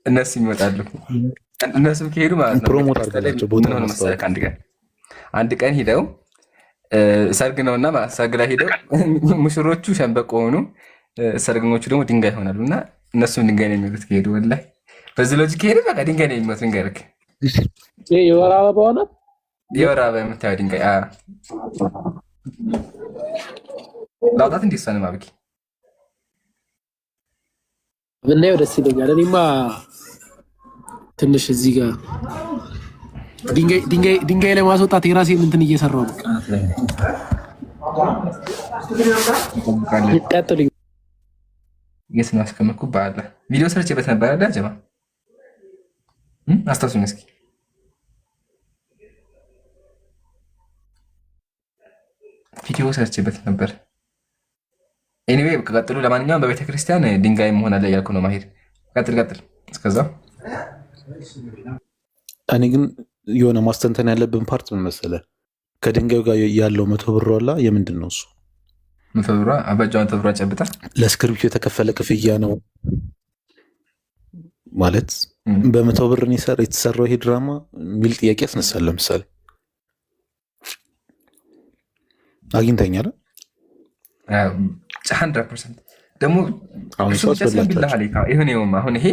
እነሱ ይመጣሉ። እነሱም ከሄዱ ማለት ነው ፕሮሞት አድርገላቸው ቦታ መሰለህ አንድ ቀን ሂደው ሰርግ ነውና ሰርግ ላይ ሂደው ሙሽሮቹ ሸንበቆ ሆኑ፣ ሰርገኞቹ ደግሞ ድንጋይ ይሆናሉ። እና እነሱም ድንጋይ ነው የሚሉት ከሄዱ። ወላሂ በዚህ ሎጂክ ከሄዱ በቃ ድንጋይ ነው የሚሉት። ንገርክ የወር አበባ ሆነ የወር አበባ የምታየው ድንጋይ ላውጣት እንዲሰነ ማብቂ ብናየው ደስ ይለኛል። እኔማ ትንሽ እዚህ ጋር ድንጋይ ላይ ማስወጣት የራሴን እንትን እየሰራሁ ነው። ቀጥሉኝ። የት ነው አስቀመጥኩ? በአለ ቪዲዮ ሰርቼበት ነበር አይደል? ጀማ አስታውሱኝ እስኪ። ቪዲዮ ሰርቼበት ነበር። ኤኒዌይ ቀጥሉ። ለማንኛውም በቤተ ክርስቲያን ድንጋይ መሆን አለ እያልኩ ነው። ማሄድ ቀጥል። እስከዛ እኔ ግን የሆነ ማስተንተን ያለብን ፓርት ምን መሰለህ? ከድንጋዩ ጋር ያለው 100 ብር ዋላ የምንድን ነው እሱ? 100 ብሯ አበጃ 100 ብሯ ጨብጣ ለስክሪፕቱ የተከፈለ ክፍያ ነው ማለት በ100 ብር የተሰራው ይሄ ድራማ የሚል ጥያቄ ያስነሳል። ለምሳሌ አግኝተኛል 100% ደግሞ አሁን ይሄ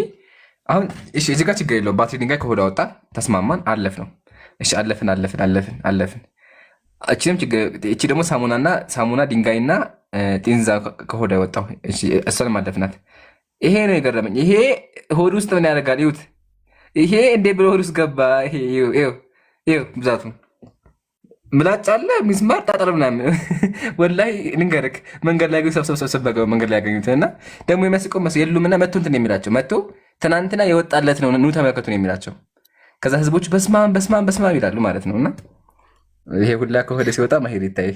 አሁን እሺ፣ እዚህ ጋር ችግር የለውም። ባትሪ ድንጋይ ከሆዳ ወጣ፣ ተስማማን፣ አለፍ ነው። እሺ አለፍን። እቺ ደግሞ ሳሙና ድንጋይና ጢንዛ ከሆዳ ወጣው። እሺ እሷንም አለፍናት። ይሄ ነው የገረመኝ። ይሄ ሆድ ውስጥ ምን ያደርጋል? ይሁት ይሄ እንዴ ብሎ ሆድ ውስጥ ገባ። ይሄ ብዛቱ ምላጭ አለ፣ ሚስማር፣ ጠጠር ምናምን። ወላሂ ልንገርክ መንገድ ላይ ሰብሰብ በገው መንገድ ላይ ያገኙት እና ደግሞ የሚያስቀው የሉምና መቶ እንትን የሚላቸው መቶ ትናንትና የወጣለት ነው ኑ ተመልከቱ ነው የሚላቸው። ከዛ ህዝቦቹ በስማም ይላሉ ማለት ነው። እና ይሄ ሁላ ከሆደ ሲወጣ ማሄድ ይታይ።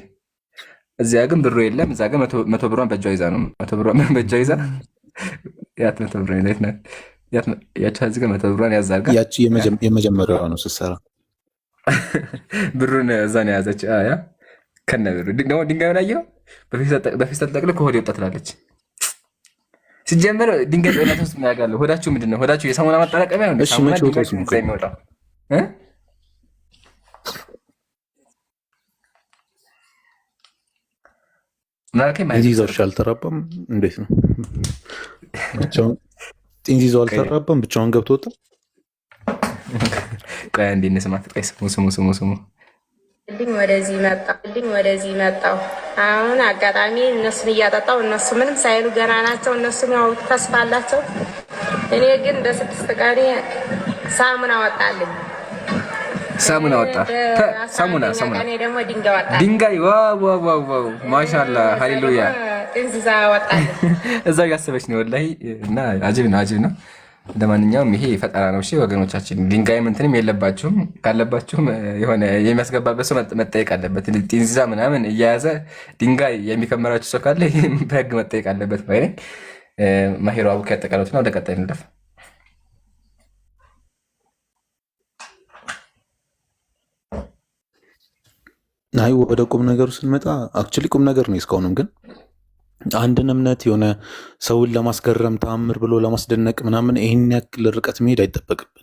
እዚያ ግን ብሩ የለም። እዛ ግን 100 ብሯን በእጇ ይዛ ነው 100 ብሯን በእጇ ይዛ ያት 100 ብሯን ይዛ ነው ያቺ እዚህ ጋር 100 ብሯን ያዛርጋ ያቺ የመጀመሪያዋ ነው ስትሰራ ብሩን እዛ ነው ያዘች። ያ ከነ ብሩ ደግሞ ድንጋዩን አየኸው በፌስታል ጠቅልሎ ከሆዴ ወጣ ትላለች። ሲጀመር ድንጋይ ጤናት ውስጥ ያጋለ ሆዳችሁ ምንድን ነው? ሆዳችሁ የሳሙና ማጠራቀሚያ ነው። ሳሙና ድንጋይ የሚወጣው ጢንዚዛዎች አልተራባም። እንዴት ነው ጢንዚዛው አልተራባም? ብቻውን ገብቶ ወጣ። ቆይ እንዴ እንስማት። ቆይ ስሙ ወደዚህ መጣሁ። አሁን አጋጣሚ እነሱን እያጠጣው እነሱ ምንም ሳይሉ ገና ናቸው። እነሱም ያው ተስፋ አላቸው። እኔ ግን በ6 ቀን ሳሙና ወጣልኝ። ሳሙና እኔ ደግሞ ድንጋይ ዋው ማሻአላ ሃሌሉያ ጥንዚዛ ወጣልኝ። እዛው ያሰበች ነው ወላሂ። እና አጅብ ነው። ለማንኛውም ይሄ ፈጠራ ነው። እሺ ወገኖቻችን፣ ድንጋይ ምንትንም የለባችሁም። ካለባችሁም የሆነ የሚያስገባበት ሰው መጠየቅ አለበት። ጢንዚዛ ምናምን እያያዘ ድንጋይ የሚከመራችሁ ሰው ካለ በህግ መጠየቅ አለበት። ባይ ማሄሮ አቡክ ያጠቃሉትና ወደ ቀጣይ እንለፍ። አይ ወደ ቁም ነገሩ ስንመጣ አክቹሊ ቁም ነገር ነው። እስካሁንም ግን አንድን እምነት የሆነ ሰውን ለማስገረም ተአምር ብሎ ለማስደነቅ ምናምን ይህን ያክል ርቀት መሄድ አይጠበቅብንም።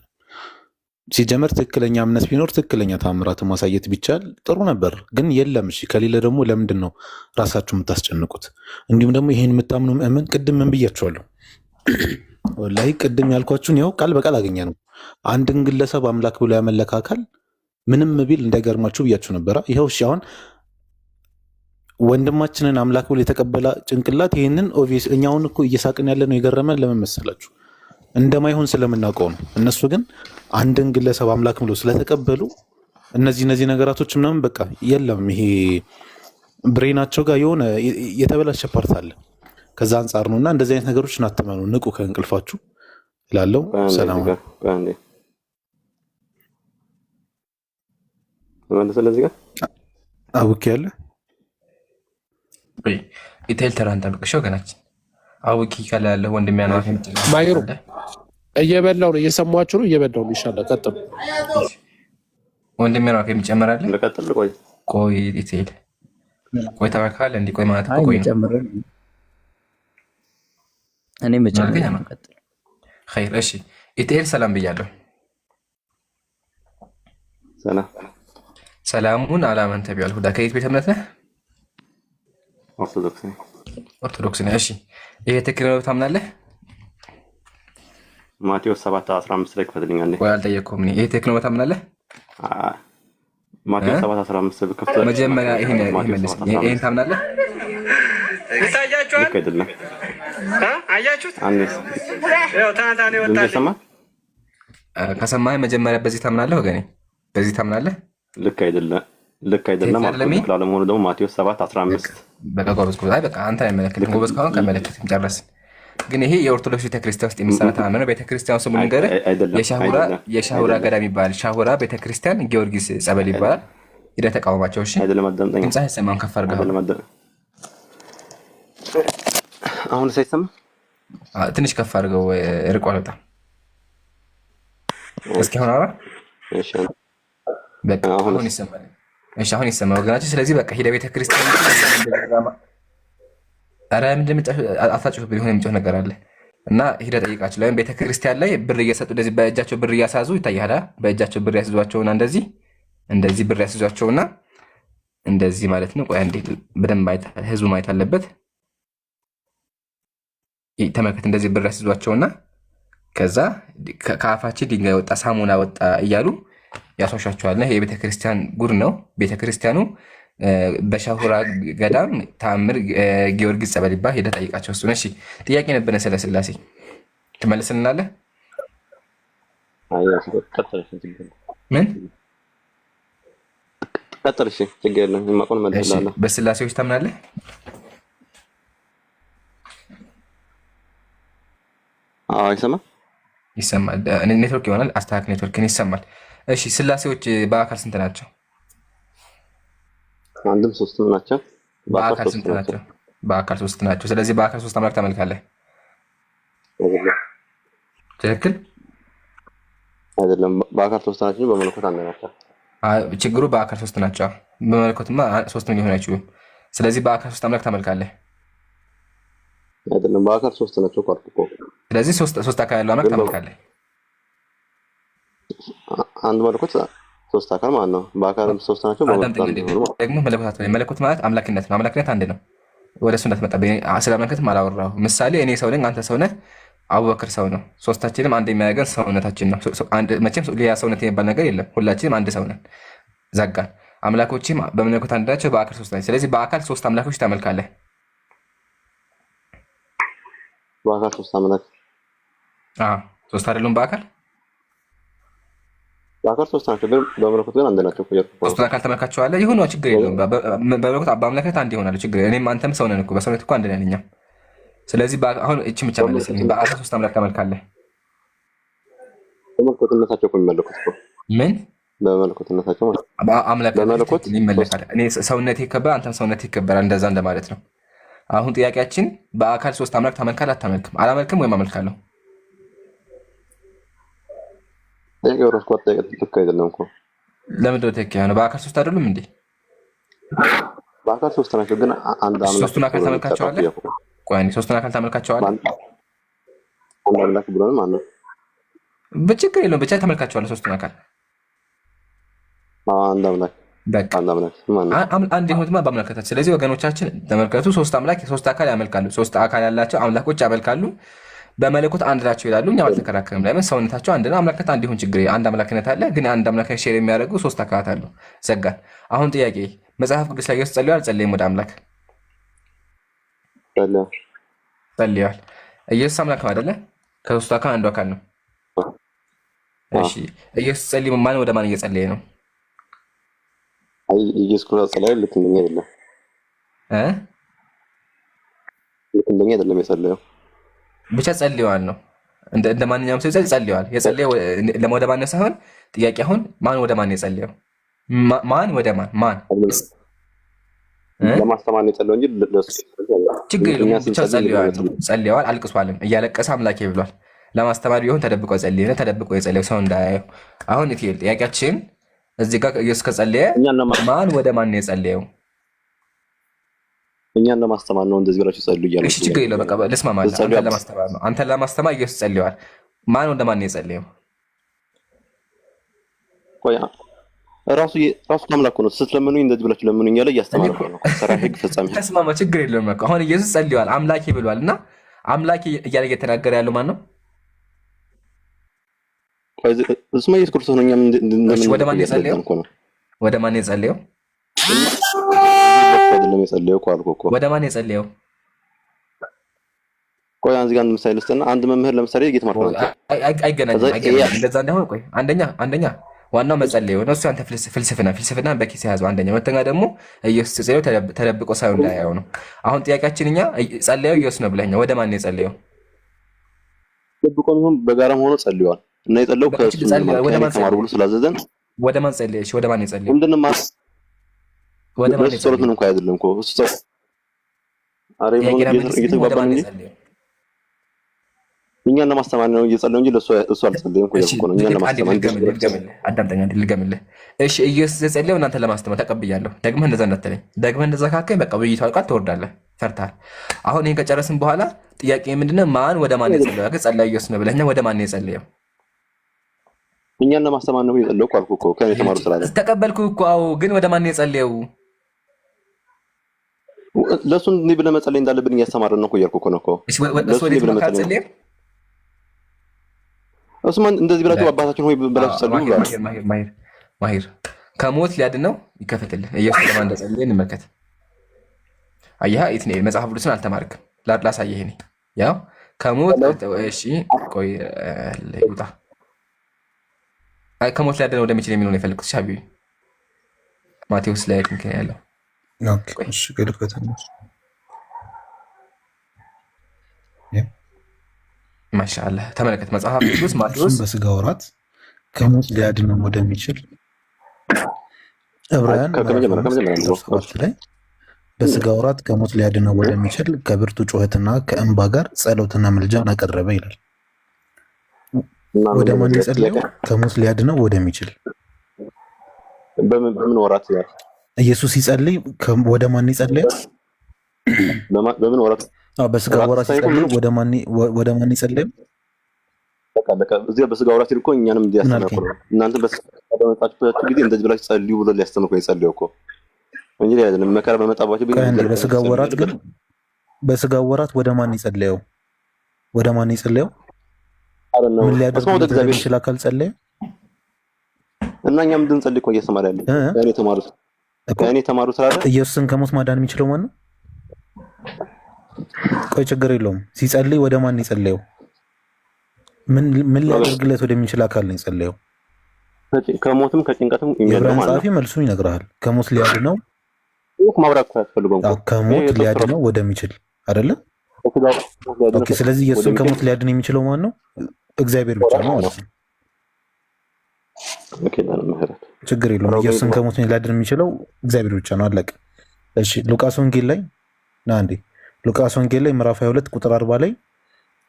ሲጀመር ትክክለኛ እምነት ቢኖር ትክክለኛ ተአምራትን ማሳየት ቢቻል ጥሩ ነበር፣ ግን የለም። እሺ ከሌለ ደግሞ ለምንድን ነው ራሳችሁ የምታስጨንቁት? እንዲሁም ደግሞ ይህን የምታምኑ ምእመን ቅድም ምን ብያችኋለሁ? ወላሂ ቅድም ያልኳችሁን ያው ቃል በቃል አገኘ ነው። አንድን ግለሰብ አምላክ ብሎ ያመለከ አካል ምንም ቢል እንዳይገርማችሁ ብያችሁ ነበረ። ይኸው እሺ አሁን ወንድማችንን አምላክ ብሎ የተቀበለ ጭንቅላት ይህንን ኦቪየስ እኛውን እኮ እየሳቅን ያለ ነው። የገረመን ለምን መሰላችሁ? እንደማይሆን ስለምናውቀው ነው። እነሱ ግን አንድን ግለሰብ አምላክ ብሎ ስለተቀበሉ እነዚህ ነገራቶች ምናምን በቃ የለም። ይሄ ብሬናቸው ጋር የሆነ የተበላሸ ፓርት አለ። ከዛ አንጻር ነው እና እንደዚህ አይነት ነገሮች አትመኑ፣ ንቁ ከእንቅልፋችሁ እላለሁ። ሰላም ስለዚህ ጋር አውቄ ያለ ኢቴል ተራን ጠብቅሽ ወገናችን። አውቂ ካለ ያለ ወንድም ያለው ማይሩ እየበላው ነው፣ እየሰማችሁ ነው። እየበላው ነው። ይሻላል ቀጥሉ። ወንድም ያለው የሚጨምራል። ለቀጥል ቆይ ኢቴል ቆይ ተባካለ እንዲ ቆይ ማለት ቆይ እኔ መጨመር ቀጥል። ኸይር እሺ። ኢትኤል ሰላም ብያለሁ። ሰላም ሰላሙን አላመን ተብያል። ሁዳ ከየት ቤተ እምነት ነህ? ኦርቶዶክስ ነኝ። ኦርቶዶክስ ነህ። እሺ ይሄ ትክክል ነው ታምናለህ? ማቴዎስ 7:15 ላይ ክፈትልኝ አንዴ። ወይ አልጠየቅኩም። ይሄ ትክክል ነው ታምናለህ? ማቴዎስ 7:15 ክፍት። መጀመሪያ ይሄን መልስ። ይሄን ታምናለህ? ይታያችኋል። ልክ አይደለም። አያችሁት? አንዴስ ያው ታንታኔ ድምፅ ወጣ። ይሰማል? ከሰማህ መጀመሪያ በዚህ ታምናለህ ወገኔ? በዚህ ታምናለህ? ልክ አይደለም። ልክ አይደለም። ትክክል አለመሆኑ ደግሞ ማቴዎስ 7:15 በቃ ጎበዝ ጎበዝ። አይ በቃ አንተ አይመለከትም። ጎበዝ ከሆነ ከመለከትም ጨረስን። ግን ይሄ የኦርቶዶክስ ቤተክርስቲያን ውስጥ የሚሰራ ተአምር ነው። ቤተክርስቲያን ስሙ ንገርህ። የሻሁራ ገዳም ይባላል። ሻሁራ ቤተክርስቲያን ጊዮርጊስ ጸበል ይባላል። ሂደህ ተቃወማቸው። እሺ አይደለም። አዳምጠኝ። ድምፅህ አይሰማም። ከፍ አድርገህ አሁን ሳይሰማ ትንሽ ከፍ አድርገው። ርቋል በጣም። እስኪ አሁን አውራ። እሺ በቃ አሁን ይሰማል። እሺ አሁን ይሰማል ወገናችን። ስለዚህ በቃ ሂደህ ቤተክርስቲያን ኧረ ምንድን አታጭሁብን። የሆነ የሚጮህ ነገር አለ እና ሂደህ ጠይቃቸው። ለምን ቤተክርስቲያን ላይ ብር እየሰጡ እንደዚህ በእጃቸው ብር እያሳዙ ይታያል። በእጃቸው ብር ያስይዟቸውና እንደዚህ ብር ያስይዟቸውና እንደዚህ ማለት ነው። ቆይ አንዴ በደንብ ህዝቡ ማየት አለበት። ተመልከት። እንደዚህ ብር ያስይዟቸውና ከዛ ከአፋችን ድንጋይ ወጣ፣ ሳሙና ወጣ እያሉ ያስዋሻቸዋል። ይሄ የቤተክርስቲያን ጉድ ነው። ቤተክርስቲያኑ በሻሁራ ገዳም ተአምር ጊዮርጊስ ጸበል ይባል። ሄደህ ጠይቃቸው። እሱ እሺ። ጥያቄ ነበረ ስለ ስላሴ ትመልስልናለህ? ምን ቀጥል። እሺ ችግር የለም። የማውቀውን እመልስልሃለሁ። በስላሴዎች ታምናለህ? አዎ ይሰማል። ይሰማል። ኔትወርክ ይሆናል። አስተካክል ኔትወርክን። ይሰማል። እሺ ስላሴዎች በአካል ስንት ናቸው? አንድም ሶስትም ናቸው። በአካል ስንት ናቸው? በአካል ሶስት ናቸው። ስለዚህ በአካል ሶስት አምላክ ታመልካለህ። ትክክል አይደለም? በአካል ሶስት ናቸው፣ በመለኮት አንድ ናቸው። ችግሩ በአካል ሶስት ናቸው። በመለኮትማ ሶስትም ሊሆን አይችሉም። ስለዚህ በአካል ሶስት አምላክ ታመልካለህ። አይደለም? በአካል ሶስት ናቸው እኮ። ስለዚህ ሶስት አካል ያለው አምላክ ታመልካለህ። አንድ መለኮት ሶስት አካል ማለት ነው። በአካልም ሶስት ናቸው። ደግሞ መለኮት ማለት አምላክነት ነው። አምላክነት አንድ ነው። ወደ እሱ እንዳትመጣ። ስለ አምላክነትም አላወራሁም። ምሳሌ እኔ ሰው ነኝ፣ አንተ ሰው ነህ፣ አቡበክር ሰው ነው። ሶስታችንም አንድ የሚያደርገን ሰውነታችን ነው። መቼም ሌላ ሰውነት የሚባል ነገር የለም። ሁላችንም አንድ ሰው ነን። ዘጋን። አምላኮችም በመለኮት አንድ ናቸው፣ በአካል ሶስት ናቸው። ስለዚህ በአካል ሶስት አምላኮች ታመልካለህ። በአካል ሶስት አምላክ ሶስት አይደሉም? በአካል ሶስት ናቸው፣ ግን በመለኮት ግን አንድ ናቸው። ሶስቱን አካል ተመልካቸዋለህ። ይሁን ችግር የለውም። በመለኮት በአምላክነት አንድ ይሆናሉ። ችግር እኔም አንተም ሰው ነን እኮ፣ በሰውነት እኮ አንድ ነን እኛም። ስለዚህ አሁን እቺን ብቻ መለስልኝ። በአካል ሶስት አምላክ ተመልካለህ። በመለኮትነታቸው እኮ የሚመለኩት እኮ ምን? በመለኮትነታቸው አምላክ ይመለካል። እኔ ሰውነት ይከበራል፣ አንተም ሰውነት ይከበራል። እንደዛ እንደማለት ነው። አሁን ጥያቄያችን በአካል ሶስት አምላክ ታመልካለህ አታመልክም? አላመልክም ወይም አመልካለሁ? ልክ አይደለም እኮ። ለምንድን ነው ትክክል ነው? በአካል ሶስት አይደሉም እንዴ? በአካል ሶስት ናቸው፣ ግን አንድ አምላክ። ሶስቱን አካል ተመልካቸዋለህ? ቆይ ሶስቱን አካል ተመልካቸዋለህ? አንድ አምላክ ብሎንም ማለት ነው። በችግር የለውም ብቻ ተመልካቸዋለህ ሶስቱን አካል። አንድ አምላክ በቃ አንድ አምላክ አንድ የሆኑትማ በአምላክነታቸው። ስለዚህ ወገኖቻችን ተመልከቱ፣ ሶስት አምላክ ሶስት አካል ያመልካሉ። ሶስት አካል ያላቸው አምላኮች ያመልካሉ። በመለኮት አንድ ናቸው ይላሉ። እኛም አልተከራከርም። ለምን? ሰውነታቸው አንድ ነው። አምላክነት አንድ ይሁን ችግር አንድ አምላክነት አለ፣ ግን አንድ አምላክነት ሼር የሚያደርጉ ሶስት አካላት አሉ። ዘጋን። አሁን ጥያቄ መጽሐፍ ቅዱስ ላይ ኢየሱስ ጸልየዋል አልጸለየም? ወደ አምላክ ጸልየዋል። ኢየሱስ አምላክ ነው አይደለ? ከሶስቱ አካል አንዱ አካል ነው። እሺ ኢየሱስ ጸልይ ማን ወደ ማን እየጸለየ ነው? ኢየሱስ ክርስቶስ ጸለየ። ልክ እንደኛ አይደለም ልክ እንደኛ አይደለም የጸለየው። ብቻ ጸልየዋል ነው። እንደ ማንኛውም ሰው ጸልየዋል። የጸለየው ወደ ማን ሳይሆን ጥያቄ አሁን ማን ወደ ማን የጸለየው? ማን ወደ ማን ለማስተማር ነው የጸለየው እንጂ ችግር የለውም። ብቻ ጸልየዋል። አልቅሷልም። እያለቀሰ አምላኬ ብሏል። ለማስተማር ቢሆን ተደብቆ ጸልየ ነው። ተደብቆ የጸለየው ሰው እንዳያየው። አሁን ኢትሄል ጥያቄያችን እዚህ ጋር ኢየሱስ ከጸለየ ማን ወደ ማን ነው የጸለየው? እኛን ለማስተማር ነው እንደዚህ ብላችሁ ጸልዩ እያሉ። እሺ ችግር የለውም። በቃ ልስማማለሁ። አንተን ለማስተማር ነው። አንተን ለማስተማር ኢየሱስ ጸልየዋል። ማን ወደ ማን የጸለየው? ቆይ ራሱ አምላክ ነው። ስትለምኑኝ እንደዚህ ብላችሁ ለምኑኝ ያለ እያስተማረ ነው። ሰራ ህግ ፈጻሚ ተስማማ፣ ችግር የለውም እኮ አሁን ኢየሱስ ጸልየዋል፣ አምላኬ ብሏል። እና አምላኬ እያለ እየተናገረ ያለው ማን ነው? እሱማ ኢየሱስ ክርስቶስ ነው። ወደ ማን የጸለየው? ወደ ማን የጸለየው? አይደለም የጸለየው እኮ አልኩህ እኮ። ወደ ማን የጸለየው? ቆይ አንዚ ጋር ምሳሌ ልስጥና፣ አንድ መምህር ለምሳሌ ጌት ማርኮ አይገናኝም። እንደዛ እንዳይሆን ቆይ አንደኛ ዋናው መጸለዩ ነው። እሱ አንተ ፍልስፍና በኪስ የያዘው አንደኛ። ሁለተኛ ደግሞ ኢየሱስ ጸለየው ተደብቆ ሳይሆን እንዳያየው ነው። አሁን ጥያቄያችን እኛ ጸለየው ኢየሱስ ነው ብለኛ፣ ወደ ማን ነው የጸለየው? ተደብቆ ነው በጋራም ሆኖ ጸልየዋል። እና የጸለየው ከእሱ ተማሩ ብሎ ስላዘዘን ወደ ማን ጸለየሽ? ወደ ማን የጸለየው? ምንድነው ማለት ወደ ማን ጸሎት ምን እንኳን አይደለም እኮ እሱ አሬ ወደ ማን የጸለየው? እኛን ለማስተማር ነው እየጸለየው እንጂ ለእሱ አልጸለየም እኮ ነው። እኛን ለማስተማር አዳምጠኛ ልገምልህ። እሺ ኢየሱስ የጸለየው እናንተ ለማስተማር ተቀብያለሁ። ደግመህ እንደዛ እንዳትለኝ። ደግመህ እንደዛ ካከኝ በቃ ውይይቱ አልቋል፣ ትወርዳለህ፣ ፈርታል። አሁን ይሄን ከጨረስን በኋላ ጥያቄ ምንድነው? ማን ወደ ማን የጸለየው? ግን ጸለየ ኢየሱስ ነው ብለኛ፣ ወደ ማን የጸለየው? እኛን ለማስተማር ነው የጸለየው እኮ አልኩህ እኮ። ከኔ ተማሩ ስላለ ተቀበልኩህ እኮ። አዎ፣ ግን ወደ ማን የጸለየው? ለእሱ እንዲህ ብለህ መጸለይ እንዳለብን እያስተማርን ነው እኮ እያልኩህ እኮ ነው እኮ። ለእሱ ብለህ መጸለይ እሱማን እንደዚህ ብላችሁ አባታችን ሆይ ብላችሁ ጸልዩ ብሏል። ማሂር ከሞት ሊያድነው ይከፈትልህ። ኢየሱስ ለማን እንደጸለየ እንመልከት። አየህ ኢትኔ መጽሐፍ ቅዱስን አልተማርክም። ላሳየህ እኔ ያው ከሞት እሺ፣ ቆይ ይውጣ። ከሞት ሊያድነው ወደሚችል የሚለው ነው የፈለኩት። ሻቢ ማቴዎስ ላይ እንከን ያለው ኦኬ። እሺ ገለከተነሽ ማሻአላህ ተመለከት። መጽሐፍ ቅዱስ ማቴዎስ በስጋ ወራት ከሞት ሊያድነው ወደሚችል ዕብራውያን ላይ በስጋ ወራት ከሞት ሊያድነው ወደሚችል ከብርቱ ጩኸትና ከእንባ ጋር ጸሎትና ምልጃን አቀረበ ይላል። ወደ ማን የጸለየው? ከሞት ሊያድነው ወደሚችል። በምን ወራት ያ ኢየሱስ ሲጸልይ ወደ ማን የጸለየው? በምን ወራት? በስጋ ወራት ሲጸልይ ወደ ማን የጸለየው? በቃ እዚህ በስጋ ወራት እኮ እኛንም እንዲያስተምሩ እናንተ በመጣችሁበት ጊዜ እንደዚህ ብላችሁ ጸልዩ ብሎ ሊያስተምሩ የጸለየው እኮ እንጂ አይደለም። መከራ በመጣባችሁ በስጋ ወራት ግን በስጋ ወራት ወደ ማን የጸለየው? ወደ ማን የጸለየው? ምን ሊያደርግ ይችላል አካል ጸለየ እና እኛም እንድንጸልይ እኮ እያስተማረ ያለው እኔ ተማሩ ስላለ ኢየሱስን ከሞት ማዳን የሚችለው ማን ነው? ቆይ ችግር የለውም። ሲጸልይ ወደ ማን የጸለየው? ምን ሊያደርግለት ወደሚችል አካል ነው የጸለየው? ከሞትም ከጭንቀትም የሚያድነው ማለት ነው። ጻፊ መልሱን ይነግርሃል። ከሞት ሊያድነው ማብራት ያስፈልገው ከሞት ሊያድነው ወደሚችል አይደለ? ኦኬ። ስለዚህ ኢየሱስን ከሞት ሊያድን የሚችለው ማን ነው? እግዚአብሔር ብቻ ነው ማለት ነው። ችግር የለውም። ኢየሱስን ከሞት ሊያድን የሚችለው እግዚአብሔር ብቻ ነው። አለቀ። እሺ ሉቃስ ወንጌል ላይ ና እንዴ። ሉቃስ ወንጌል ላይ ምዕራፍ 22 ቁጥር 40 ላይ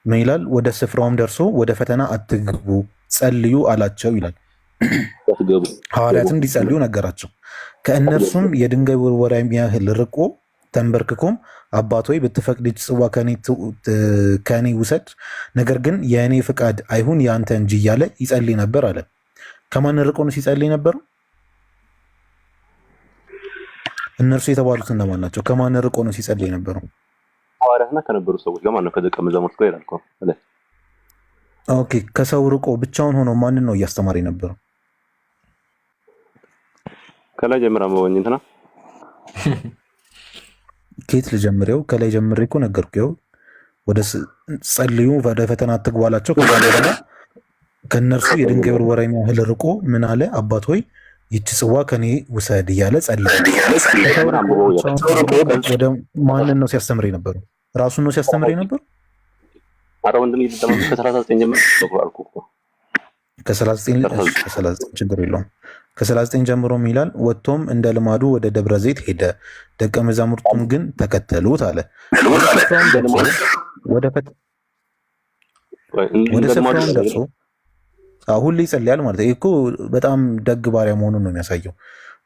ምን ይላል? ወደ ስፍራውም ደርሶ ወደ ፈተና አትግቡ ጸልዩ አላቸው ይላል። ሐዋርያትም እንዲጸልዩ ነገራቸው። ከእነርሱም የድንጋይ ውርወራ የሚያህል ርቆ ተንበርክኮም አባት ሆይ ብትፈቅድ ጽዋ ከኔ ውሰድ፣ ነገር ግን የእኔ ፍቃድ አይሁን የአንተ እንጂ እያለ ይጸልይ ነበር አለ። ከማን ርቆ ነው ሲጸልይ ነበረው? እነርሱ የተባሉት እነማን ናቸው? ከማን ርቆ ነው ሲጸልይ ነበረው? ሐዋርያትና ከነበሩ ሰዎች ጋር ማለት ነው። ከደቀ መዛሙርት ጋር ይላል እኮ። ኦኬ። ከሰው ርቆ ብቻውን ሆኖ ማንን ነው እያስተማረ የነበረው? ከላይ ጀምራ መወኝ እንትና ኬት ልጀምሬው? ከላይ ጀምሬ እኮ ነገርኩህ። ወደ ጸልዩ ወደ ፈተና አትግባላቸው። ከዛ በኋላ ከእነርሱ የድንጋይ ውርወራ የሚያህል ርቆ ምን አለ? አባት ሆይ ይህች ጽዋ ከኔ ውሰድ እያለ ጸለየ። ወደ ማንን ነው ሲያስተምር የነበረው? ራሱን ነው ሲያስተምር የነበረው? አረ ወንድም ይደማም ከ39 ጀምሮ አልኩህ እኮ ከ39 ችግር የለውም። ከ39 ጀምሮ ይላል ወጥቶም እንደ ልማዱ ወደ ደብረ ዘይት ሄደ፣ ደቀ መዛሙርቱም ግን ተከተሉት አለ። ወደ ስፍራውም ደርሶ ሁሌ ይጸልያል ማለት ነው እኮ። በጣም ደግ ባሪያ መሆኑን ነው የሚያሳየው።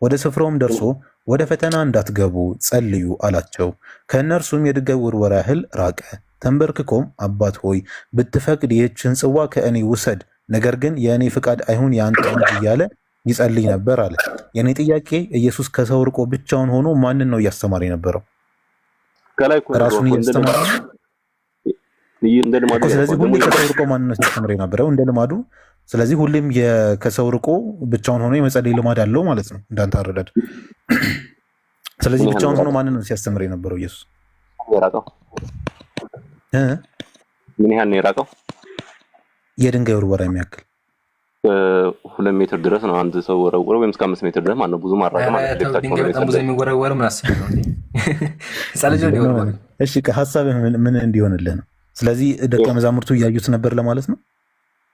ወደ ስፍራውም ደርሶ ወደ ፈተና እንዳትገቡ ጸልዩ አላቸው። ከእነርሱም የድንጋይ ውርወራ ያህል ራቀ። ተንበርክኮም አባት ሆይ ብትፈቅድ ይህችን ጽዋ ከእኔ ውሰድ፣ ነገር ግን የእኔ ፍቃድ አይሁን የአንተ እንጂ እያለ ይጸልይ ነበር አለ። የእኔ ጥያቄ ኢየሱስ ከሰው ርቆ ብቻውን ሆኖ ማንን ነው እያስተማረ የነበረው? ራሱን እያስተማረ ስለዚህ ሁሌ ከሰው ርቆ ማንን ነው ሲያስተምር የነበረው? እንደ ልማዱ። ስለዚህ ሁሌም ከሰው ርቆ ብቻውን ሆኖ የመጸለይ ልማድ አለው ማለት ነው እንዳንተ አረዳድ። ስለዚህ ብቻውን ሆኖ ማንን ነው ሲያስተምር የነበረው ኢየሱስ? ምን ያህል ነው የራቀው? የድንጋይ ውርወራ የሚያክል 2 ሜትር ድረስ ነው አንድ ሰው ወረወረ፣ ወይም እስከ 5 ሜትር ድረስ ማለት ነው። ብዙ ማራቀ ማለት ነው። ድንጋይ በጣም ብዙ የሚወረወር ምን አስብ ነው እንዴ? ጸልጆ ሊወረወር። እሺ ሐሳብህ ምን እንዲሆንልህ ነው? ስለዚህ ደቀ መዛሙርቱ እያዩት ነበር ለማለት ነው።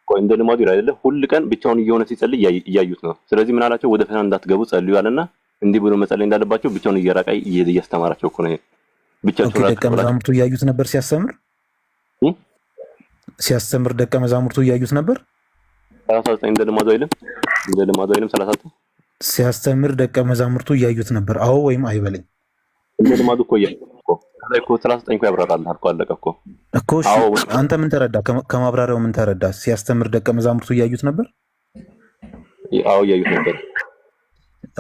ቆይ እንደ ልማዱ አይደለ? ሁሉ ቀን ብቻውን እየሆነ ሲጸልይ እያዩት ነው። ስለዚህ ምን አላቸው? ወደ ፈተና እንዳትገቡ ጸልዩ አለና እንዲህ ብሎ መጸለይ እንዳለባቸው ብቻውን እየራቀ እያስተማራቸው እኮ ነው። ብቻቸው ደቀ መዛሙርቱ እያዩት ነበር ሲያስተምር ደቀ መዛሙርቱ እያዩት ነበር። 39 እንደ ልማዱ አይልም 39 ሲያስተምር ደቀ መዛሙርቱ እያዩት ነበር። አዎ ወይም አይበለኝ። እንደ ልማዱ እኮ ከላይ እኮ 39 እኮ ያብራራልሃል እኮ አለቀ እኮ እሺ አንተ ምን ተረዳ? ከማብራሪያው ምን ተረዳ? ሲያስተምር ደቀ መዛሙርቱ እያዩት ነበር። አዎ እያዩት ነበር።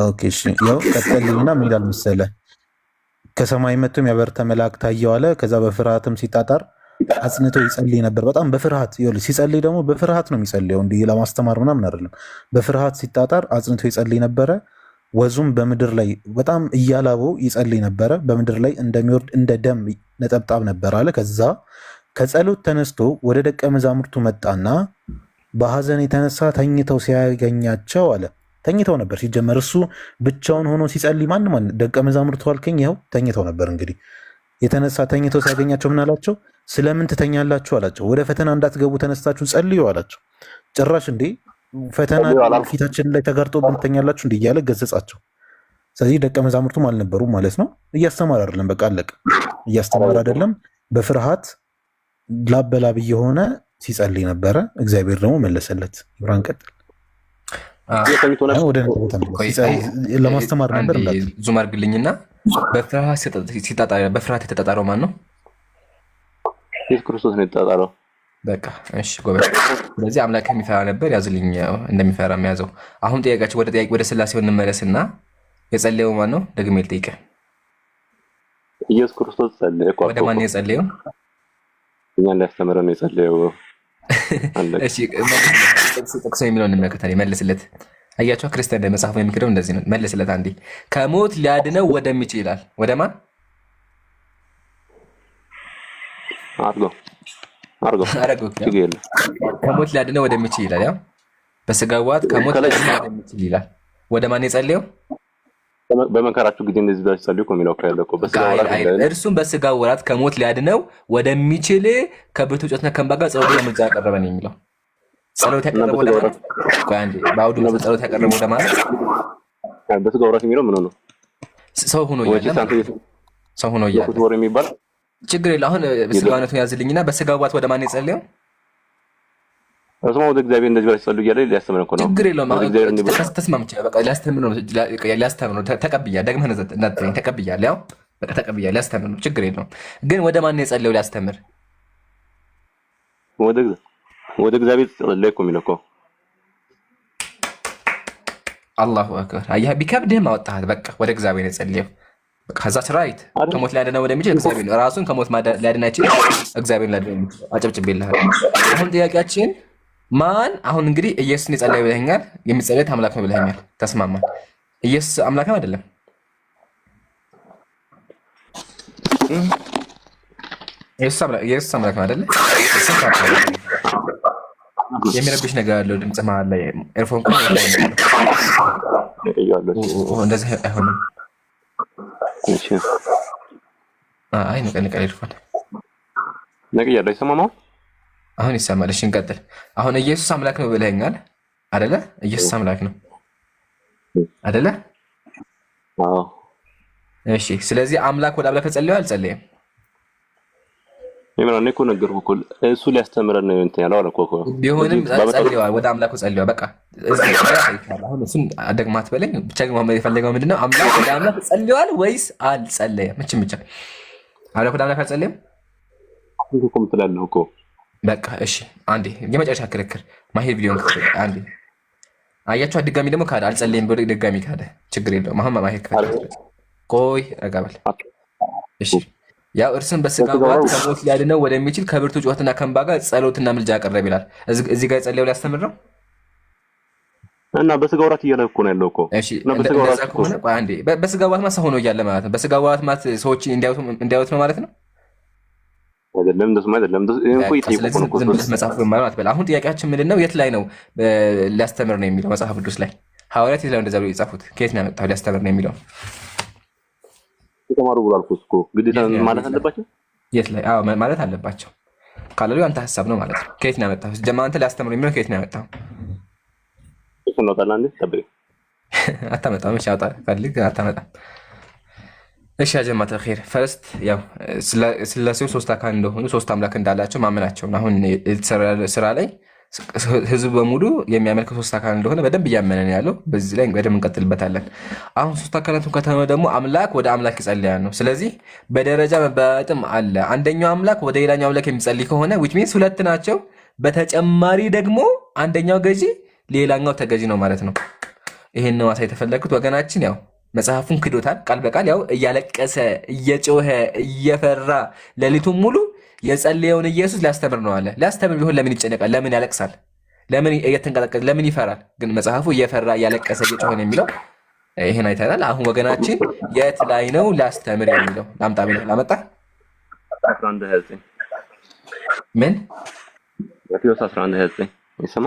ኦኬ እሺ ያው ቀጥልና ምን ይላል መሰለህ? ከሰማይ መጥቶም ያበረተ መልአክ ታየው አለ። ከዛ በፍርሃትም ሲጣጣር አጽንቶ ይጸልይ ነበር። በጣም በፍርሃት ሲጸልይ ደግሞ በፍርሃት ነው የሚጸልየው፣ እንዲህ ለማስተማር ምናምን አይደለም። በፍርሃት ሲጣጣር አጽንቶ ይጸልይ ነበረ። ወዙም በምድር ላይ በጣም እያላበው ይጸልይ ነበረ። በምድር ላይ እንደሚወርድ እንደ ደም ነጠብጣብ ነበር አለ። ከዛ ከጸሎት ተነስቶ ወደ ደቀ መዛሙርቱ መጣና በሐዘን የተነሳ ተኝተው ሲያገኛቸው አለ። ተኝተው ነበር ሲጀመር። እሱ ብቻውን ሆኖ ሲጸልይ ማንም ደቀ መዛሙርቱ አልከኝ ይኸው ተኝተው ነበር። እንግዲህ የተነሳ ተኝተው ሲያገኛቸው ምን አላቸው? ስለምን ትተኛላችሁ አላቸው። ወደ ፈተና እንዳትገቡ ተነስታችሁ ጸልዩ አላቸው። ጭራሽ እንዴ ፈተና ፊታችን ላይ ተጋርጦብን ትተኛላችሁ እንዴ እያለ ገሰጻቸው። ስለዚህ ደቀ መዛሙርቱም አልነበሩም ማለት ነው። እያስተማር አይደለም፣ በቃ አለቀ። እያስተማር አይደለም፣ በፍርሃት ላብ በላብ እየሆነ ሲጸልይ ነበረ። እግዚአብሔር ደግሞ መለሰለት። ይብራን ቀጥል። ለማስተማር ነበር። ዙም አድርግልኝና በፍርሃት የተጣጣረው ማን ነው? ኢየሱስ ክርስቶስ ነው የተጣጣረው። በቃ እሺ ጎበዝ። ስለዚህ አምላክ የሚፈራ ነበር፣ ያዝልኝ እንደሚፈራ የሚያዘው። አሁን ጥያቄያችን ወደ ስላሴው እንመለስና የጸለየው ማን ነው? ደግሜ ልጠይቅህ። ኢየሱስ ክርስቶስ ጸለየ። ወደ ማን ነው የጸለየው? እኛ እንዳስተምረን ነው የጸለየው። እሺ ጥቅስ የሚለውን እንመለከታለን። መልስለት። አያቸው ክርስቲያን መጽሐፉ የሚክደው እንደዚህ ነው። መልስለት አንዴ። ከሞት ሊያድነው ወደሚችል ይላል። ወደ ማን አርጎ ከሞት ሊያድነው ወደሚችል ይላል። ያው በስጋ ዋት ከሞት ሊያድነው ወደሚችል ይላል። ወደ ማን የጸለየው? በመከራችሁ ጊዜ እንደዚህ ብላችሁ ጸልዩ እኮ የሚለው እርሱም በስጋ ወራት ከሞት ሊያድነው ወደሚችል ከብርቱ ጮትና ከእንባ ጋር ጸሎት ለምልጃ ያቀረበ ነው የሚለው። ጸሎት ያቀረበው ወደ ማለት በአውዱ ጸሎት ያቀረበው ወደ ማለት በስጋ ወራት የሚለው ምን ነው? ሰው ሆኖ እያለ ችግር የለ። አሁን ስጋነቱን ያዝልኝና በስጋ ዋት ወደ ማን የጸለየው? እሱማ ወደ እግዚአብሔር እንደዚህ ብላችሁ ጸልዩ እያለ ሊያስተምር እኮ ነው። ችግር የለውም። ተስማምቼ በቃ ሊያስተምር ነው። ተቀብያለሁ። ደግመህ እንዳትለኝ ተቀብያለሁ። ያው በቃ ተቀብያለሁ። ሊያስተምር ነው። ችግር የለውም። ግን ወደ ማን የጸለየው ሊያስተምር? ወደ እግዚአብሔር ጸለየ እኮ የሚለው እኮ። አላሁ አክበር። አየህ ቢከብድህም አወጣሃት። በቃ ወደ እግዚአብሔር የጸለየው ከዛ ስራይት ከሞት ሊያድነው ወደሚችል እግዚአብሔር ነው። ራሱን ከሞት ሊያድን አይችልም። እግዚአብሔር ሊያድነው የሚችል አጨብጭቤልሃል። አሁን ጥያቄያችን ማን? አሁን እንግዲህ ኢየሱስን የጸለየ ብለኸኛል። የሚጸለይ አምላክ ነው ብለኸኛል። ተስማማን። ኢየሱስ አምላክ ነው አይደለም? ኢየሱስ አምላክ ነው አይደለም? የሚረብሽ ነገር ያለው ድምጽ መሀል ላይ ኤርፎን እንደዚህ አይሆንም። አይ ነቀነቀ ኤርፎን ነቅያለሁ። አይሰማም? አሁን ይሰማል። እሺ እንቀጥል። አሁን ኢየሱስ አምላክ ነው ብለኸኛል አይደለ? ኢየሱስ አምላክ ነው አይደለ? አዎ። እሺ ስለዚህ አምላክ ወደ አምላክ ጸልዮ አልጸለየም? የምን እኮ ነገርኩህ እኮ እሱ ሊያስተምረን ነው እንትን ያለው አልኩህ እኮ። ቢሆንም ጸልየዋል፣ ወደ አምላኩ ጸልየዋል። በቃ አሁን እሱን ደግማት በለኝ ብቻ። ግን የፈለገው ምንድነው? አምላክ ወደ አምላክ ጸልየዋል ወይስ አልጸለየም? ምንም ብቻ አምላክ ወደ አምላክ አልጸለየም። ሁሉም ትላለህ እኮ በቃ እሺ፣ አንዴ የመጨረሻ ክርክር ማሄድ ቪዲዮን አንዴ አያችሁ። ድጋሚ ደግሞ ካደ አልጸለይም ብሎ ድጋሚ ካደ። ችግር የለውም። አሁን ማሄድ ክፈል። ቆይ ረጋ በል እሺ። ያው እርስን በስጋ ዋት ከሞት ሊያድነው ወደሚችል ከብርቱ ጩኸትና ከእንባ ጋር ጸሎትና ምልጃ አቀረብ ይላል። እዚህ ጋር የጸለየው ሊያስተምር ነው እና በስጋ ወራት እያለ እኮ ነው ያለው እኮ። እሺ እንደዛ ከሆነ ቆይ አንዴ በስጋ ወራት ማለት ሰው ሆኖ እያለ ማለት ነው። በስጋ ወራት ማለት ሰዎች እንዲያዩት ነው ማለት ነው አይደለም? እንደሱ አይደለም። እንዴ ስለዚህ ዝም ብለህ መጽሐፍ ማለት አትበል። አሁን ጥያቄያችን ምንድነው? የት ላይ ነው ሊያስተምር ነው የሚለው መጽሐፍ ቅዱስ ላይ? ሐዋርያት የት ላይ እንደዛ ብለው የጻፉት? ከየት ነው ያመጣው ሊያስተምር ነው የሚለው? ተማሩ ብሏል እኮ ግዴታ ማለት አለባቸው። የት ላይ? አዎ ማለት አለባቸው ካላሉ አንተ ሐሳብ ነው ማለት ነው። ከየት ነው ያመጣው? ጀማዓንተ ሊያስተምር ነው የሚለው ከየት ነው ያመጣው? እሱ ነው ታላንዴ ተበይ አታመጣም። እሺ አውጣ ፈልግ አታመጣም። እሺ ያጀማተ ኸይር ፈርስት ያው ስለሰው ሶስት አካል እንደሆኑ ሶስት አምላክ እንዳላቸው ማመናቸው ነው። አሁን ስራ ላይ ህዝብ በሙሉ የሚያመልከው ሶስት አካል እንደሆነ በደንብ እያመነን ያለው በዚህ ላይ በደንብ እንቀጥልበታለን። አሁን ሶስት አካላቱን ከተመ ደግሞ አምላክ ወደ አምላክ ይጸልያል ነው። ስለዚህ በደረጃ መበጣጥም አለ። አንደኛው አምላክ ወደ ሌላኛው አምላክ የሚጸልይ ከሆነ which means ሁለት ናቸው። በተጨማሪ ደግሞ አንደኛው ገዢ ሌላኛው ተገዢ ነው ማለት ነው። ይሄን ነው ማሳየት የተፈለኩት ወገናችን። ያው መጽሐፉን ክዶታል ቃል በቃል ያው እያለቀሰ እየጮኸ እየፈራ ሌሊቱን ሙሉ የጸለየውን ኢየሱስ ሊያስተምር ነው አለ። ሊያስተምር ቢሆን ለምን ይጨነቃል? ለምን ያለቅሳል? ለምን እየተንቀጠቀጠ ለምን ይፈራል? ግን መጽሐፉ እየፈራ እያለቀሰ እየጮኸ ነው የሚለው። ይሄን አይተናል። አሁን ወገናችን የት ላይ ነው ሊያስተምር የሚለው? ላምጣ ብለህ ላመጣ 11:29 ምን ማቴዎስ 11:29 ይሰማ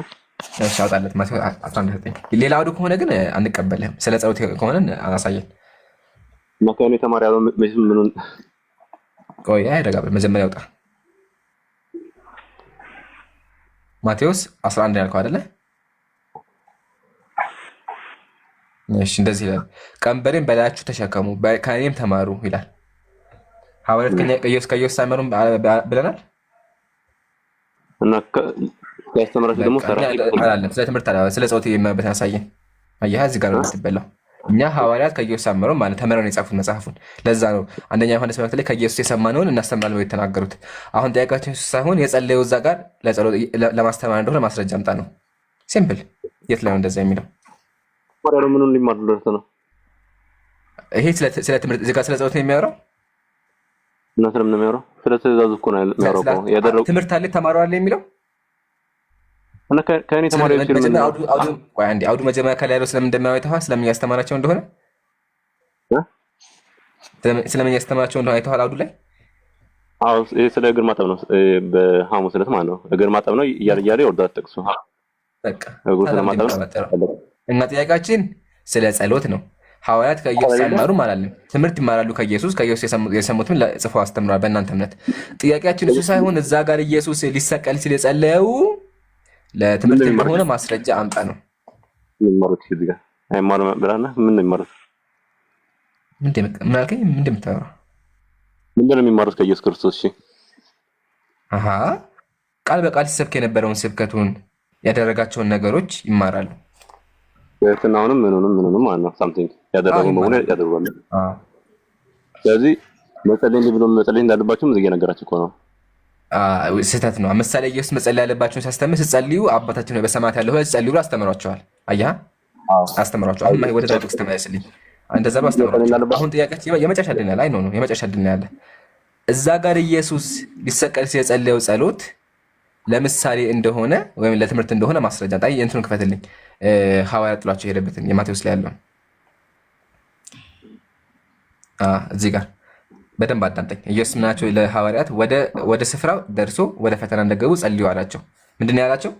እሺ አውጣለት። ማቴዎስ 11:29 ሌላ አውዱ ከሆነ ግን አንቀበልህም። ስለ ጸሎት ከሆነ አናሳየን። ማካኔ ተማሪ ያለው ምኑን ቆይ አይደጋበል መጀመሪያ ያውጣ። ማቴዎስ 11 ያልከው አይደለ? እሺ እንደዚህ ይላል፣ ቀንበሬን በላያችሁ ተሸከሙ ከእኔም ተማሩ ይላል። ሐዋርያት ከኢየሱስ ሳይመሩ ብለናል እና ያስተምራችሁ ደግሞ አላለም። ስለ ትምህርት አላለም። ስለ ጸሎት የሚመበት ያሳየን። አየህ እዚህ ጋር ነው የምትበላው። እኛ ሐዋርያት ከኢየሱስ ሳይመሩ ማለት ተመረን የጻፉት መጽሐፉን። ለዛ ነው አንደኛ ዮሐንስ መልእክት ላይ ከኢየሱስ የሰማነውን እናስተምራለን ብለው የተናገሩት። አሁን ጥያቄያችን እሱ ሳይሆን የጸለየው እዛ ጋር ለማስተማር እንደሆነ ማስረጃ አምጣ ነው። ሲምፕል። የት ላይ ነው እንደዛ የሚለው? ወራው ምኑን ሊማር ነው? ይሄ ስለ ትምህርት እዚህ ጋር ስለ ጸሎት ነው የሚያወራው። እና ስለምን ነው የሚያወራው? ስለ ትእዛዙ እኮ ነው የሚያወራው። ያደረው ትምህርት አለ ተማሯል የሚለው እና ከእኔ ተማሪዎች አውዱ መጀመሪያ ከላይ ያለው ስለምን እንደሚያወጣው ስለምን ያስተማራቸው እንደሆነ ስለምን ያስተማራቸው እንደሆነ አይተዋል። አውዱ ላይ አዎ ስለ እግር ማጠብ ነው። በሐሙስ ዕለት ማለት ነው። እግር ማጠብ ነው እያለ ይወርዳል ጥቅሱ። በቃ እግሩ ስለማጠብ ነው። እና ጥያቄያችን ስለ ጸሎት ነው። ሐዋርያት ከኢየሱስ ሳይማሩ አላለም። ትምህርት ይማራሉ ከኢየሱስ የሰሙትን ጽፈው አስተምሯል በእናንተ እምነት። ጥያቄያችን እሱ ሳይሆን እዛ ጋር ኢየሱስ ሊሰቀል ሲል የጸለየው ለትምህርት እንደሆነ ማስረጃ አምጣ ነው። ይማሩት እዚህ ጋር አይማሩ ብራና ምን ነው ይማሩት? ምን አልከኝ? ምን እንደምታወራው ምንድን ነው የሚማሩት ከኢየሱስ ክርስቶስ? እሺ ቃል በቃል ሲሰብክ የነበረውን ስብከቱን ያደረጋቸውን ነገሮች ይማራሉ። የትናውንም ምኑንም ማለት ነው። ሳምቲንግ ያደረገው ነው ያደረገው። ስለዚህ መጸለይ ብሎ መጸለይ እንዳለባቸው እዚህ ነገራቸው እኮ ነው። ስህተት ነው። ምሳሌ ኢየሱስ መጸለይ ያለባቸውን ሲያስተምር ስትጸልዩ አባታችን ሆይ በሰማያት ያለህ ሆይ ጸልዩ ብሎ አስተምሯቸዋል። አየህ አስተምሯቸዋል። አሁን ወደ ታሪክ ተመለስልኝ። እንደዛ ብሎ አስተምሯቸዋል። አሁን ጥያቄያችን የመጨረሻ ድል ያለ ነው የመጨረሻ ድል ያለ እዛ ጋር ኢየሱስ ሊሰቀል ሲል የጸለየው ጸሎት ለምሳሌ እንደሆነ ወይም ለትምህርት እንደሆነ ማስረጃ ጣይ እንትኑን ክፈትልኝ። ሐዋርያት ጥሏቸው የሄደበትን የማቴዎስ ላይ ያለውን እዚህ ጋር በደንብ አዳምጠኝ። ኢየሱስ ምናቸው ለሐዋርያት ወደ ስፍራው ደርሶ ወደ ፈተና እንደገቡ ጸልዩ አላቸው። ምንድን ነው ያላቸው?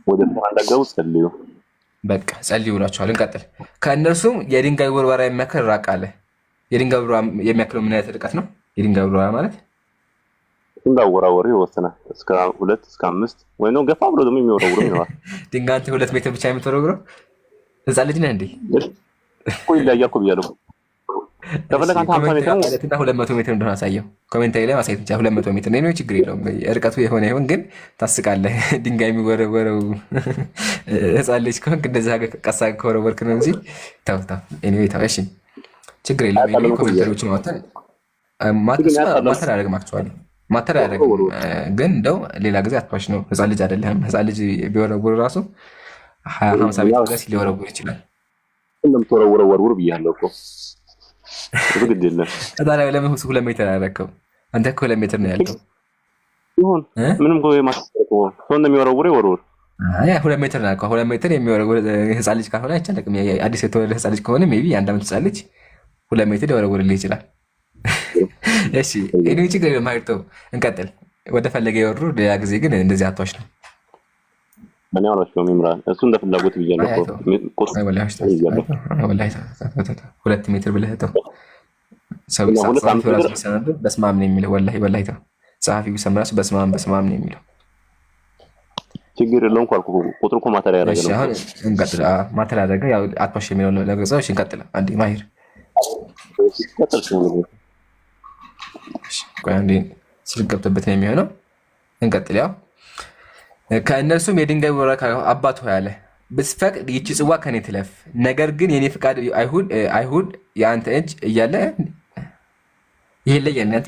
ወደ ፈተና እንደገቡ ጸልዩ። በቃ ጸልዩ ብሏቸዋል። እንቀጥል። ከእነርሱም የድንጋይ ውርወራ የሚያክል ራቅ አለ። የድንጋይ ውርወራ የሚያክለው ምን አይነት ርቀት ነው? የድንጋይ ውርወራ ማለት እንዳወራወሩ ይወሰናል። እስከ 2 እስከ 5 ወይ ነው ገፋ ብሎ ደግሞ የሚወረውሩ ይኖራል። ድንጋይ አንተ 2 ሜትር ብቻ የምትወረውረው ህፃን ልጅ ነህ እንዴ? ቆይ ይለያል እኮ ብያለሁ። ከፈለክ አንተ 50 ሜትር ነው እና 200 ሜትር እንደሆነ አሳየው። ኮሜንታሪ ላይ ማሳየት ብቻ 200 ሜትር ነው። ችግር የለውም ርቀቱ የሆነ ይሁን፣ ግን ታስቃለህ። ድንጋይ የሚወረወረው ህፃን ልጅ ከሆንክ እንደዛ ቀሳ ከወረወርክ ነው እንጂ ተው። ኤኒዌይ ተው። እሺ ችግር የለውም። ኮሜንታሪዎችን ማውጣት ማተር አደረግማቸዋለሁ። ማተር አያደርግም። ግን እንደው ሌላ ጊዜ አትዋሽ ነው። ህፃን ልጅ አይደለም። ህፃን ልጅ ቢወረውር ራሱ 50 ሜትር ድረስ ሊወረውር ይችላል። እንደምትወረውረው ወርውር ብያለሁ እኮ ግድ የለም። ታዲያ ለምን 2 ሜትር አደረከው? አንተ እኮ 2 ሜትር ነው ያልከው። ይሁን ምንም ማስጠቀው ሰው እንደሚወረውር ይወርውር። 2 ሜትር ነው ያልከው። 2 ሜትር የሚወረውር ህፃን ልጅ ካልሆነ አይቻልም። አዲስ የተወለደ ህፃን ልጅ ከሆነ ሜይ ቢ የአንድ ዓመት ህፃን ልጅ 2 ሜትር ሊወረውርልህ ይችላል። እሺ እኔ ችግር የለም። ማይርቶ እንቀጥል። ወደ ፈለገ ይወርዱ። ሌላ ጊዜ ግን እንደዚህ አትዋሽ ነው። እኔ አላሽም ይምራል። እሱ እንደ ፍላጎት ብያለሁ እኮ 2 ሜትር ብለህ ተው። ሰው በስመ አብ ነው የሚለው። ወላሂ ተው። ጸሐፊው ሰምራሱ በስመ አብ ነው የሚለው። ችግር የለውም እኮ አልኩህ። ቁጥሩ እኮ ማተር ያደረገ ነው። አሁን እንቀጥል። ማተር ያደረገ ያው አትዋሽ የሚለው ለገዛው። እሺ እንቀጥል። አንዴ ማሂር አንዴ ስልክ ገብቶበት ነው የሚሆነው። እንቀጥል። ያው ከእነርሱም የድንጋይ ወረካ አባት ሆይ አለ ብትፈቅድ ይቺ ጽዋ ከኔ ትለፍ፣ ነገር ግን የኔ ፍቃድ አይሁን የአንተ እጅ እያለ ይሄ ላይ ያንተ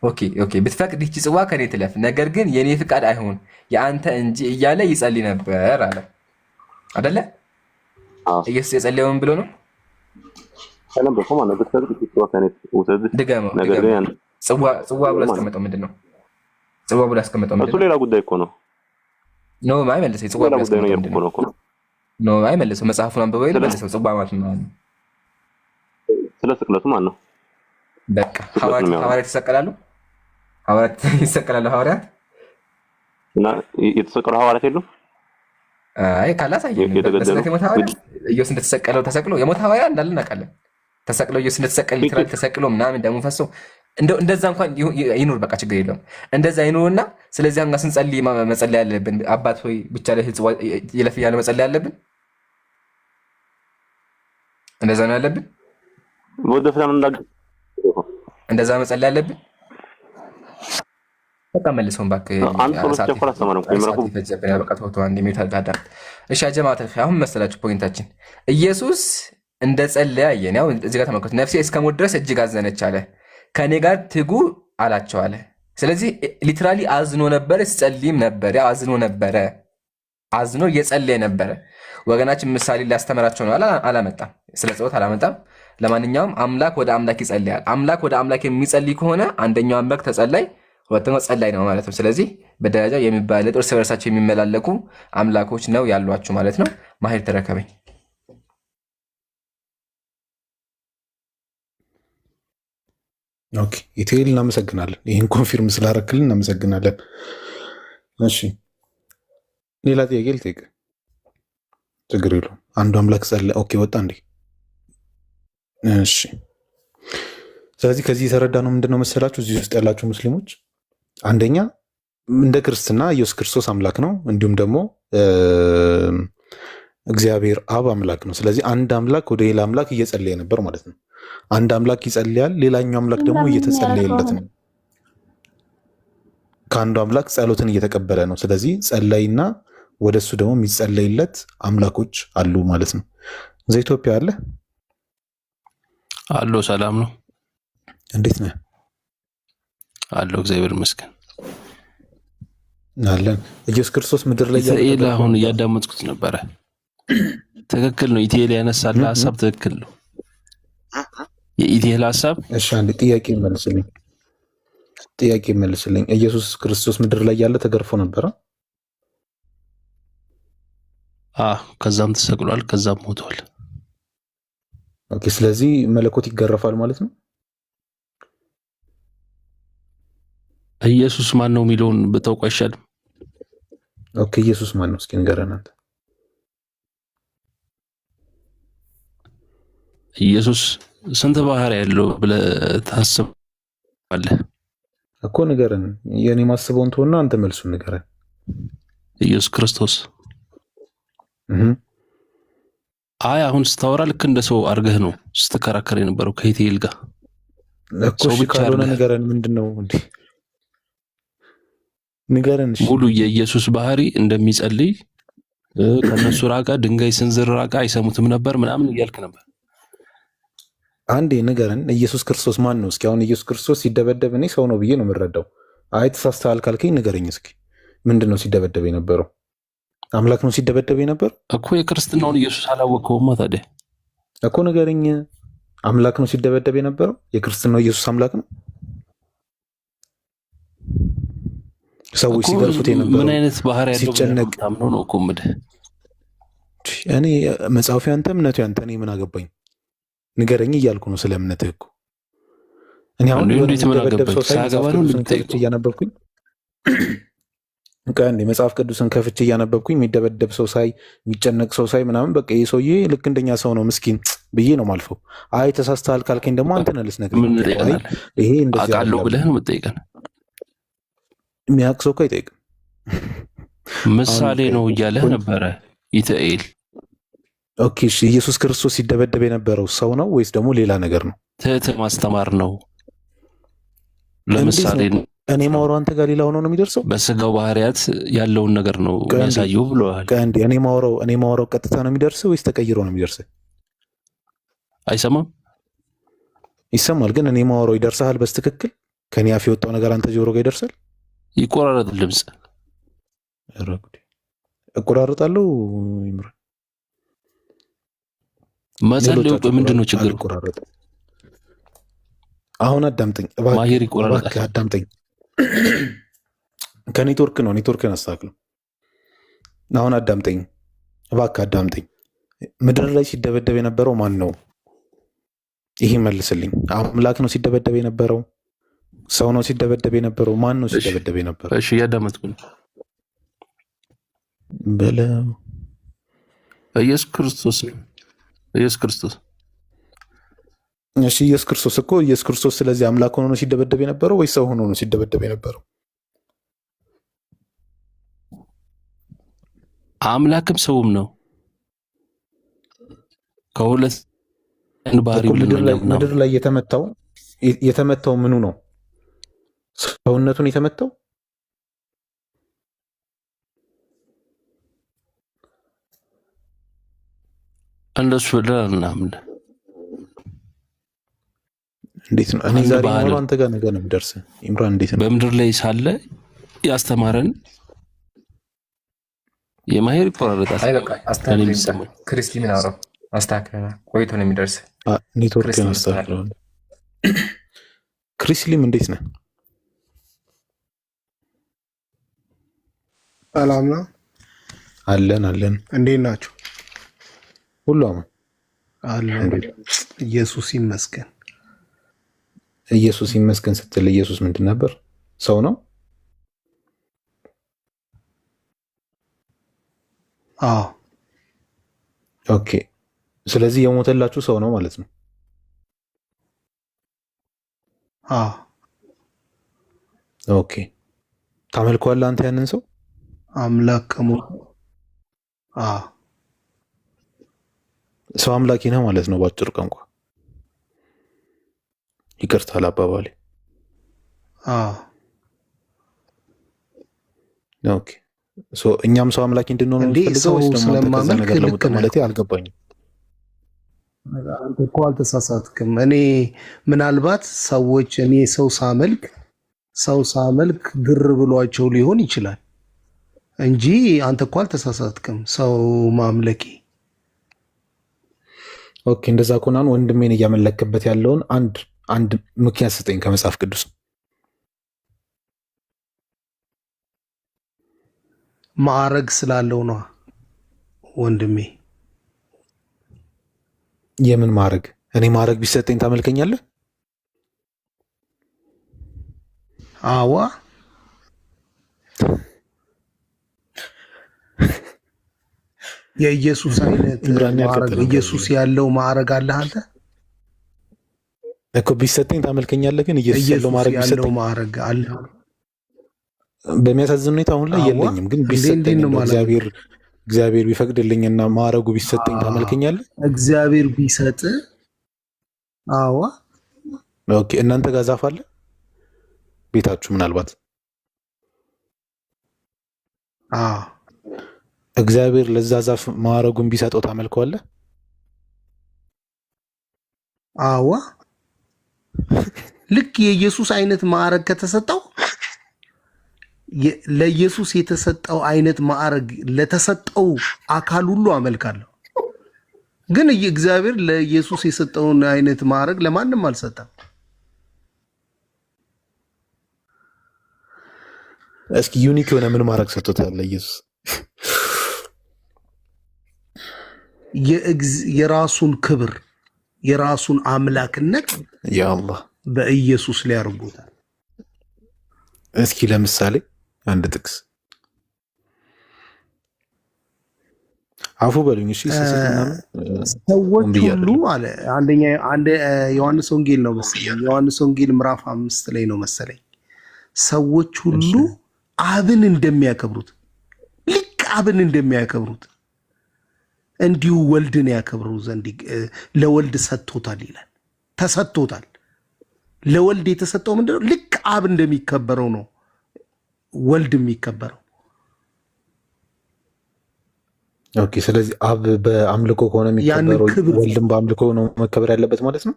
ኦኬ ብትፈቅድ ይቺ ጽዋ ከኔ ትለፍ፣ ነገር ግን የኔ ፍቃድ አይሁን የአንተ እንጂ እያለ ይጸልይ ነበር አለ አይደለ? ኢየሱስ የጸለየውን ብሎ ነው ጽዋ ብሎ ያስቀመጠው ምንድን ነው? ጽዋ ብሎ ያስቀመጠው ምንድን ነው? ሌላ ጉዳይ እኮ ነው። ኖ አይመልሰው። ጽዋ ብሎ ያስቀመጠው ምንድን ነው? ኖ አይመልሰው። መጽሐፉን አንብበው ይመልሰው። ጽዋ ማለት ነው ስለ ስቅለቱ ማለት ነው። በቃ ሐዋርያት ይሰቀላሉ። ሐዋርያት እና የተሰቀሉ ሐዋርያት የሉም። አይ ካላሳየን በስለት የሞተ ሐዋርያ ኢየሱስ እንደተሰቀለው ተሰቅሎ የሞተ ሐዋርያ እንዳለ እናውቃለን። ተሰቅሎ ኢየሱስ እንደተሰቀለ ሊትራሊ ተሰቅሎ ምናምን ደሙ ፈሶ እንደዛ እንኳን ይኑር። በቃ ችግር የለውም። እንደዛ ይኑርና ስለዚህ አሁን ስንጸልይ መጸለይ ያለብን አባት ሆይ ብቻ ላይ ይለፍ እያለ መጸለይ ያለብን እንደዛ ነው ያለብን። እንደዛ መጸለይ ያለብን። በቃ መልሰውን እባክህ እሺ ጀማዓ አሁን መሰላችሁ ፖይንታችን ኢየሱስ እንደ ጸለየ አየን። ያው እዚህ ጋር ተመልከቱ። ነፍሴ እስከ ሞት ድረስ እጅግ አዘነች አለ። ከኔ ጋር ትጉ አላቸው አለ። ስለዚህ ሊትራሊ አዝኖ ነበረ፣ ሲጸልይም ነበረ። ያው አዝኖ እየጸለየ ነበረ። ወገናችን ምሳሌ ሊያስተምራቸው ነው። አላመጣም፣ ስለ ጸሎት አላመጣም። ለማንኛውም አምላክ ወደ አምላክ ይጸልያል። አምላክ ወደ አምላክ የሚጸልይ ከሆነ አንደኛው አምላክ ተጸላይ፣ ሁለተኛው ጸላይ ነው ማለት ነው። ስለዚህ በደረጃ የሚባለጥ እርስ በርሳቸው የሚመላለኩ አምላኮች ነው ያሏችሁ ማለት ነው። ማሂር ተረከበኝ። ኦኬ ኢቴል እናመሰግናለን። ይህን ኮንፊርም ስላረክልን እናመሰግናለን። እሺ ሌላ ጥያቄ ልጠይቅ። ችግር የለውም። አንዱ አምላክ ጸለ ኦኬ ወጣ እንዴ? እሺ ስለዚህ ከዚህ የተረዳ ነው ምንድነው መሰላችሁ? እዚህ ውስጥ ያላችሁ ሙስሊሞች አንደኛ እንደ ክርስትና ኢየሱስ ክርስቶስ አምላክ ነው፣ እንዲሁም ደግሞ እግዚአብሔር አብ አምላክ ነው። ስለዚህ አንድ አምላክ ወደ ሌላ አምላክ እየጸለየ ነበር ማለት ነው። አንድ አምላክ ይጸልያል፣ ሌላኛው አምላክ ደግሞ እየተጸለየለት ነው። ከአንዱ አምላክ ጸሎትን እየተቀበለ ነው። ስለዚህ ጸላይና ወደሱ ደግሞ የሚጸለይለት አምላኮች አሉ ማለት ነው። እዛ ኢትዮጵያ አለ አሎ። ሰላም ነው? እንዴት ነህ? አሎ እግዚአብሔር ይመስገን አለን። ኢየሱስ ክርስቶስ ምድር ላይ ኢቴል አሁን እያዳመጥኩት ነበረ። ትክክል ነው። ኢቴል ያነሳለ ሀሳብ ትክክል ነው። የኢቴል ሀሳብ እሺ፣ አንድ ጥያቄ መልስልኝ። ኢየሱስ ክርስቶስ ምድር ላይ ያለ ተገርፎ ነበረ? ከዛም ተሰቅሏል፣ ከዛም ሞቷል። ኦኬ፣ ስለዚህ መለኮት ይገረፋል ማለት ነው። ኢየሱስ ማን ነው የሚለውን ብታውቁ አይሻልም? ኦኬ፣ ኢየሱስ ማን ነው? እስኪ ንገረን አንተ። ኢየሱስ ስንት ባህሪ ያለው ብለህ ታስባለህ እኮ? ንገረን። የኔ ማስበውን ተወና አንተ መልሱን ንገረን። ኢየሱስ ክርስቶስ አይ አሁን ስታወራ ልክ እንደ ሰው አድርገህ ነው ስትከራከር የነበረው ከኢቴል ጋር እኮ። እሺ ካልሆነ ንገረን። ምንድነው እንዴ? ንገረን። እሺ ሙሉ የኢየሱስ ባህሪ እንደሚጸልይ ከነሱ ራቃ፣ ድንጋይ ስንዝር ራቃ፣ አይሰሙትም ነበር ምናምን እያልክ ነበር። አንዴ ንገረን። ኢየሱስ ክርስቶስ ማን ነው? እስኪ አሁን ኢየሱስ ክርስቶስ ሲደበደብ እኔ ሰው ነው ብዬ ነው የምረዳው። አይ ተሳስተሃል ካልከኝ ንገረኝ እስኪ። ምንድን ነው ሲደበደብ የነበረው? አምላክ ነው ሲደበደብ የነበረው እኮ። የክርስትናውን ኢየሱስ አላወቀውማ ታዲያ እኮ ንገረኝ። አምላክ ነው ሲደበደብ የነበረው? የክርስትናው ኢየሱስ አምላክ ነው? ሰዎች ሲገርፉት የነበረው ምን አይነት ባህሪ ያለው ሲጨነቅ ታምኖ ነው እኮ የምልህ። እኔ መጽሐፉ ያንተ እምነቱ ያንተ፣ እኔ ምን አገባኝ? ንገረኝ እያልኩ ነው ስለ እምነትህ እኮ። እኔ አሁን የሚደበደብ ሰው ሳይ መጽሐፍ ቅዱስን ከፍቼ እያነበብኩኝ መጽሐፍ ቅዱስን ከፍቼ እያነበብኩኝ የሚደበደብ ሰው ሳይ የሚጨነቅ ሰው ሳይ ምናምን በቃ ይህ ሰውዬ ልክ እንደኛ ሰው ነው ምስኪን ብዬ ነው ማልፈው። አይ ተሳስተሃል ካልከኝ ደግሞ አንተ ነህ ልትነግረኝ። ይሄ እንደዚህ አውቃለሁ ብለህ ነው የምትጠይቀን። የሚያውቅ ሰው እኮ አይጠይቅም። ምሳሌ ነው እያለህ ነበረ ኢትኤል። ኦኬ እሺ፣ ኢየሱስ ክርስቶስ ሲደበደብ የነበረው ሰው ነው ወይስ ደግሞ ሌላ ነገር ነው? ትህት ማስተማር ነው። ለምሳሌ እኔ ማውራው አንተ ጋር ሌላ ሆኖ ነው የሚደርሰው። በስጋው ባህሪያት ያለውን ነገር ነው የሚያሳየው ብለዋል። እኔ ማውራው ቀጥታ ነው የሚደርሰው ወይስ ተቀይሮ ነው የሚደርሰው? አይሰማም? ይሰማል። ግን እኔ ማውራው ይደርሳል በስትክክል? ከኔ አፍ የወጣው ነገር አንተ ጆሮ ጋር ይደርሳል? ይቆራረጥ ድምፅ እቆራረጣለሁ። ይምራ መጸለዩ ምንድን ነው ችግር? አሁን አዳምጠኝ እባክህ አዳምጠኝ። ከኔትወርክ ነው፣ ኔትወርክን አስተካክለው። አሁን አዳምጠኝ እባክህ አዳምጠኝ። ምድር ላይ ሲደበደብ የነበረው ማን ነው? ይሄ መልስልኝ። አምላክ ነው ሲደበደብ የነበረው? ሰው ነው ሲደበደብ የነበረው? ማን ነው ሲደበደብ የነበረው? እሺ እያዳመጥኩ ነው። በለው ኢየሱስ ክርስቶስ ነው። ኢየሱስ ክርስቶስ እሺ፣ ኢየሱስ ክርስቶስ እኮ ኢየሱስ ክርስቶስ። ስለዚህ አምላክ ሆኖ ነው ሲደበደብ የነበረው ወይ ሰው ሆኖ ነው ሲደበደብ የነበረው? አምላክም ሰውም ነው። ከሁለት ባህሪ ምድር ላይ የተመታው ምኑ ነው? ሰውነቱን የተመታው? እንደሱ ለናምን እንዴት ነው? እኔ ዛሬ ነው አንተ ጋር ነገ ነው የምደርሰው። ኢምራን እንዴት ነው? በምድር ላይ ሳለ ያስተማረን የማሄር ይቆራረጣል። አይ በቃ አስተካክል። ክርስቲ ምን አወራው? አስተካክለና ቆይቶ ነው የሚደርስ። ኔትወርክ ያስተካክለው። ክሪስሊም እንዴት ነህ? ሰላም ነው። አለን። እንዴት ናችሁ? ሁሉ አማን አለን። ኢየሱስ ይመስገን። ኢየሱስ ይመስገን ስትል ኢየሱስ ምንድን ነበር? ሰው ነው? አዎ። ኦኬ። ስለዚህ የሞተላችሁ ሰው ነው ማለት ነው? አዎ። ኦኬ። ታመልከዋለህ አንተ ያንን ሰው? አምላክ ከሞተ አዎ። ሰው አምላኪ ነህ ማለት ነው ባጭር ቋንቋ። ይቅርታ ለአባባሌ። ኦኬ። እኛም ሰው አምላኪ እንድንሆን እንፈልገው ወይስ ደግሞ ከዛ ነገር ለውጥ ማለት አልገባኝም። አንተ እኮ አልተሳሳትክም። እኔ ምናልባት ሰዎች እኔ ሰው ሳመልክ ግር ብሏቸው ሊሆን ይችላል እንጂ አንተ እኮ አልተሳሳትክም። ሰው ማምለኪ ኦኬ። እንደዛ ከሆነ ወንድሜን እያመለክበት ያለውን አንድ ምክንያት ስጠኝ ከመጽሐፍ ቅዱስ። ማዕረግ ስላለው ነው ወንድሜ። የምን ማዕረግ? እኔ ማዕረግ ቢሰጠኝ ታመልከኛለህ? አዋ የኢየሱስ አይነት ማዕረግ ኢየሱስ ያለው ማዕረግ አለህ አንተ እኮ። ቢሰጠኝ ታመልከኛለህ? ግን ኢየሱስ ያለው ማዕረግ አለ። በሚያሳዝን ሁኔታ አሁን ላይ የለኝም። ግን ቢሰጠኝ እግዚአብሔር ቢፈቅድልኝና ማዕረጉ ቢሰጠኝ ታመልከኛለህ? እግዚአብሔር ቢሰጥ አዋ። ኦኬ። እናንተ ጋር ዛፍ አለ ቤታችሁ? ምናልባት እግዚአብሔር ለዛ ዛፍ ማዕረጉን ቢሰጠው ታመልከዋለህ? አዋ። ልክ የኢየሱስ አይነት ማዕረግ ከተሰጠው ለኢየሱስ የተሰጠው አይነት ማዕረግ ለተሰጠው አካል ሁሉ አመልካለሁ። ግን እግዚአብሔር ለኢየሱስ የሰጠውን አይነት ማዕረግ ለማንም አልሰጠም። እስኪ ዩኒክ የሆነ ምን ማዕረግ ሰጥቶታል ለኢየሱስ? የራሱን ክብር የራሱን አምላክነት ያአላህ በኢየሱስ ላይ አድርጎታል። እስኪ ለምሳሌ አንድ ጥቅስ አፉ በሉኝ። እሺ ሰዎች ሁሉ አለ አንድ ዮሐንስ ወንጌል ነው መሰለኝ፣ ዮሐንስ ወንጌል ምዕራፍ 5 ላይ ነው መሰለኝ። ሰዎች ሁሉ አብን እንደሚያከብሩት ልክ አብን እንደሚያከብሩት እንዲሁ ወልድን ያከብሩ ዘንድ ለወልድ ሰጥቶታል ይላል። ተሰጥቶታል። ለወልድ የተሰጠው ምንድነው? ልክ አብ እንደሚከበረው ነው ወልድ የሚከበረው። ኦኬ። ስለዚህ አብ በአምልኮ ከሆነ የሚከበረው ወልድም በአምልኮ ነው መከበር ያለበት ማለት ነው።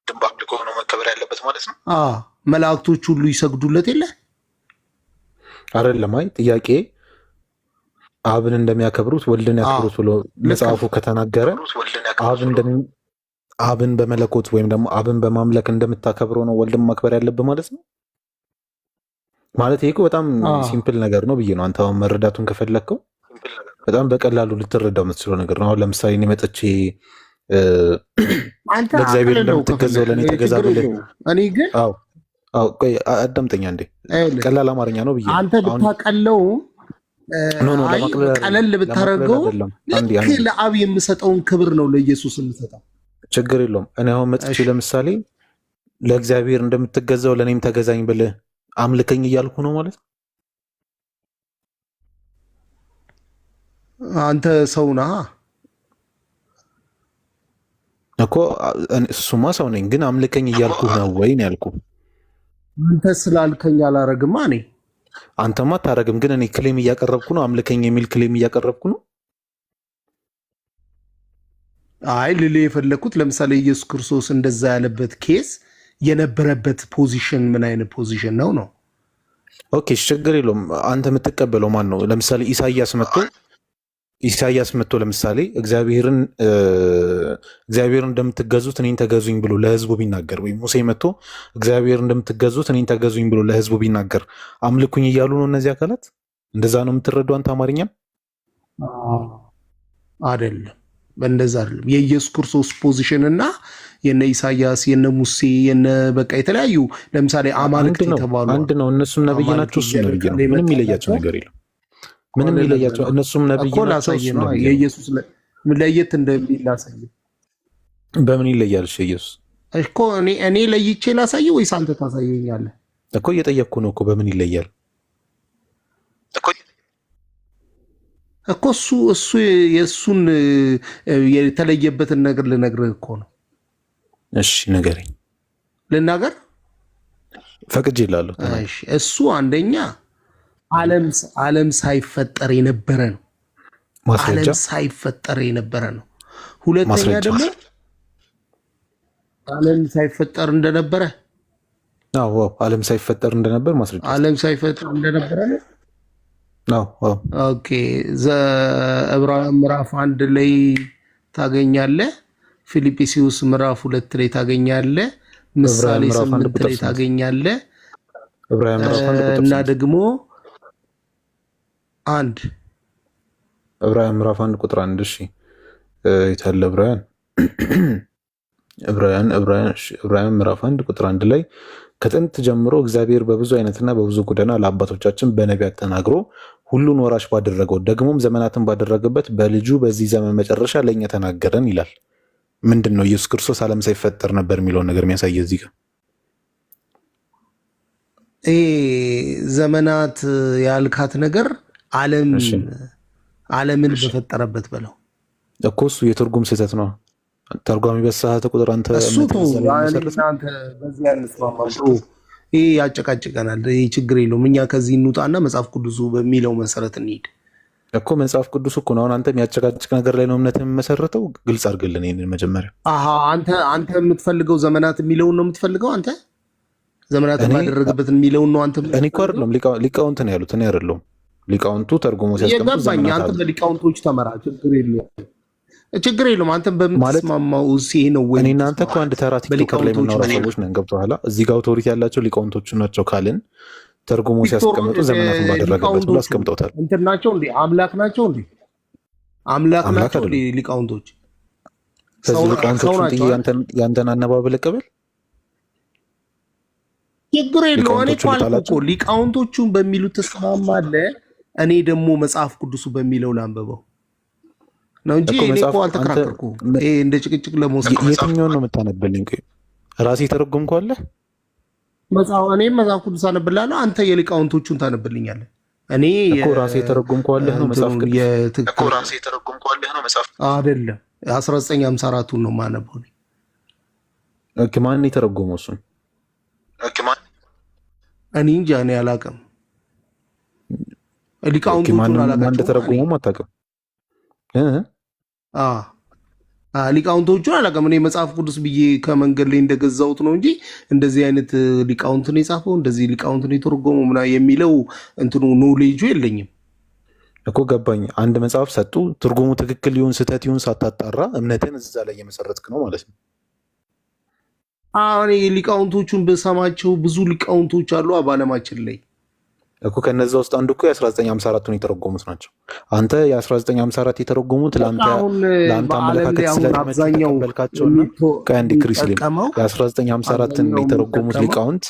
በአምልኮ ነው መከበር ያለበት ማለት ነው። መላእክቶች ሁሉ ይሰግዱለት የለ አይደለም? አይ ጥያቄ አብን እንደሚያከብሩት ወልድን ያከብሩት ብሎ መጽሐፉ ከተናገረ አብን በመለኮት ወይም ደግሞ አብን በማምለክ እንደምታከብረው ነው ወልድን ማክበር ያለብህ ማለት ነው። ማለት ይሄ በጣም ሲምፕል ነገር ነው ብዬ ነው። አንተ አሁን መረዳቱን ከፈለግከው በጣም በቀላሉ ልትረዳው የምትችለው ነገር ነው። አሁን ለምሳሌ እኔ መጥቼ ለእግዚአብሔር እንደምትገዛው ለእኔ ተገዛ ብልህ፣ እኔ ግን ቆይ አዳምጠኛ እንዴ፣ ቀላል አማርኛ ነው ብዬ አንተ ብታቀለው ቀለል ብታደርገው ልክ ለአብ የምሰጠውን ክብር ነው ለኢየሱስ የምሰጠው። ችግር የለውም። እኔ አሁን መጥቼ ለምሳሌ ለእግዚአብሔር እንደምትገዛው ለእኔም ተገዛኝ ብልህ አምልከኝ እያልኩ ነው ማለት ነው። አንተ ሰው ነህ እኮ። እሱማ ሰው ነኝ፣ ግን አምልከኝ እያልኩ ነው ወይ ነው ያልኩ። አንተ ስላልከኝ አላረግማ። እኔ አንተማ አታረግም፣ ግን እኔ ክሌም እያቀረብኩ ነው። አምልከኝ የሚል ክሌም እያቀረብኩ ነው። አይ ልልህ የፈለግኩት ለምሳሌ ኢየሱስ ክርስቶስ እንደዛ ያለበት ኬስ የነበረበት ፖዚሽን ምን አይነት ፖዚሽን ነው ነው? ኦኬ ችግር የለውም። አንተ የምትቀበለው ማን ነው? ለምሳሌ ኢሳያስ መጥቶ ለምሳሌ እግዚአብሔርን እንደምትገዙት እኔን ተገዙኝ ብሎ ለህዝቡ ቢናገር፣ ወይም ሙሴ መጥቶ እግዚአብሔር እንደምትገዙት እኔን ተገዙኝ ብሎ ለህዝቡ ቢናገር አምልኩኝ እያሉ ነው እነዚህ አካላት? እንደዛ ነው የምትረዱ አንተ አማርኛም? አይደለም፣ እንደዛ አይደለም። የኢየሱስ ክርስቶስ ፖዚሽን እና የነ ኢሳያስ የነ ሙሴ የነ በቃ የተለያዩ ለምሳሌ አማልክት የተባሉ አንድ ነው። እነሱም ነብይ ናቸው፣ እሱ ነብይ ነው። ምንም ይለያቸው ነገር የለም። ምንም ይለያቸው። እነሱም ነብይ ናቸው። የኢየሱስ ለየት እንደሚል ላሳይ። በምን ይለያል? ኢየሱስ እኮ እኔ ለይቼ ላሳይ ወይስ አንተ ታሳየኛለህ? እኮ እየጠየቅኩ ነው እኮ በምን ይለያል እኮ እሱ የእሱን የተለየበትን ነገር ልነግርህ እኮ ነው። እሺ ንገረኝ። ልናገር ፈቅጄ እላለሁ። እሱ አንደኛ ዓለም ሳይፈጠር የነበረ ነው። ዓለም ሳይፈጠር የነበረ ነው። ሁለተኛ ደግሞ ዓለም ሳይፈጠር እንደነበረ ዓለም ሳይፈጠር እንደነበር ማስረጃ። ዓለም ሳይፈጠር እንደነበረ ነው። ኦኬ ዘዕብራውያን ምዕራፍ 1 ላይ ታገኛለህ። ፊልጵስዩስ ምዕራፍ 2 ላይ ታገኛለህ። ምሳሌ 8 ላይ ታገኛለህ። እና ደግሞ ዕብራውያን ምዕራፍ 1 ቁጥር 1 እሺ የታለ ዕብራውያን ምዕራፍ 1 ቁጥር 1 ላይ ከጥንት ጀምሮ እግዚአብሔር በብዙ አይነትና በብዙ ጎዳና ለአባቶቻችን በነቢያት ተናግሮ ሁሉን ወራሽ ባደረገው ደግሞም ዘመናትን ባደረገበት በልጁ በዚህ ዘመን መጨረሻ ለእኛ ተናገረን ይላል። ምንድን ነው ኢየሱስ ክርስቶስ ዓለም ሳይፈጠር ነበር የሚለውን ነገር የሚያሳየ እዚህ ጋር ዘመናት ያልካት ነገር ዓለምን በፈጠረበት በለው እኮ። እሱ የትርጉም ስህተት ነው። ተርጓሚ በተሳሳተ ቁጥር አንተ ይህ ያጨቃጭቀናል። ይህ ችግር የለውም። እኛ ከዚህ እንውጣና መጽሐፍ ቅዱሱ በሚለው መሰረት እንሂድ እኮ። መጽሐፍ ቅዱስ እኮ ነው። አሁን አንተ የሚያጨቃጭቅ ነገር ላይ ነው እምነት የምመሰረተው። ግልጽ አድርግልን ይህንን መጀመሪያ። አንተ የምትፈልገው ዘመናት የሚለውን ነው የምትፈልገው አንተ። ዘመናትን ባደረገበት የሚለውን ነው። አንተ እኔ እኮ አይደለም ሊቃውንት ነው ያሉት፣ እኔ አይደለሁም። ሊቃውንቱ ተርጉሞ ሲያስቀምጡ ዘመናት አንተ በሊቃውንቶች ተመራ፣ ችግር የለውም። አንተ በምትስማማው ይሄ ነው ወይ? እኔ እናንተ እኮ አንድ ተራ ቲክቶከር ላይ የምናወራ ሰዎች ነን። ገብቶሃል? እዚህ ጋር አውቶሪቲ ያላቸው ሊቃውንቶቹ ናቸው ካልን ተርጉሞ ሲያስቀምጡ ዘመናትን ባደረገበት ብሎ አስቀምጠውታል። እንትን ናቸው እንዴ? አምላክ ናቸው እንዴ? አምላክ ናቸው እንዴ ሊቃውንቶች? ከዚህ ሊቃውንቶቹ ያንተን አነባበል ልቀበል፣ ችግር የለውም። እኔ እኮ አልኩህ እኮ ሊቃውንቶቹን በሚሉት ትስማማለህ። እኔ ደግሞ መጽሐፍ ቅዱሱ በሚለው ላንብበው ነው እንጂ እኔ እኮ አልተከራከርኩም። ይሄ እንደ ጭቅጭቅ ለመውሰድ የትኛውን ነው የምታነብልኝ? ራሴ ተረጎምኩ አለ እኔም መጽሐፍ ቅዱስ አነብልሃለሁ፣ አንተ የሊቃውንቶቹን ታነብልኛለህ። እኔ እኮ ራሴ ተረጎምኩ አለ ነው መጽሐፍ ቅዱስ እኮ ራሴ ተረጎምኩ አለ ነው መጽሐፍ አይደለም። 1954ቱን ነው የማነበው እኔ። ኦኬ፣ ማን የተረጎመው እሱን? እኔ እንጃ፣ እኔ አላውቅም። ሊቃውንቶቹን አላውቃቸውም። ማን እንደተረጎመው አታውቅም? ሊቃውንቶቹን አላውቅም። እኔ መጽሐፍ ቅዱስ ብዬ ከመንገድ ላይ እንደገዛሁት ነው እንጂ እንደዚህ አይነት ሊቃውንትን የጻፈው እንደዚህ ሊቃውንትን የተረጎመው ምናምን የሚለው እንትኑ ኖሌጁ የለኝም እኮ። ገባኝ። አንድ መጽሐፍ ሰጡ፣ ትርጉሙ ትክክል ይሁን ስህተት ይሁን ሳታጣራ እምነትን እዛ ላይ እየመሰረትክ ነው ማለት ነው። እኔ ሊቃውንቶቹን በሰማቸው ብዙ ሊቃውንቶች አሉ በዓለማችን ላይ እኮ። ከነዛ ውስጥ አንዱ እኮ የ1954ቱን የተረጎሙት ናቸው። አንተ የ1954 የተረጎሙት ለአንተ አመለካከት ስለተመልካቸውና ከአንድ ክሪስሊም የ1954ን የተረጎሙት ሊቃውንት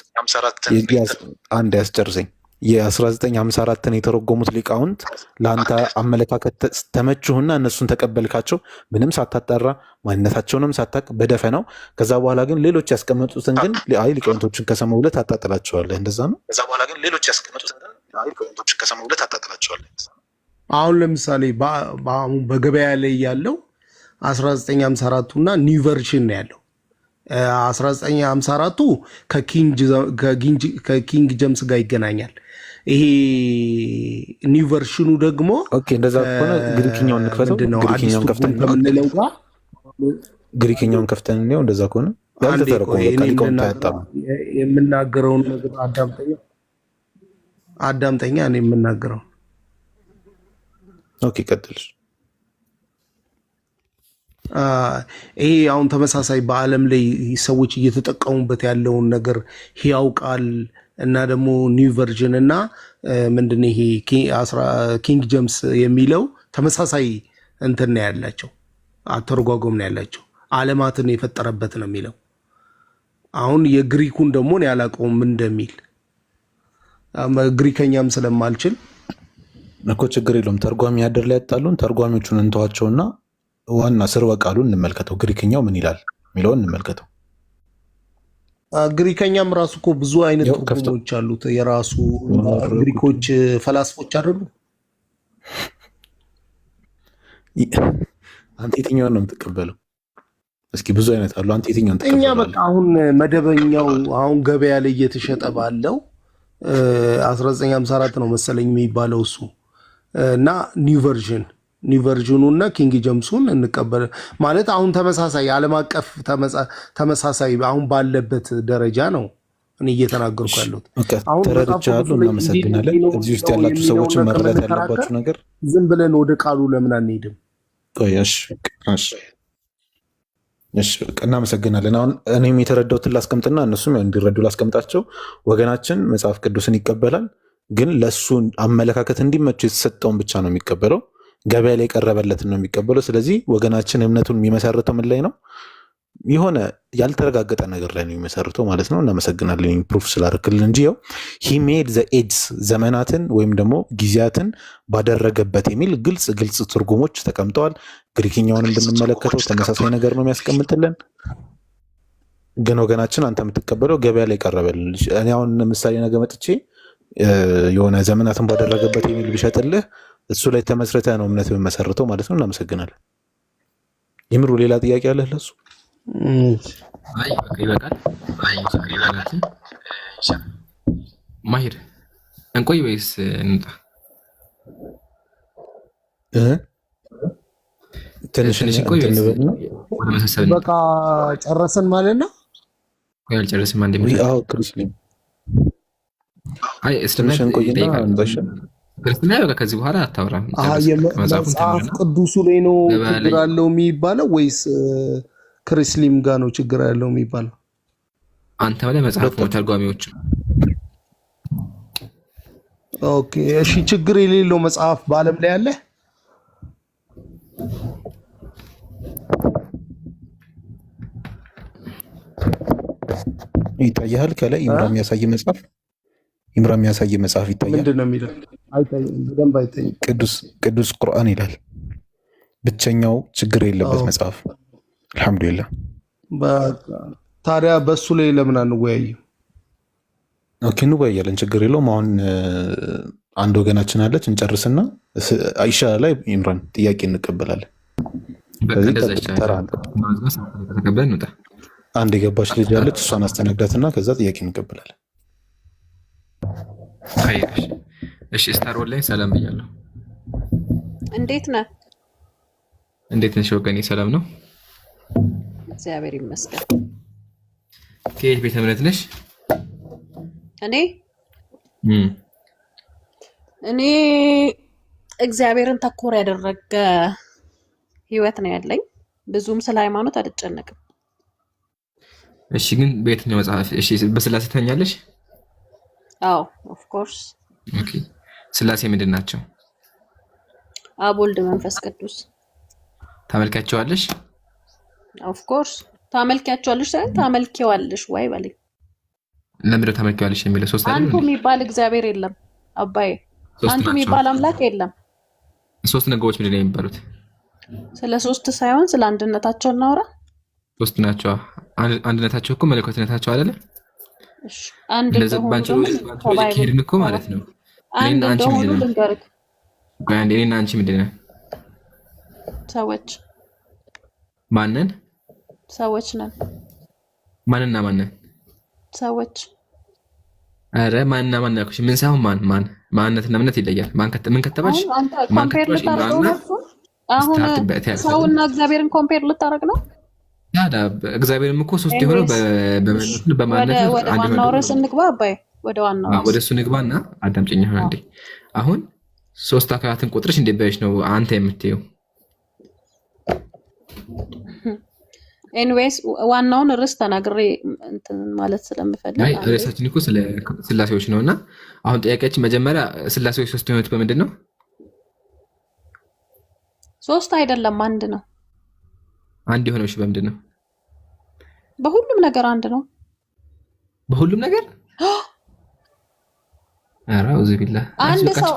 አንድ ያስጨርሰኝ። የ1954ን የተረጎሙት ሊቃውንት ለአንተ አመለካከት ተመችሁና እነሱን ተቀበልካቸው፣ ምንም ሳታጣራ ማንነታቸውንም ሳታቅ በደፈናው። ከዛ በኋላ ግን ሌሎች ያስቀመጡትን ግን አይ ሊቃውንቶችን ከሰማሁ ብለህ ታጣጥላቸዋለህ። እንደዛ ነው። ከዛ በኋላ ግን ሌሎች ያስቀመጡትን ግን አይ ሊቃውንቶችን ከሰማሁ ብለህ ታጣጥላቸዋለህ። አሁን ለምሳሌ በገበያ ላይ ያለው 1954ቱና ኒው ቨርዥን ነው ያለው። 1954ቱ ከኪንግ ጀምስ ጋር ይገናኛል። ይሄ ኒው ቨርሽኑ ደግሞ እንደዛ ከሆነ ግሪክኛውን እንክፈተው። ግሪክኛውን ከፍተን እንየው። እንደዛ ከሆነ የምናገረውን ነገር አዳምጠኛ። እኔ የምናገረው ቀጥል። ይሄ አሁን ተመሳሳይ በዓለም ላይ ሰዎች እየተጠቀሙበት ያለውን ነገር ሕያው ቃል እና ደግሞ ኒው ቨርዥን እና ምንድን ይሄ ኪንግ ጀምስ የሚለው ተመሳሳይ እንትን ነው ያላቸው፣ አተረጓጎም ነው ያላቸው። ዓለማትን የፈጠረበት ነው የሚለው። አሁን የግሪኩን ደግሞ እኔ አላውቀውም እንደሚል ግሪከኛም ስለማልችል እኮ ችግር የለውም። ተርጓሚ ያደር ላይ ያጣሉን ተርጓሚዎቹን እንተዋቸውና ዋና ስርወ ቃሉን እንመልከተው። ግሪክኛው ምን ይላል የሚለውን እንመልከተው። ግሪከኛም ራሱ እኮ ብዙ አይነት ትርጉሞች አሉት። የራሱ ግሪኮች ፈላስፎች አይደሉ? አንተ የትኛውን ነው የምትቀበለው? እስኪ ብዙ አይነት አሉ። አንተ የትኛውን ትቀበላለህ? እኛ በቃ አሁን መደበኛው አሁን ገበያ ላይ እየተሸጠ ባለው 1954 ነው መሰለኝ የሚባለው እሱ እና ኒው ቨርዥኑ እና ኪንግ ጀምሱን እንቀበል ማለት አሁን ተመሳሳይ ዓለም አቀፍ ተመሳሳይ አሁን ባለበት ደረጃ ነው እኔ እየተናገርኩ ያለሁት። ተረድቻለሁ። እናመሰግናለን። እዚህ ውስጥ ያላችሁ ሰዎችን መረዳት ያለባችሁ ነገር ዝም ብለን ወደ ቃሉ ለምን አንሄድም? እሺ እናመሰግናለን። አሁን እኔም የተረዳሁትን ላስቀምጥና እነሱም እንዲረዱ ላስቀምጣቸው። ወገናችን መጽሐፍ ቅዱስን ይቀበላል፣ ግን ለእሱ አመለካከት እንዲመቸው የተሰጠውን ብቻ ነው የሚቀበለው። ገበያ ላይ የቀረበለትን ነው የሚቀበለው። ስለዚህ ወገናችን እምነቱን የሚመሰርተው ምን ላይ ነው? የሆነ ያልተረጋገጠ ነገር ላይ ነው የሚመሰርተው ማለት ነው። እናመሰግናለን ፕሩፍ ስላደረክልን እንጂ ያው ሂ ሜድ ዘ ኤጅስ ዘመናትን ወይም ደግሞ ጊዜያትን ባደረገበት የሚል ግልጽ ትርጉሞች ተቀምጠዋል። ግሪክኛውንም ብንመለከተው ተመሳሳይ ነገር ነው የሚያስቀምጥልን። ግን ወገናችን አንተ የምትቀበለው ገበያ ላይ ቀረበልን። እኔ አሁን ምሳሌ ነገ መጥቼ የሆነ ዘመናትን ባደረገበት የሚል ቢሸጥልህ እሱ ላይ ተመስረተ ነው እምነት የምመሰርተው ማለት ነው። እናመሰግናለን። ይምሩ ሌላ ጥያቄ አለ ለሱ? አይ በቃ ይበቃል። ማሂር እንቆይ ወይስ እንውጣ? ትንሽ እንቆይ ወይስ ወደ መሰሰብ? በቃ ጨረሰን ማለት ነው። ያልጨረስም አንዴ ክሪስሊም አይ ትንሽን ቆይና እንዳሽ ክርስትና በቃ ከዚህ በኋላ አታወራም። መጽሐፍ ቅዱሱ ላይ ነው ችግር አለው የሚባለው ወይስ ክርስሊም ጋር ነው ችግር ያለው የሚባለው? አንተ ላይ መጽሐፍ ነው ተርጓሚዎች። ኦኬ እሺ፣ ችግር የሌለው መጽሐፍ በዓለም ላይ አለ? ይታያል ከላይ ኢምራን የሚያሳይ መጽሐፍ ይታያል። ምንድነው የሚለው? አይታይም፣ በደንብ አይታይም። ቅዱስ ቁርአን ይላል። ብቸኛው ችግር የለበት መጽሐፍ። አልሐምዱሊላህ። ታዲያ በሱ ላይ ለምን አንወያይም? ኦኬ እንወያያለን፣ ችግር የለውም። አሁን አንድ ወገናችን አለች፣ እንጨርስና አይሻ ላይ ኢምራን ጥያቄ እንቀበላለን። አንድ የገባች ልጅ አለች፣ እሷን አስተናግዳትና ከዛ ጥያቄ እንቀበላለን። እሺ ስታር ኦንላይን ሰላም ብያለሁ። እንዴት ነህ? እንዴት ነሽ ወገኔ? ሰላም ነው እግዚአብሔር ይመስገን። ከየት ቤተ እምነት ነሽ? እኔ እግዚአብሔርን ተኮር ያደረገ ህይወት ነው ያለኝ። ብዙም ስለ ሃይማኖት አልጨነቅም። እሺ ግን በየትኛው መጽሐፍ? እሺ በስላሴ ተኛለሽ? አዎ ኦፍ ኮርስ። ኦኬ ስላሴ ምንድን ናቸው? አብ ወልድ መንፈስ ቅዱስ። ታመልካቸዋለሽ? ኦፍ ኮርስ ታመልካቸዋለሽ። ታመልኪዋለሽ ወይ በለኝ። ለምንድነው ታመልኪዋለሽ የሚለው? ሶስት አይደል? አንቱ የሚባል እግዚአብሔር የለም አባዬ። አንቱ የሚባል አምላክ የለም። ሶስት ነገሮች ምንድን ነው የሚባሉት? ስለ ሶስት ሳይሆን ስለ አንድነታቸው እናውራ። ሶስት ናቸው። አንድነታቸው እኮ መለኮትነታቸው አይደለ? እሺ አንድ እንደሆነ ከሄድን እኮ ማለት ነው። አንድ እንደሆነ ልንገርህ። እኔና አንቺ ምንድን ነን? ሰዎች። ማንን? ሰዎች ነን። ማንና ማንን? ሰዎች። አረ ማንና ማን ያልኩሽ? ምን ሳይሆን ማን ማንነትና እምነት ይለያል። ምን ከተባልሽ ኮምፔር ልታረገው ነው? አሁን ሰውና እግዚአብሔርን ኮምፔር ልታረግ ነው? ታዲያ እግዚአብሔርም እኮ ሶስት የሆነው በማንነት ወደ ዋናው ርዕስ እንግባ አባዬ። ወደ ዋናው ወደ እሱ ንግባና አዳምጪኝ። አንዴ አሁን ሶስት አካላትን ቁጥርሽ እንዴት በይሽ ነው አንተ የምትይው? ኤኒዌይስ ዋናውን ርዕስ ተናግሬ እንትን ማለት ስለምፈልግ አይ ርዕሳችን እኮ ስለ ስላሴዎች ነውና አሁን ጥያቄያችን መጀመሪያ ስላሴዎች ሶስት የሆኑት በምንድን ነው? ሶስት አይደለም አንድ ነው። አንድ የሆነው እሺ በምንድን ነው? በሁሉም ነገር አንድ ነው። በሁሉም ነገር? ኧረ አውዝ ቢላ አንድ ሰው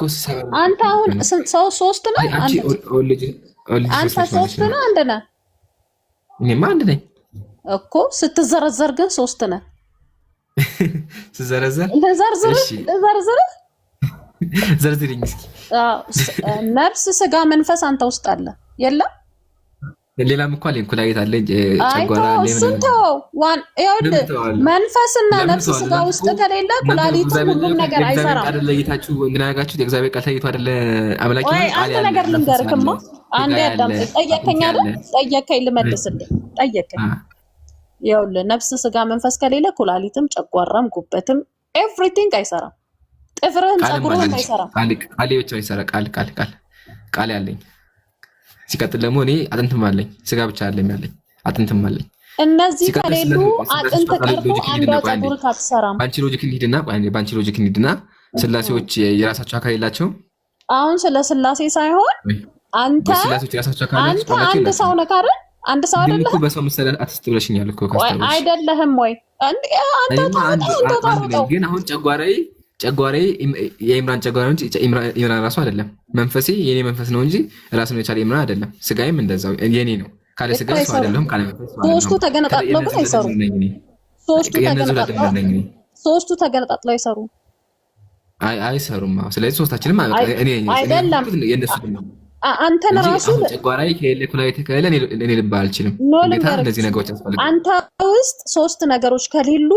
አንተ አሁን ሰው ሶስት ነው። አንተ ሶስት ነው አንድ ነህ? እኔማ አንድ ነኝ እኮ ስትዘረዘር ግን ሶስት ነህ። ስዘረዘር ዘርዝሪኝ እስኪ። ነፍስ ስጋ መንፈስ አንተ ውስጥ አለ የለም? ሌላም እኮ አለኝ። ኩላሊት አለኝ፣ ጨጓራ አለኝ። ስንተው መንፈስና ነፍስ ስጋ ውስጥ ከሌለ ኩላሊት ሁሉም ነገር አይሰራም። አይደለ? ለይታችሁ እንግናጋችሁ የእግዚአብሔር ቃል ታይቶ አይደለ? አምላክ ወይ አንተ ነገር ልንገርክማ። አንዴ አዳም ጠየቀኝ አይደል? ጠየቀኝ ልመልስልህ። ጠየቀኝ ይኸውልህ፣ ነፍስ ስጋ መንፈስ ከሌለ ኩላሊትም ጨጓራም ጉበትም ኤቭሪቲንግ አይሰራም። ጥፍርህም ጸጉርህም አይሰራም። ቃል ብቻ ይሰራ። ቃል ያለኝ ሲቀጥል ደግሞ እኔ አጥንትም አለኝ፣ ስጋ ብቻ አይደለም ያለኝ አጥንትም አለኝ። እነዚህ ከሌሉ አጥንት ቀርቶ አንዷ ጸጉር ካትሰራም። ባንቺ ሎጂክ እንሂድና ስላሴዎች የራሳቸው አካል የላቸውም? አሁን ስለ ስላሴ ሳይሆን አንተ አንድ ሰው ነህ አይደል? አንድ ሰው አይደለም እኮ በሰው ምሳሌ አትስጥ ብለሽኛል እኮ ካስተውልሽ አይደለህም ወይ? አንተ ግን አሁን ጨጓራዬ የኢምራን ጨጓራ እንጂ ኢምራን ራሱ አይደለም። መንፈሴ የኔ መንፈስ ነው እንጂ ራሱን የቻለ ኢምራን አይደለም። ስጋዬም እንደዛው የኔ ነው። ካለ ስጋ ሰው አይደለም። ካለ መንፈስ ሶስቱ ተገነጣጥለው ግን አይሰሩም። ሶስቱ ተገነጣጥለው አይሰሩም። አይሰሩም። ስለዚህ ሶስታችንም አይደለም የነሱ ነው። አንተን ራሱ ጨጓራዬ ከሌለ ኩላሊት ከሌለ እኔ ልባ አልችልም። እነዚህ ነገሮች ያስፈልጋሉ። አንተ ውስጥ ሶስት ነገሮች ከሌሉ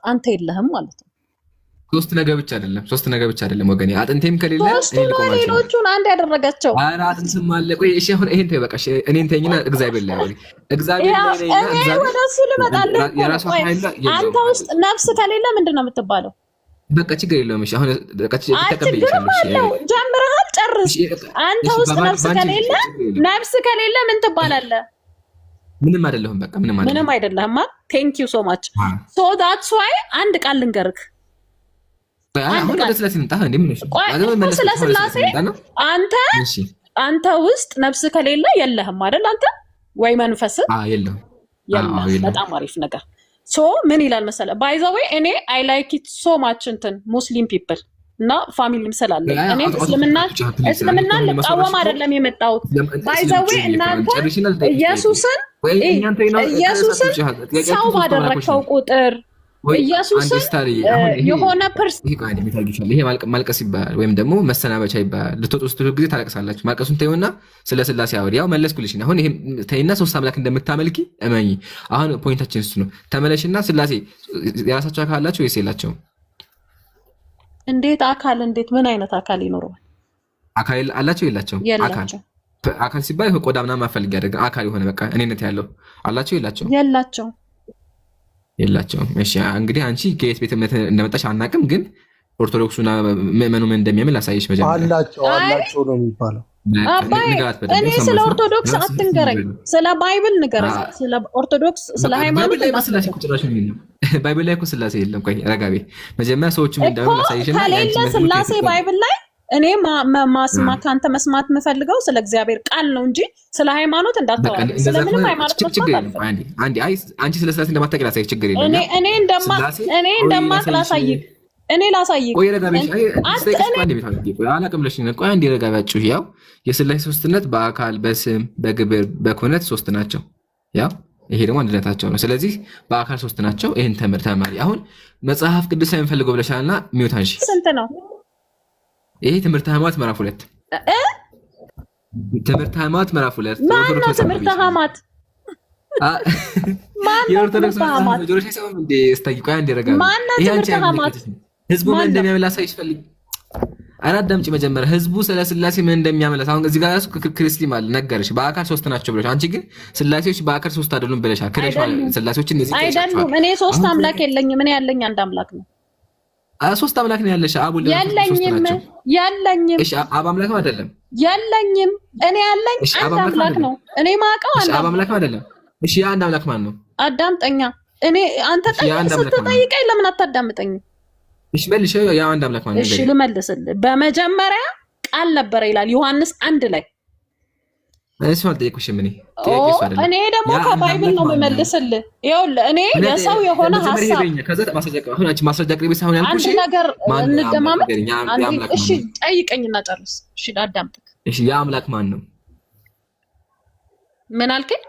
አንተ የለህም ማለት ነው። ሶስት ነገር ብቻ አይደለም ወገኔ። አጥንቴም ከሌለ እኔ ልቆም አልችልም። ሌሎቹን አንድ ያደረጋቸው ኧረ አጥንትም አለ። ቆይ እሺ አሁን ይሄን ተይ በቃ። እኔን ተይኝና እግዚአብሔር ላይ እግዚአብሔር ላይ ወደ እሱ ልመጣልህ። አንተ ውስጥ ነፍስ ከሌለ ምንድን ነው የምትባለው? በቃ ችግር የለውም። እሺ አሁን በቃ ተቀበይሻለሽ። ጀምረሃል፣ ጨርስ። አንተ ውስጥ ነፍስ ከሌለ ምን ትባላለህ? ምንም አይደለሁም። በቃ ምንም አይደለህማ። ቴንክ ዩ ሶ ማች። ሶ ዳትስ ዋይ አንድ ቃል ልንገርህ። አሁን ወደ ስላሴ እንጣ እንዴ ምን ነው ስለ ስላሴ አንተ ውስጥ ነፍስ ከሌለ የለህም አይደል? አንተ ወይ መንፈስ የለም። በጣም አሪፍ ነገር። ሶ ምን ይላል መሰለህ? ባይ ዘ ዌይ እኔ አይ ላይክ ኢት ሶ ማች እንትን ሙስሊም ፒፕል እና ፋሚሊ ስላለ እኔ እስልምና ልቃወም አይደለም የመጣሁት። ባይ ዘ ዌይ እናንተ ኢየሱስን ሰው ባደረግከው ቁጥር ኢየሱስን የሆነ ይሄ ማልቀስ ይባላል፣ ወይም ደግሞ መሰናበቻ ይባላል። ልትወጡ ስትሉ ጊዜ ታለቅሳላችሁ። ማልቀሱን ተይውና ስለ ስላሴ አውሪ። ያው መለስኩልሽ። አሁን ይሄ ተይና ሶስት አምላክ እንደምታመልኪ እመኚ። አሁን ፖይንታችን እሱ ነው። ተመለሽና ስላሴ የራሳቸው አካል አላቸው ወይስ የላቸውም? እንዴት አካል? እንዴት ምን አይነት አካል ይኖረዋል? አካል አላቸው የላቸውም? አካል ሲባል ቆዳ ምናምን ማፈልግ ያደርግ አካል የሆነ በቃ እኔነት ያለው አላቸው የላቸውም? የላቸውም። እሺ እንግዲህ አንቺ ከየት ቤተ እምነት እንደመጣሽ አናውቅም፣ ግን ኦርቶዶክሱና ምእመኑ ምን እንደሚያምል አሳይሽ። መጀመሪያ አላቸው ነው የሚባለው። እኔ ስለ ኦርቶዶክስ አትንገረኝ፣ ስለ ባይብል ንገረኝ። ስለ ኦርቶዶክስ ስለ ሃይማኖት ባይብል ላይ እኮ ስላሴ የለም። ቆይ ረጋቤ መጀመሪያ ሰዎቹ ምን እንደሆነ አሳይሽና ከሌለ ስላሴ ባይብል ላይ እኔ ከአንተ መስማት የምፈልገው ስለ እግዚአብሔር ቃል ነው እንጂ ስለ ሃይማኖት እንዳታወራ። ስለምንም ሃይማኖት አንቺ ስለ ስላሴ እንደማታውቂ ላሳይሽ። ችግር የለም። እኔ እንደማቅ ላሳይህ። እኔ ላሳይህ። ቆይ ረጋቤሽ አላውቅም ብለሽ ቆይ አንዴ ረጋቢያችሁ። ያው የስላሴ ሶስትነት በአካል በስም በግብር በኩነት ሶስት ናቸው። ያው ይሄ ደግሞ አንድነታቸው ነው። ስለዚህ በአካል ሶስት ናቸው። ይሄን ተማሪ። አሁን መጽሐፍ ቅዱስ ላይ የምፈልገው ብለሻልና ሚውት አንሺ። ስንት ነው? ይሄ ትምህርት ሃይማኖት ምዕራፍ 2 ትምህርት ሃይማኖት ምዕራፍ 2 ማነው ትምህርት ሃይማኖት? የኦርቶዶክስ ሃይማኖት ጆሮሽ ሳይሆን እንደ እስታይቆ አንድ ይረጋል። ይሄ አንቺ ህዝቡ ምን እንደሚያመላ ሳይሽ ፈልግ አላዳምጪ። መጀመሪያ ህዝቡ ስለ ስላሴ ምን እንደሚያመላ አሁን እዚህ ጋር ያሱ ክርስቲያን ማለት ነገርሽ በአካል ሶስት ናቸው ብለሽ፣ አንቺ ግን ስላሴዎች በአካል ሶስት አይደሉም ብለሻል። ክለሽ ማለት ስላሴዎች እነዚህ አይደሉም። እኔ ሶስት አምላክ የለኝም። እኔ ያለኝ አንድ አምላክ ነው። ሶስት አምላክ ነው ያለሽ። አብ ወልድ የለኝም። እሺ አብ አምላክ አይደለም። የለኝም። እኔ ያለኝ አንድ አምላክ ነው። እኔ ማውቀው አንድ አብ አምላክ አይደለም። እሺ ያ አንድ አምላክ ማን ነው? አዳምጠኛ። እኔ አንተ ስትጠይቀኝ ለምን አታዳምጠኝም? እሺ መልሽ። ያ አንድ አምላክ ማን ነው? እሺ ልመልስልህ። በመጀመሪያ ቃል ነበረ ይላል ዮሐንስ 1 ላይ። እሱ አልጠየኩሽም። እኔ ደግሞ ከባይብል ነው የምመልስልህ። ይኸውልህ እኔ የሰው የሆነ ሐሳብ ከዛ ማስረጃ ቅርቤ ሳይሆን ያልኩሽ አንድ ነገር እንደማመጥ። እሺ ጠይቀኝና ጨርስ። እሺ ላዳምጥክ። እሺ ያ አምላክ ማን ነው? ምን አልከኝ?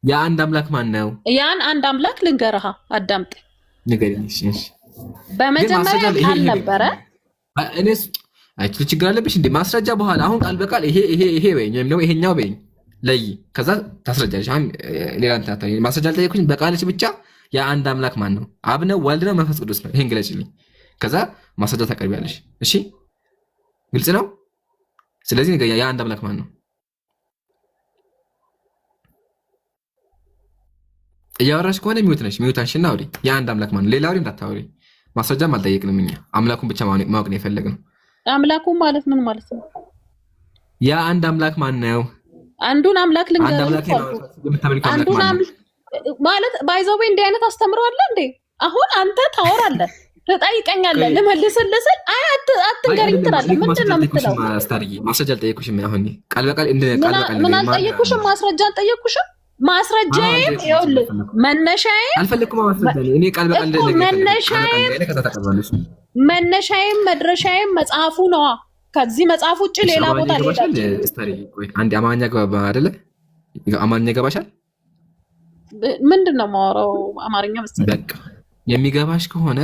ያ አንድ አምላክ ማን ነው? ያን አንድ አምላክ ልንገርህ፣ አዳምጥ። ንገሪኝ። እሺ በመጀመሪያ ቃል ነበረ። እኔስ አይችል ችግር አለብሽ እንዴ? ማስረጃ በኋላ አሁን ቃል በቃል ይሄ በይኝ ወይም ደግሞ ይሄኛው በይኝ ለይ፣ ከዛ ታስረጃለሽ። አሁን ሌላ እንታታ ማስረጃ አልጠየኩሽም። በቃልሽ ብቻ ያ አንድ አምላክ ማን ነው? አብ ነው? ወልድ ነው? መንፈስ ቅዱስ ነው? ይሄን ግለጭልኝ። ከዛ ማስረጃ ታቀርቢያለሽ። እሺ ግልጽ ነው። ስለዚህ ንገሪኝ፣ ያ አንድ አምላክ ማን ነው? እያወራሽ ከሆነ ሚውት ነሽ። ሚውት አንሽና አውሪ። ያ አንድ አምላክ ማን ነው? ሌላ አውሪ እንዳታወሪ። ማስረጃም አልጠየቅንም እኛ። አምላኩን ብቻ ማወቅ ነው የፈለግነው። አምላኩ ማለት ምን ማለት ነው? ያ አንድ አምላክ ማን ነው? አንዱን አምላክ ልንገርህ። አንዱን ማለት ባይዘው እንዲህ አይነት አስተምረዋል እንዴ? አሁን አንተ ታወራለህ፣ ትጠይቀኛለህ፣ ልመልስልህ ስል አይ አትንገሪኝ ትላለህ። ምንድን ነው የምትለው? ማስረጃ አልጠየኩሽም። አሁን ቃል በቃል ምን አልጠየኩሽም? ማስረጃ አልጠየኩሽም። ማስረጃዬም ይኸውልህ መነሻዬም አልፈለኩም። ማስረጃ እኔ ቃል በቃል መነሻዬም መድረሻዬም መጽሐፉ ነዋ። ከዚህ መጽሐፍ ውጭ ሌላ ቦታ አንድ አማርኛ ገባ አይደለ? አማርኛ ገባሻል? ምንድን ነው የማወራው? አማርኛ መሰለኝ። በቃ የሚገባሽ ከሆነ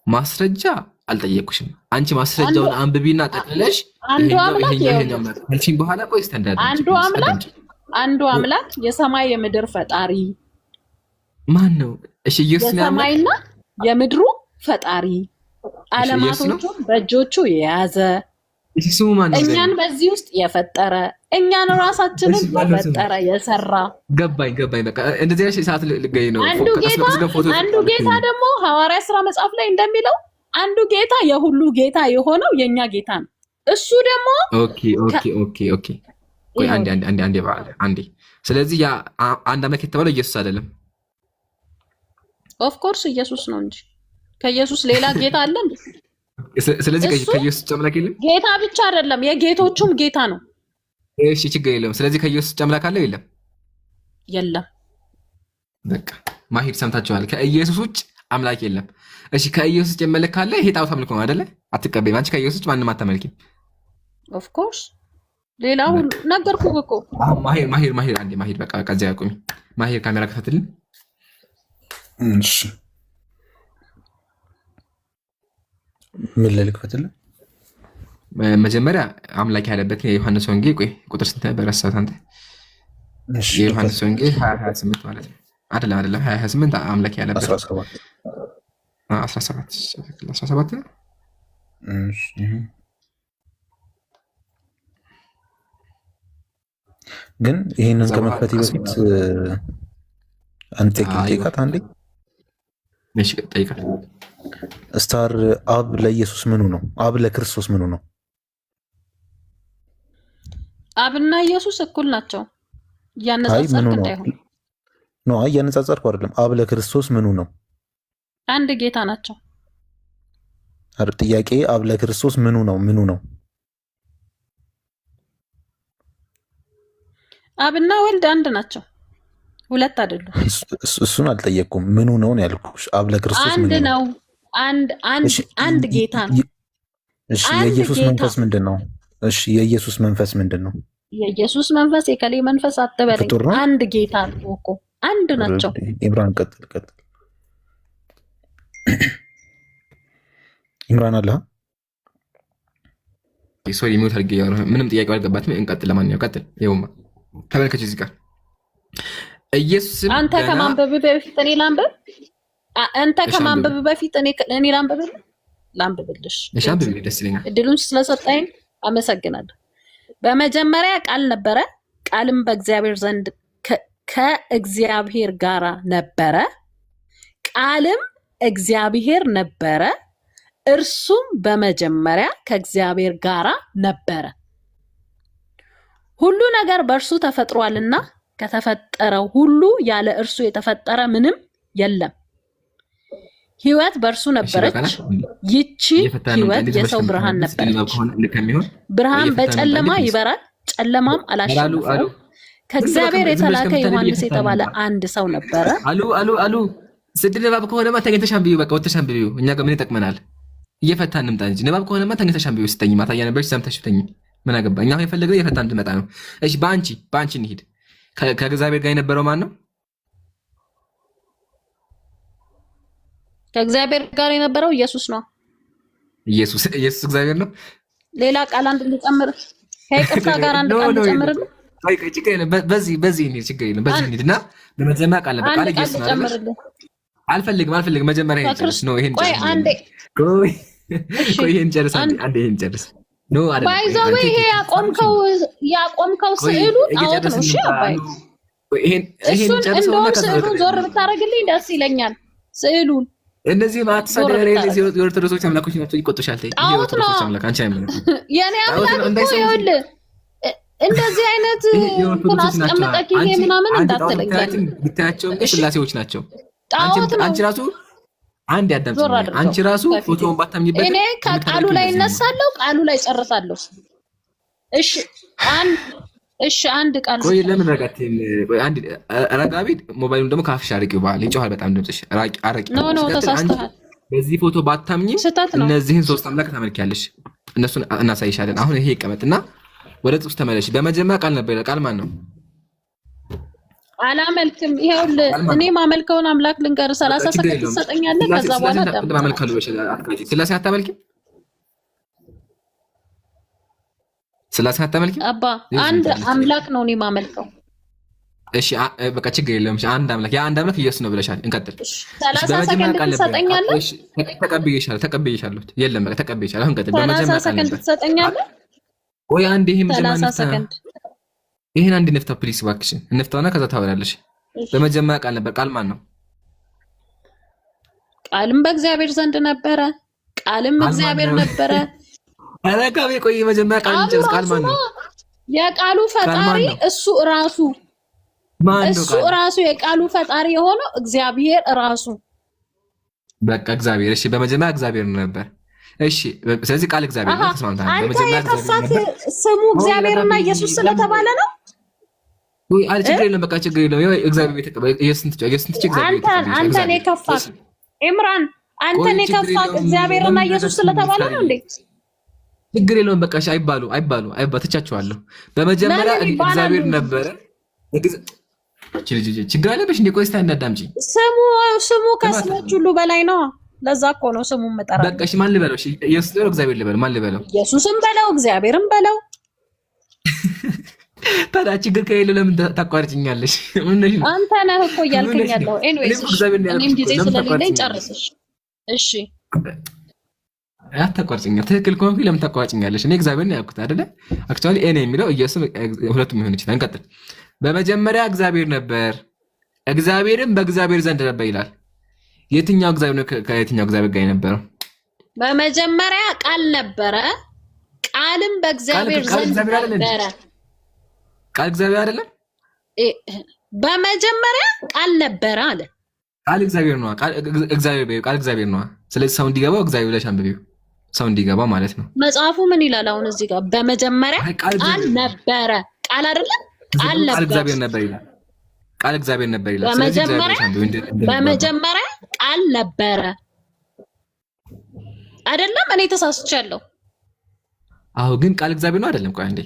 ማስረጃ አልጠየኩሽም። አንቺ ማስረጃውን አንብቢና ጠቅለሽ አንዱ አምላክ ይሄን በኋላ ቆይ ስታንዳርድ አንዱ አምላክ የሰማይ የምድር ፈጣሪ ማን ነው? እሺ ኢየሱስ ነው። የሰማይና የምድሩ ፈጣሪ ዓለማቶቹን በእጆቹ የያዘ ስሙ ማን ነው? እኛን በዚህ ውስጥ የፈጠረ እኛን ራሳችንን የፈጠረ የሰራ። ገባኝ። በቃ እንደዚህ አይነት ሰዓት ልገኝ ነው። አንዱ ጌታ ደግሞ ሐዋርያ ሥራ መጽሐፍ ላይ እንደሚለው አንዱ ጌታ የሁሉ ጌታ የሆነው የኛ ጌታ ነው። እሱ ደግሞ ኦኬ ቆይ አንዴ በዓል አንዴ። ስለዚህ ያ አንድ አምላክ የተባለው ኢየሱስ አይደለም። ኦፍ ኮርስ ኢየሱስ ነው እንጂ ከኢየሱስ ሌላ ጌታ አለ እንዴ? ስለዚህ ከኢየሱስ ውጭ አምላክ የለም። ጌታ ብቻ አይደለም የጌቶቹም ጌታ ነው። እሺ ችግር የለውም። ስለዚህ ከኢየሱስ ውጭ አምላክ አለው የለም? የለም። በቃ ማሂር ሰምታችኋል። ከኢየሱስ ውጭ አምላክ የለም። እሺ ከኢየሱስ ውጭ የመለክ ካለ ይሄ ጣዖት አምልኮ ነው አይደለ? አትቀበይም አንቺ። ከኢየሱስ ውጭ ማንንም አታመልኪም። ኦፍ ኮርስ ሌላው ነገርኩህ እኮ። ማሂር አንዴ ማሂር በቃ ከዚያ ያቁሚ። ማሂር ካሜራ ከፈትልን። እሺ ምን ልክፈትልን? መጀመሪያ አምላክ ያለበት የዮሐንስ ወንጌል ቆይ ቁጥር ስንት ነበር ረሳሁት አንተ? እሺ የዮሐንስ ወንጌል 20:28 ማለት ነው አይደለም 20:28 አምላክ ያለበት 17 ነው። እሺ ግን ይሄንን ከመክፈቴ በፊት አንተ ጠይቃት አንዴ። እሺ ጠይቃት። ስታር አብ ለኢየሱስ ምኑ ነው? አብ ለክርስቶስ ምኑ ነው? አብና ኢየሱስ እኩል ናቸው። እያነጻጸርክ አይሆን ነው? እያነጻጸርኩ አይደለም። አብ ለክርስቶስ ምኑ ነው? አንድ ጌታ ናቸው። አረ ጥያቄ አብ ለክርስቶስ ምኑ ነው? ምኑ ነው? አብና ወልድ አንድ ናቸው፣ ሁለት አይደሉም። እሱን አልጠየቅኩም። ምኑ ነው ያልኩሽ። አብ ለክርስቶስ አንድ ነው። አንድ ጌታ ነው። እሺ የኢየሱስ መንፈስ ምንድን ነው? እሺ የኢየሱስ መንፈስ ምንድን ነው? የኢየሱስ መንፈስ የከሌ መንፈስ አትበለኝ። አንድ ጌታ ነው እኮ አንድ ናቸው። ኢምራን ቀጥል። ኢምራን አለ ሶሪ ሚውት አድርጌ ምንም ጥያቄው አልገባትም። እንቀጥል። ለማንኛውም ቀጥል። ይኸውማ ተመልከች እዚህ ጋር ኢየሱስ አንተ ከማንበብ በፊት እኔ ላንብብ። አንተ ከማንበብ በፊት እኔ ላንብብልሽ። እሺ አንብብ፣ ደስ ይለኛል። እድሉን ስለሰጠኝ አመሰግናለሁ። በመጀመሪያ ቃል ነበረ፣ ቃልም በእግዚአብሔር ዘንድ ከእግዚአብሔር ጋር ነበረ፣ ቃልም እግዚአብሔር ነበረ፣ እርሱም በመጀመሪያ ከእግዚአብሔር ጋር ነበረ። ሁሉ ነገር በእርሱ ተፈጥሯልና ከተፈጠረው ሁሉ ያለ እርሱ የተፈጠረ ምንም የለም። ሕይወት በእርሱ ነበረች፣ ይቺ ሕይወት የሰው ብርሃን ነበረች። ብርሃን በጨለማ ይበራል፣ ጨለማም አላሸነፈውም። ከእግዚአብሔር የተላከ ዮሐንስ የተባለ አንድ ሰው ነበረ። አሉ ስድ ንባብ ከሆነማ ተገኝተሽ አንብቢው። በቃ ወጥተሽ አንብቢው። እኛ ጋር ምን ይጠቅመናል? እየፈታን እንምጣ እንጂ ንባብ ከሆነማ ተገኝተሽ አንብቢው። ስተኝ ማታ እያነበብሽ ሰምተሽ ተኝ። ምን አገባ? እኛ የፈለግነው እየፈታን እንድመጣ ነው። እሺ በአንቺ እንሂድ። ከእግዚአብሔር ጋር የነበረው ማን ነው? ከእግዚአብሔር ጋር የነበረው ኢየሱስ ነው። ኢየሱስ እግዚአብሔር ነው። ሌላ ቃል አንድ ልጨምር፣ ከይቅርታ ጋር አንድ ቃል ልጨምር። በዚህ እንሂድ፣ ችግር የለም። በዚህ እንሂድና በመጀመሪያ ቃል ነበር። ቃል ኢየሱስ ነው አይደል? አልፈልግም። መጀመሪያ ይሄን ጨርስ ነው። ይሄን ጨርስ። ይሄን ጨርስ። አንዴ ይሄን ጨርስ። ኖ አይደል? ባይዘው ይሄ ያቆምከው ስዕሉ ጣዖት ነው። እሺ አባይ ይሄን ጨርሰውና ስዕሉን ዞር ብታረግልኝ ደስ ይለኛል። ስዕሉን እነዚህ ማትሳደረ የኦርቶዶክስ አምላኮች ናቸው። ይቆጥሻል። ይሄ ኦርቶዶክስ አምላክ አንቺ አይመለክ የኔ አምላክ እኮ ይኸውልህ እንደዚህ አይነት አስቀምጠህ ይሄ ምናምን እንዳትለኝ። ብታያቸው ስላሴዎች ናቸው። አንቺ ራሱ አንድ ያዳምጪኝ። አንቺ ራሱ ፎቶውን ባታምኝበት እኔ ከቃሉ ላይ እነሳለሁ፣ ቃሉ ላይ ጨርሳለሁ። እሺ አንድ ቃል ቆይ፣ ለምን ረጋቴን? ቆይ አንድ ረጋቢ። ሞባይሉን ደግሞ ካፍሽ አርቂው። ባል ይጮሃል በጣም ድምጽሽ። አርቂ። ኖ ተሳስተሃል። በዚህ ፎቶ ባታምኝ እነዚህን ሶስት አምላክ ታመልኪያለሽ። እነሱን እናሳይሻለን። አሁን ይሄ ይቀመጥና ወደ ጽሑፍ ተመለሽ። በመጀመሪያ ቃል ነበር። ቃል ማን ነው? አላመልክም። ይኸውልህ እኔ ማመልከውን አምላክ ልንገርህ። 30 ሰከንድ ትሰጠኛለህ። ከዛ በኋላ ማመልከሉ ስላሴ አታመልኪም? ስላሴ አታመልኪም? አባ አንድ አምላክ ነው እኔ ማመልከው። እሺ በቃ ችግር የለም። እሺ አንድ አምላክ፣ ያ አንድ አምላክ ኢየሱስ ነው ብለሻል። እንቀጥል። 30 ሰከንድ ትሰጠኛለህ። እሺ ተቀብዬሻለሁ። የለም በቃ ተቀብዬሻለሁ። አሁን ቀጥል። በመጀመሪያ 30 ሰከንድ ትሰጠኛለህ። ወይ አንድ ይሄ መጀመሪያ 30 ሰከንድ ይሄን አንድ ንፍታ ፕሊስ፣ እባክሽን እንፍታውና ከዛ ታወራለሽ። በመጀመሪያ ቃል ነበር። ቃል ማን ነው? ቃልም በእግዚአብሔር ዘንድ ነበረ፣ ቃልም እግዚአብሔር ነበረ። ኧረ ካቤ ቆይ መጀመሪያ ቃል እንጨርስ። ቃል ማን ነው? የቃሉ ፈጣሪ እሱ ራሱ እሱ ራሱ የቃሉ ፈጣሪ የሆነው እግዚአብሔር ራሱ። በቃ እግዚአብሔር። እሺ በመጀመሪያ እግዚአብሔር ነበር። እሺ ስለዚህ ቃል እግዚአብሔር ነው። ተስማምተናል። በመጀመሪያ የከፋት ስሙ እግዚአብሔርና ኢየሱስ ስለተባለ ነው። ወይ አለ ችግር የለም። በቃ ችግር የለም። ያው እግዚአብሔር ቤት ተቀበል። የስንት አንተን የከፋት ኢምራን አንተን የከፋት እግዚአብሔርና ኢየሱስ ስለተባለ ነው እንዴ? ችግር የለውም። በቃ እሺ አይባሉ ትቻቸዋለሁ። በመጀመሪያ እግዚአብሔር ነበረ። ችግር አለብሽ እንዴ? ቆይ እስቲ እንዳዳምጪ። ስሙ ከስሞች ሁሉ በላይ ነው። ለዛ እኮ ነው ስሙን መጠራ። በቃ እሺ ማን ልበለው? እሺ ኢየሱስ ነው እግዚአብሔር ልበለው? ማን ልበለው? ኢየሱስም በለው እግዚአብሔርም በለው። ታዲያ ችግር ከሌለው ለምን ታቋርጭኛለሽ? ምን ነሽ? አንተ ነህ እኮ እያልከኝ ያለው። ኤኒዌይስ እኔም ጊዜ ስለሌለኝ ጨርስሽ። እሺ አታቋርጭኛ። ትክክል ከሆንኩ ለምን ታቋርጭኛለሽ? እኔ እግዚአብሔር ነው ያልኩት አይደለ? አክቹአሊ እኔ የሚለው ኢየሱስ ሁለቱም ሊሆን ይችላል። እንቀጥል። በመጀመሪያ እግዚአብሔር ነበር፣ እግዚአብሔርም በእግዚአብሔር ዘንድ ነበር ይላል። የትኛው እግዚአብሔር ነው ከየትኛው እግዚአብሔር ጋር የነበረው? በመጀመሪያ ቃል ነበረ፣ ቃልም በእግዚአብሔር ዘንድ ነበረ። ቃል እግዚአብሔር አይደለም? በመጀመሪያ ቃል ነበረ አለ። ቃል እግዚአብሔር ነው። ቃል እግዚአብሔር ነው። ስለዚህ ሰው እንዲገባው እግዚአብሔር ብለሽ አንብቢው። ሰው እንዲገባ ማለት ነው። መጽሐፉ ምን ይላል? አሁን እዚህ ጋር በመጀመሪያ ቃል ነበረ። ቃል አይደለም? ቃል እግዚአብሔር ነበር ይላል። ቃል እግዚአብሔር ነበር ይላል። በመጀመሪያ ቃል ነበረ አይደለም? እኔ ተሳስቻለሁ። አዎ፣ ግን ቃል እግዚአብሔር ነው አይደለም? ቆይ አንዴ።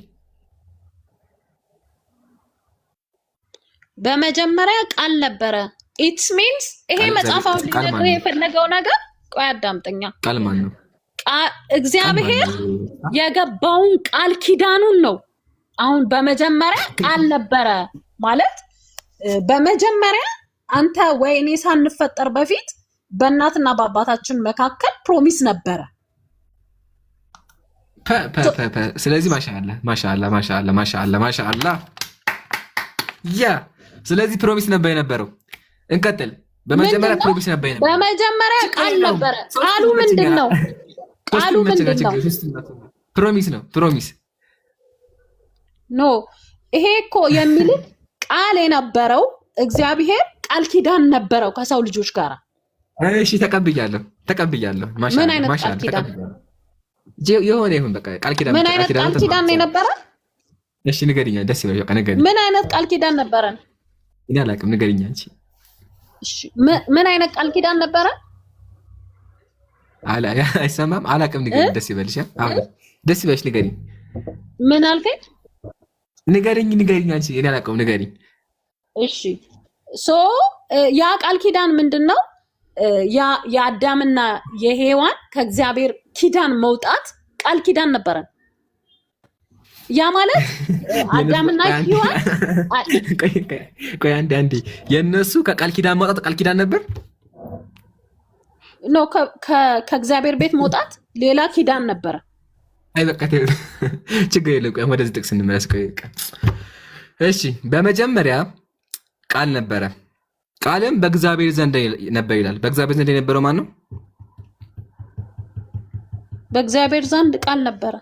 በመጀመሪያ ቃል ነበረ። ኢትስ ሚንስ ይሄ መጽሐፍ አሁን ሊነግርህ የፈለገው ነገር፣ ቆይ አዳምጠኛ። ቃል ማን ነው? እግዚአብሔር የገባውን ቃል ኪዳኑን ነው። አሁን በመጀመሪያ ቃል ነበረ ማለት በመጀመሪያ አንተ ወይ እኔ ሳንፈጠር በፊት በእናትና በአባታችን መካከል ፕሮሚስ ነበረ። ስለዚህ ማሻአላ ያ ስለዚህ ፕሮሚስ ነበር የነበረው። እንቀጥል። በመጀመሪያ ፕሮሚስ ነበር የነበረው። በመጀመሪያ ቃል ነበረ። ቃሉ ምንድነው? ቃሉ ምንድነው? ፕሮሚስ ነው። ፕሮሚስ ኖ ይሄ እኮ የሚል ቃል የነበረው እግዚአብሔር ቃል ኪዳን ነበረው ከሰው ልጆች ጋር። እሺ ተቀብያለሁ። ምን አይነት ቃል ኪዳን? የሆነ ይሁን በቃ ቃል ኪዳን። ምን አይነት ቃል ኪዳን ነው የነበረ? እሺ ንገሪኛ። ደስ ይበል። በቃ ንገሪኝ። ምን አይነት ቃል ኪዳን ነበረ? እኔ አላውቅም። ንገሪኛ አንቺ። እሺ ምን አይነት ቃል ኪዳን ነበረ? አይሰማም። አላውቅም። ንገሪኝ። ደስ ይበልሽ። ደስ ይበልሽ። ንገሪኝ። ምን አልከኝ? ንገሪኝ አንቺ። እኔ አላውቅም። ንገሪኝ። እሺ ያ ቃል ኪዳን ምንድነው? የአዳምና የሔዋን ከእግዚአብሔር ኪዳን መውጣት ቃል ኪዳን ነበረ። ያ ማለት አዳምና ሔዋን ቆይ አንዴ የነሱ ከቃል ኪዳን መውጣት ቃል ኪዳን ነበር ነው። ከእግዚአብሔር ቤት መውጣት ሌላ ኪዳን ነበረ። አይ በቃ ችግር የለም። ቆይ ወደዚህ ጥቅስ እንመለስ። ቆይ እሺ በመጀመሪያ ቃል ነበረ፣ ቃልም በእግዚአብሔር ዘንድ ነበር ይላል። በእግዚአብሔር ዘንድ የነበረው ማን ነው? በእግዚአብሔር ዘንድ ቃል ነበረ።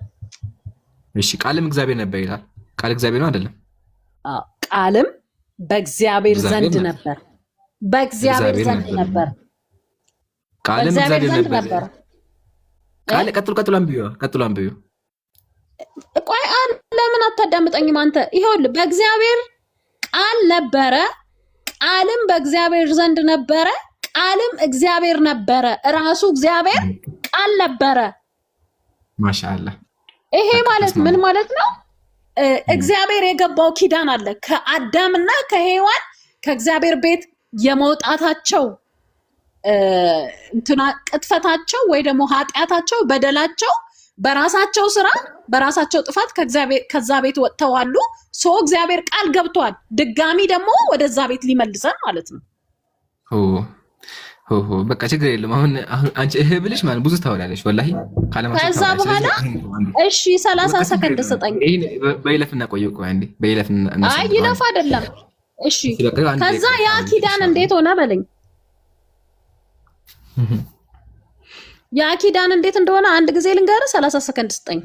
እሺ ቃልም እግዚአብሔር ነበር ይላል። ቃል እግዚአብሔር ነው አይደለም? ቃልም በእግዚአብሔር ዘንድ ነበር። በእግዚአብሔር ዘንድ ነበር። ቃልም እግዚአብሔር ነበር። ቃል ቀጥሎ አንብዩ። ቆይ ለምን አታዳምጠኝም አንተ? ይኸውልህ በእግዚአብሔር ቃል ነበረ፣ ቃልም በእግዚአብሔር ዘንድ ነበረ፣ ቃልም እግዚአብሔር ነበረ። ራሱ እግዚአብሔር ቃል ነበረ። ማሻአላ። ይሄ ማለት ምን ማለት ነው? እግዚአብሔር የገባው ኪዳን አለ ከአዳምና ከሔዋን ከእግዚአብሔር ቤት የመውጣታቸው ቅጥፈታቸው ወይ ደግሞ ኃጢአታቸው፣ በደላቸው በራሳቸው ስራ በራሳቸው ጥፋት ከዛ ቤት ወጥተዋሉ። እግዚአብሔር ቃል ገብቷል ድጋሚ ደግሞ ወደዛ ቤት ሊመልሰን ማለት ነው። በቃ ችግር የለም። አሁን አንቺ እህ ብልሽ ማለት ብዙ ታወላለሽ ወላሂ። ከዛ በኋላ እሺ 30 ሰከንድ ስጠኝ። በይለፍና ቆየው። ቆይ አንዴ በይለፍና። አይ ይለፍ አይደለም። እሺ ከዛ ያ ኪዳን እንዴት ሆነ በለኝ። ያ ኪዳን እንዴት እንደሆነ አንድ ጊዜ ልንገርህ። 30 ሰከንድ ስጠኝ።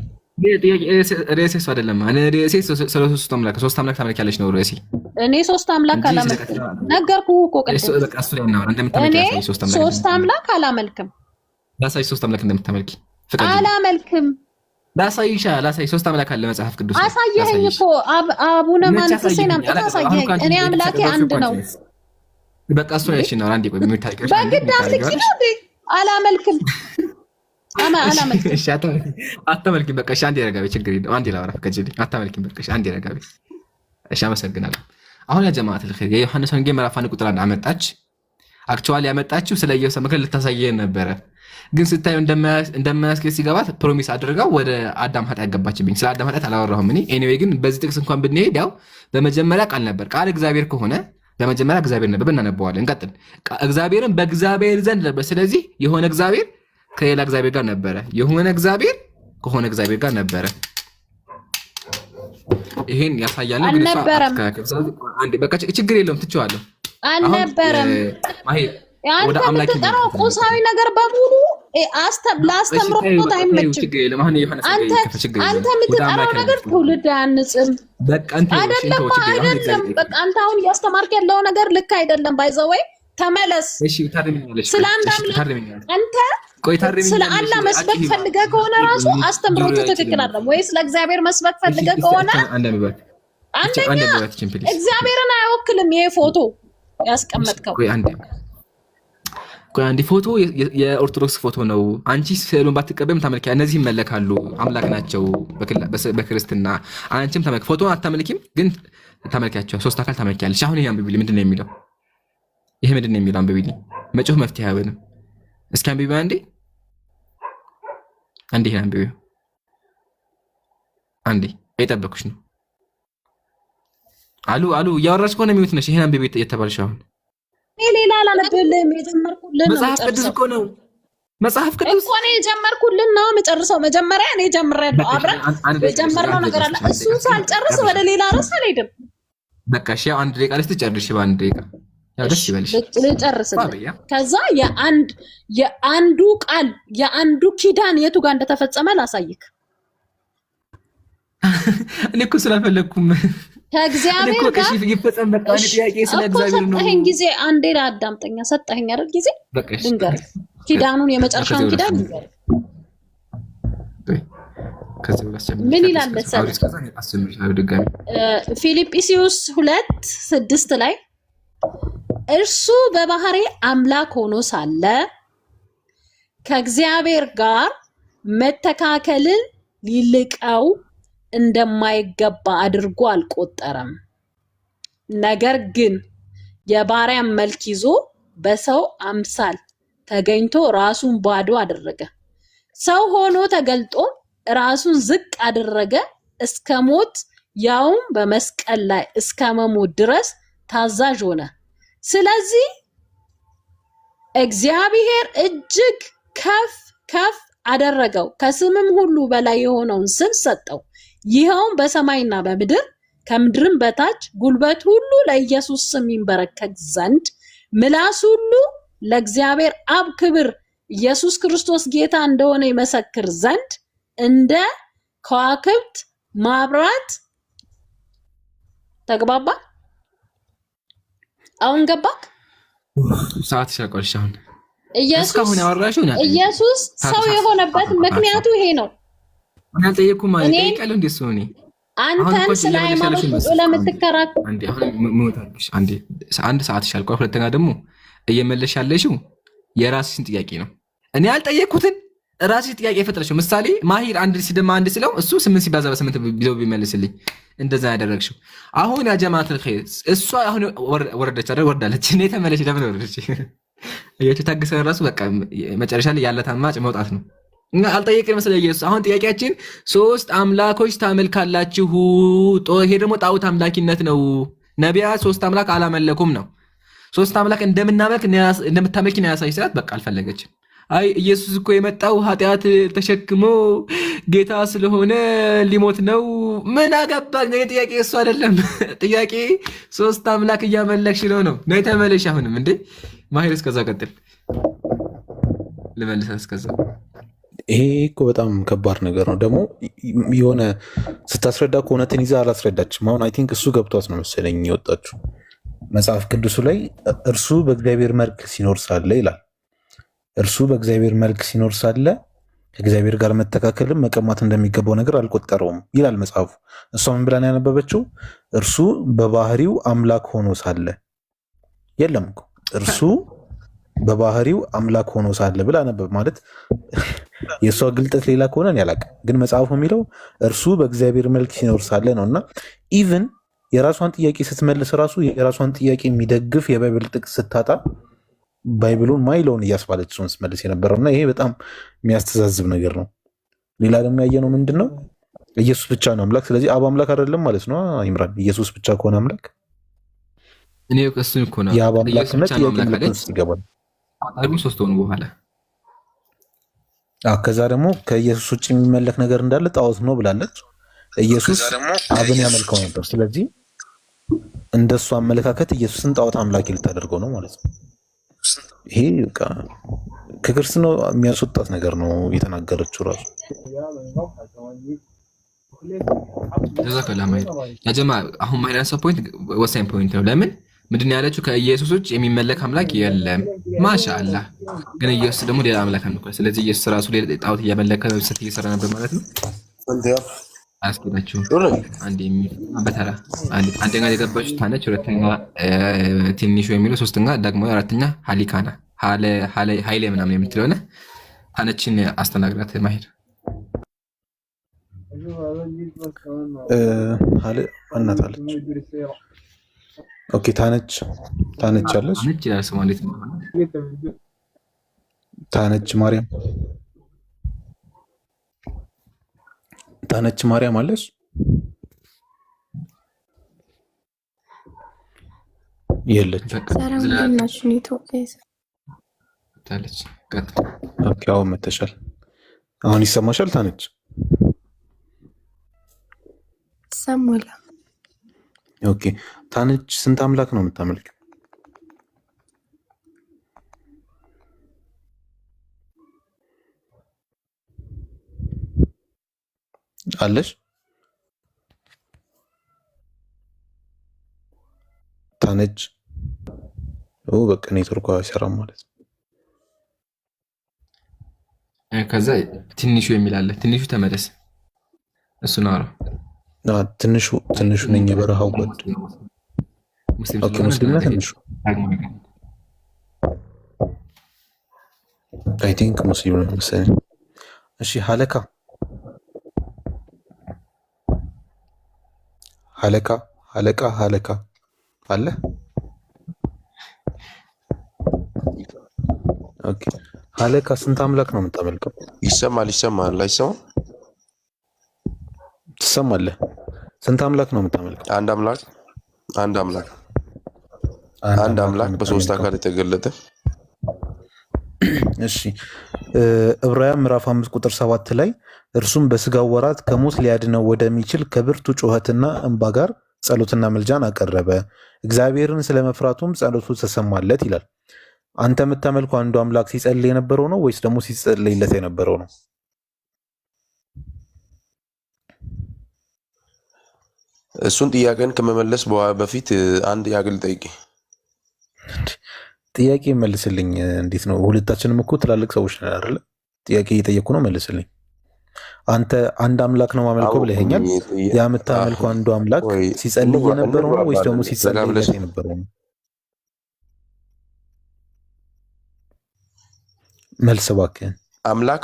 ርዕሴ አይደለም ርዕሴ ስለ ሶስት አምላክ ታመልኪያለሽ ነው ርዕሴ። እኔ ሶስት አምላክ አላመልክም ነገርኩህ እኮ ቅድም። እኔ ሶስት አምላክ አላመልክም። ላሳይሽ ሶስት አምላክ እንደምታመልኪ አላመልክም። ላሳይሽ ሶስት አምላክ አለ መጽሐፍ ቅዱስ። አሳየኸኝ እኮ አቡነ ማንኩሴን አምጥተህ አሳየኸኝ። እኔ አምላኬ አንድ ነው። በቃ እሱ ነው። እሺ ነው አንዴ ቆይ የሚታይቀሽ በግድ አምልኪ ነው እንዴ? አላመልክም አላመልክም። እሺ አታመልኪም። በቃ እሺ አንዴ ረጋቢ፣ ችግር የለም አንዴ ላወራ ፈቀጅልኝ። አታመልኪም። በቃ እሺ አንዴ ረጋቢ። እሺ አመሰግናለሁ። አሁን ያ ጀማዓት الخير የዮሐንስ ወንጌል ምዕራፍ 1 ቁጥር 1 አመጣች። አክቹዋሊ ያመጣችው ስለ ኢየሱስ ምክር ልታሳየን ነበረ፣ ግን ስታዩ እንደማያስከስ ሲገባት ፕሮሚስ አድርጋው ወደ አዳም ኃጢአት ገባችብኝ። ስለ አዳም ኃጢአት አላወራሁም እኔ። ኤኒዌይ ግን በዚህ ጥቅስ እንኳን ብንሄድ ያው በመጀመሪያ ቃል ነበር። ቃል እግዚአብሔር ከሆነ በመጀመሪያ እግዚአብሔር ነበር እናነበዋለን። እንቀጥል። እግዚአብሔርን በእግዚአብሔር ዘንድ ነበር። ስለዚህ የሆነ እግዚአብሔር ከሌላ እግዚአብሔር ጋር ነበረ፣ የሆነ እግዚአብሔር ከሆነ እግዚአብሔር ጋር ነበረ። ይሄን ያሳያል ነው። ግን አንዴ በቃ ችግር የለውም ትቼዋለሁ። አልነበረም ወደ አምላክ ነው። ቁሳዊ ነገር በሙሉ ላስተምሮት አይመችም። አንተ የምትጠራው ነገር ትውልድ አያንጽም። አይደለም በቃ አንተ አሁን እያስተማርክ ያለው ነገር ልክ አይደለም። ባይዘወይ ተመለስ። ስለ አንድ አንተ ስለ አላህ መስበክ ፈልገህ ከሆነ ራሱ አስተምሮቱ ትክክል አይደለም ወይ? ስለ እግዚአብሔር መስበክ ፈልገህ ከሆነ አንደኛ እግዚአብሔርን አይወክልም ይሄ ፎቶ ያስቀመጥከው። አንድ ፎቶ የኦርቶዶክስ ፎቶ ነው። አንቺ ስዕሉን ባትቀበም ታመልኪያ። እነዚህ ይመለካሉ፣ አምላክ ናቸው በክርስትና። አንቺም ተመልክ ፎቶን አታመልኪም፣ ግን ታመልኪያቸው። ሶስት አካል ታመልኪያለሽ። አሁን ይሄ አንብቢልኝ፣ ምንድን ነው የሚለው? ይሄ ምንድን ነው የሚለው? አንብቢልኝ። መጮህ መፍትሄ አይሆንም። እስኪ አንብቢ አንዴ፣ ይሄን አንብቢ አንዴ። እየጠበኩሽ ነው። አሉ እያወራሽ ከሆነ የሚውት ነሽ። ይሄን አንብቢ የተባልሽ አሁን ሌላ አላነበብልህም። የጀመርኩልን መጽሐፍ ቅዱስ እኮ ነው። መጽሐፍ ቅዱስ እኮ ነው የጀመርኩልን ነው የምጨርሰው። መጀመሪያ እኔ ጀምሬያለሁ። አብረን የጀመርነው ነገር አለ። እሱን ሳልጨርስ ወደ ሌላ ርዕስ አልሄድም። በቃ እሺ፣ አንድ ደቂቃ ልትጨርሺ፣ በአንድ ደቂቃ ያው ደስ ይበልሽ። ልጨርስልህ። ከዛ የአንዱ ቃል የአንዱ ኪዳን የቱ ጋር እንደተፈጸመ ላሳይክ። እኔ እኮ ስላልፈለኩም ከእግዚአብሔር ጋር ይፈጸም። በቃ እኔ ጥያቄ ስለ እግዚአብሔር ነው። ሰጠኸኝ ጊዜ አንዴ አዳምጠኛ። ሰጠኸኝ አይደል ጊዜ። ልንገርህ ኪዳኑን፣ የመጨረሻውን ኪዳን ልንገርህ። ምን ይላል መሰለህ? ፊልጵስዩስ 2:6 ላይ እርሱ በባህሪ አምላክ ሆኖ ሳለ ከእግዚአብሔር ጋር መተካከልን ሊልቀው እንደማይገባ አድርጎ አልቆጠረም። ነገር ግን የባሪያን መልክ ይዞ በሰው አምሳል ተገኝቶ ራሱን ባዶ አደረገ። ሰው ሆኖ ተገልጦ ራሱን ዝቅ አደረገ እስከ ሞት፣ ያውም በመስቀል ላይ እስከ መሞት ድረስ ታዛዥ ሆነ። ስለዚህ እግዚአብሔር እጅግ ከፍ አደረገው፣ ከስምም ሁሉ በላይ የሆነውን ስም ሰጠው። ይኸውም በሰማይና በምድር ከምድርም በታች ጉልበት ሁሉ ለኢየሱስ ስም ይንበረከክ ዘንድ፣ ምላስ ሁሉ ለእግዚአብሔር አብ ክብር ኢየሱስ ክርስቶስ ጌታ እንደሆነ ይመሰክር ዘንድ፣ እንደ ከዋክብት ማብራት። ተግባባ? አሁን ገባክ? ሰዓት ይሻልቆልሽ። አሁን ኢየሱስ ሰው የሆነበት ምክንያቱ ይሄ ነው። አልጠየኩም ማለት ጠይቃለሁ። እንደሱ እኔ አንተን ስለ ሃይማኖት ለምትከራከር አንድ ሰዓት ይሻልቆል። ሁለተኛ ደግሞ እየመለሽ ያለሽው የራስሽን ጥያቄ ነው። እኔ አልጠየኩትን ራስሽ ጥያቄ ፈጥረሽው። ምሳሌ ማሂር አንድ ሲደማ አንድ ስለው እሱ 8 ሲባዛ በ8 ቢለው ቢመልስልኝ እንደዛ ያደረግሽው። አሁን ያ ጀማዓት الخير እሷ አሁን ወረደች አይደል? ወርዳለች። እኔ ተመለሽ ለምን ወረደች? እያችሁ ታግሰን ራሱ በቃ መጨረሻ ላይ ያለ አማራጭ መውጣት ነው። እና አልጠየቅንም ስለ ኢየሱስ። አሁን ጥያቄያችን ሶስት አምላኮች ታመልካላችሁ። ይሄ ደግሞ ጣዖት አምላኪነት ነው። ነቢያት ሶስት አምላክ አላመለኩም ነው። ሶስት አምላክ እንደምታመልኪ ነው ያሳይ ስላት በቃ አልፈለገችም። አይ ኢየሱስ እኮ የመጣው ኃጢአት ተሸክሞ ጌታ ስለሆነ ሊሞት ነው። ምን አገባኝ? ጥያቄ እሱ አይደለም። ጥያቄ ሶስት አምላክ እያመለክሽ ነው። ነይ ተመለሽ። አሁንም እንዴ ማሂር እስከዛ ቀጥል። ልመልሰህ እስከዛ። ይሄ እኮ በጣም ከባድ ነገር ነው። ደግሞ የሆነ ስታስረዳ እኮ እውነትን ይዛ አላስረዳችም። አሁን አይ ቲንክ እሱ ገብቷት ነው መሰለኝ የወጣችሁ። መጽሐፍ ቅዱሱ ላይ እርሱ በእግዚአብሔር መልክ ሲኖር ሳለ ይላል። እርሱ በእግዚአብሔር መልክ ሲኖር ሳለ ከእግዚአብሔር ጋር መተካከልም መቀማት እንደሚገባው ነገር አልቆጠረውም ይላል መጽሐፉ። እሷ ምን ብላ ነው ያነበበችው? እርሱ በባህሪው አምላክ ሆኖ ሳለ የለም እኮ እርሱ በባህሪው አምላክ ሆኖ ሳለ ብላ ነበብ። ማለት የእሷ ግልጠት ሌላ ከሆነ እኔ አላውቅም፣ ግን መጽሐፉ የሚለው እርሱ በእግዚአብሔር መልክ ሲኖር ሳለ ነው። እና ኢቭን የራሷን ጥያቄ ስትመልስ ራሱ የራሷን ጥያቄ የሚደግፍ የባይብል ጥቅስ ስታጣ ባይብሉን ማይለውን እያስባለች እሱን ስትመልስ የነበረው እና ይሄ በጣም የሚያስተዛዝብ ነገር ነው። ሌላ ደግሞ ያየነው ምንድን ነው? ኢየሱስ ብቻ ነው አምላክ። ስለዚህ አብ አምላክ አይደለም ማለት ነው። ኢምራን ኢየሱስ ብቻ ከሆነ አምላክ እኔ እሱን እኮ ነው የአብ አምላክነት ጥያቄ ምልክት ውስጥ ይገባል። ሶስት ሆኑ በኋላ ከዛ ደግሞ ከኢየሱስ ውጭ የሚመለክ ነገር እንዳለ ጣዖት ነው ብላለች። ኢየሱስ አብን ያመልከው ነበር። ስለዚህ እንደሱ አመለካከት ኢየሱስን ጣዖት አምላክ ልታደርገው ነው ማለት ነው። ይሄ ከክርስትና የሚያስወጣት ነገር ነው የተናገረችው ራሱ። ያጀማ አሁን ማይናንስ ፖይንት ወሳኝ ፖይንት ነው። ለምን ምንድን ያለችው? ከኢየሱስ ውጭ የሚመለክ አምላክ የለም። ማሻአላህ። ግን ኢየሱስ ደግሞ ሌላ አምላክ አምልኳል። ስለዚህ ኢየሱስ ራሱ ሌላ ጣዖት እያመለከ ስህተት እየሰራ ነበር ማለት ነው። አያስኬዳችሁም። በተራ አንደኛ የገባችሁ ታነች፣ ሁለተኛ ትንሹ የሚለው፣ ሶስተኛ ደግሞ አራተኛ ሀሊካና ሀይሌ ምናምን የምትለሆነ ታነችን አስተናግራት ማሄድ እናታለች። ኦኬ ታነች አለች። ታነች ማርያም ታነች ማርያም አለች። የለች። አሁን መተሻል። አሁን ይሰማሻል? ታነች ሰማላ። ኦኬ ታነች ስንት አምላክ ነው የምታመልክ? አለሽ? ታነች በቃ ኔትወርኳ አይሰራም ማለት ነው። ከዛ ትንሹ የሚል አለ። ትንሹ ተመለስ። እሱ ነው አረ ትንሹ ነኝ የበረሃው ጓድ ሙስሊም ነው። ትንሹ አይ ቲንክ ሙስሊም ነው መሰለኝ። እሺ ሀለካ አለ። ኦኬ ሀለካ ስንት አምላክ ነው የምታመልከው? ይሰማል አይሰማም? ትሰማለህ? ስንት አምላክ ነው የምታመልከው? አንድ አምላክ በሶስት አካል የተገለጠ። እሺ ዕብራውያን ምዕራፍ 5 ቁጥር 7 ላይ እርሱም በስጋው ወራት ከሞት ሊያድነው ወደሚችል ከብርቱ ጩኸትና እንባ ጋር ጸሎትና መልጃን አቀረበ፣ እግዚአብሔርን ስለመፍራቱም ጸሎቱ ተሰማለት ይላል። አንተ የምታመልከው አንዱ አምላክ ሲጸልይ የነበረው ነው ወይስ ደግሞ ሲጸልይለት የነበረው ነው? እሱን ጥያቄን ከመመለስ በፊት አንድ ያግል ጠይቄ ጥያቄ መልስልኝ። እንዴት ነው? ሁለታችንም እኮ ትላልቅ ሰዎች ነን አይደለ? ጥያቄ እየጠየኩ ነው፣ መልስልኝ። አንተ አንድ አምላክ ነው ማመልከው ብለኸኛል። ያ የምታመልከው አንዱ አምላክ ሲጸልይ የነበረው ነው ወይስ ደግሞ ሲጸልይለት የነበረው ነው? መልስ እባክህን።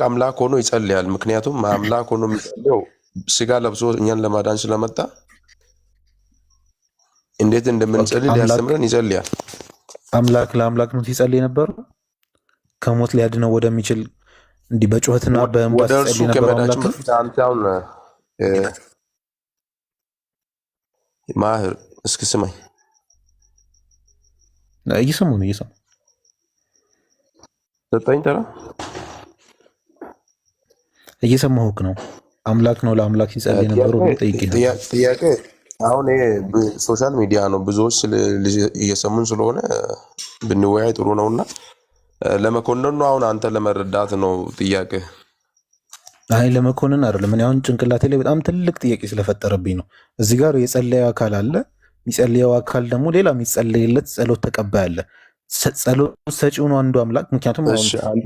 አምላክ ሆኖ ይጸልያል። ምክንያቱም አምላክ ሆኖ የሚጸልየው ስጋ ለብሶ እኛን ለማዳን ስለመጣ እንዴት እንደምንጸልይ ሊያስተምረን ይጸልያል። አምላክ ለአምላክ ነው ሲጸልይ የነበረው ከሞት ሊያድነው ወደሚችል እንዲህ በጩኸትና በእንባ ሲጸልይ ነበረው አምላክ። ማህር እስኪ ስማኝ። እየሰማሁ ዘጠኝ ተራ እየሰማሁህ ነው። አምላክ ነው ለአምላክ ሲጸልይ ነበረው ጥያቄ። አሁን ይሄ ሶሻል ሚዲያ ነው፣ ብዙዎች እየሰሙን ስለሆነ ብንወያይ ጥሩ ነውና ለመኮንን ነው አሁን አንተ ለመረዳት ነው ጥያቄ? አይ ለመኮንን አይደለም። እኔ አሁን ጭንቅላቴ ላይ በጣም ትልቅ ጥያቄ ስለፈጠረብኝ ነው። እዚህ ጋር የጸለየው አካል አለ፣ የሚጸልየው አካል ደግሞ ሌላ የሚጸለይለት ጸሎት ተቀባይ አለ። ጸሎት ሰጪው ነው አንዱ አምላክ። ምክንያቱም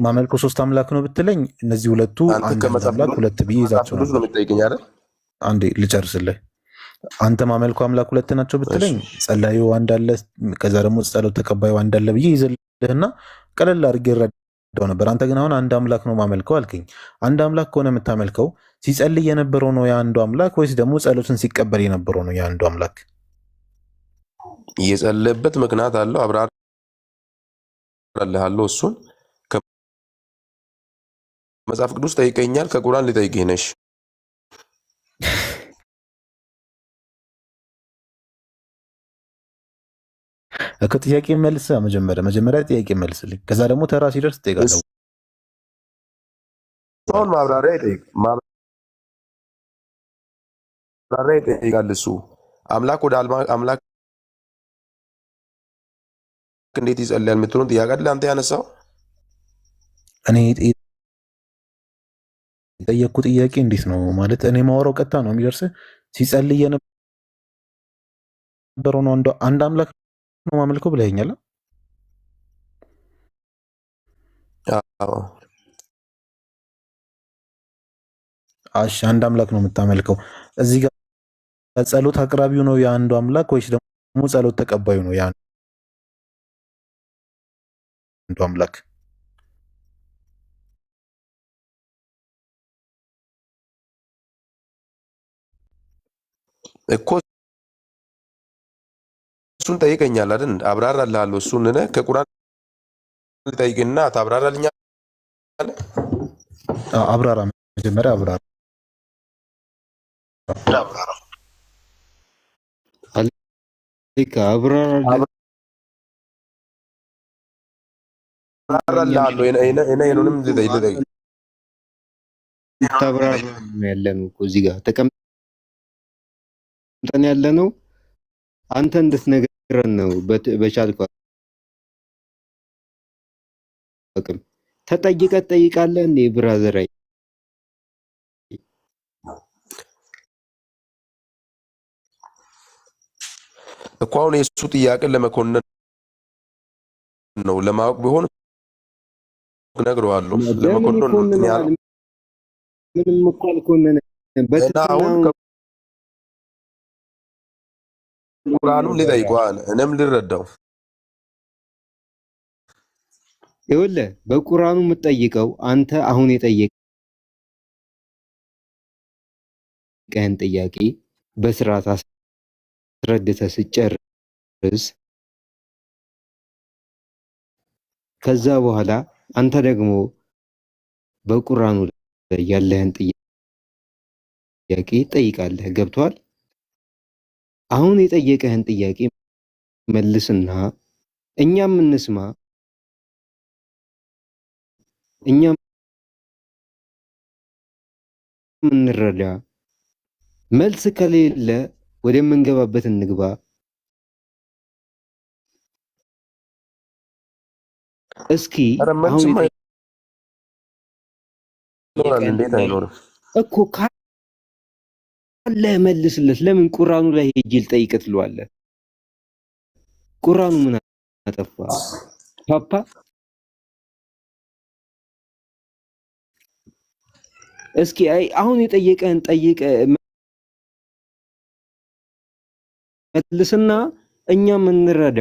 ማመልከው ሶስት አምላክ ነው ብትለኝ እነዚህ ሁለቱ አንድ አምላክ ሁለት ብዬ ይዛቸው ነው የምጠይቀኝ አይደል? አንዴ ልጨርስልህ። አንተ ማመልከው አምላክ ሁለት ናቸው ብትለኝ ጸላዩ አንድ አለ፣ ከዛ ደግሞ ጸሎት ተቀባዩ አንድ አለ ብዬ ይዘልህና ቀለል አድርጌ ይረዳው ነበር። አንተ ግን አሁን አንድ አምላክ ነው ማመልከው አልከኝ። አንድ አምላክ ከሆነ የምታመልከው ሲጸልይ የነበረው ነው የአንዱ አምላክ ወይስ ደግሞ ጸሎትን ሲቀበል የነበረው ነው የአንዱ አምላክ? እየጸለየበት ምክንያት አለው። አብራር አለሃለሁ። እሱን ከመጽሐፍ ቅዱስ ጠይቀኛል፣ ከቁርአን ሊጠይቅህ ነሽ። ጥያቄ መልስ። መጀመሪያ ጥያቄ መልስልኝ፣ ከዛ ደግሞ ተራ ሲደርስ ትጠይቃለህ። አሁን ማብራሪያ ይጠይቃል። እሱ አምላክ ወደ አምላክ እንዴት ይጸልያል የምትለውን ጥያቄ አይደል አንተ ያነሳው? እኔ የጠየቅኩ ጥያቄ እንዴት ነው ማለት እኔ ማወራው ቀጥታ ነው የሚደርስህ። ሲጸልይ የነበረው ነው አንድ አምላክ ነው ማመልከው ብለኸኛል። እሺ አንድ አምላክ ነው የምታመልከው። እዚህ ጋር ጸሎት አቅራቢው ነው የአንዱ አምላክ ወይስ ደግሞ ጸሎት ተቀባዩ ነው የአንዱ አምላክ? እኮ እሱን ጠይቀኛል አይደል? አብራራልሃለሁ። እሱን እኔ ከቁርአን ልጠይቅና ታብራራልኛለህ? አብራራ፣ መጀመሪያ አብራራ። አብራራልሃለሁ። እኔንም ልጠይቅ ታብራራ ያለነው እኮ እዚህ ጋር ተቀምጠን ያለነው አንተ እንድትነግረን ነው። በቻልከው አቅም ተጠይቀህ ትጠይቃለህ እንዴ ብራዘር? እኮ አሁን የእሱ ጥያቄ ለመኮንን ነው። ለማወቅ ቢሆን እነግረዋለሁ። ለመኮንን ነው ምንም እኮ አልኮነነ። ቁርአኑም ሊጠይቀዋል እኔም ልረዳው። ይኸውልህ በቁርአኑ የምትጠይቀው አንተ አሁን የጠየቀህን ጥያቄ በስርዓት አስረድተህ ስጨርስ ከዛ በኋላ አንተ ደግሞ በቁርአኑ ላይ ያለህን ጥያቄ ጠይቃለህ። ገብቷል? አሁን የጠየቀህን ጥያቄ መልስና እኛም እንስማ፣ እኛም እንረዳ። መልስ ከሌለ ወደምንገባበት እንግባ። እስኪ አሁን እኮ ካለ መልስለት። ለምን ቁርአኑ ላይ ሄጄ ልጠይቅ ትለዋለህ? ቁርአኑ ምን አጠፋ ፓፓ? እስኪ አሁን የጠየቀህን ጠይቀ መልስና እኛም እንረዳ።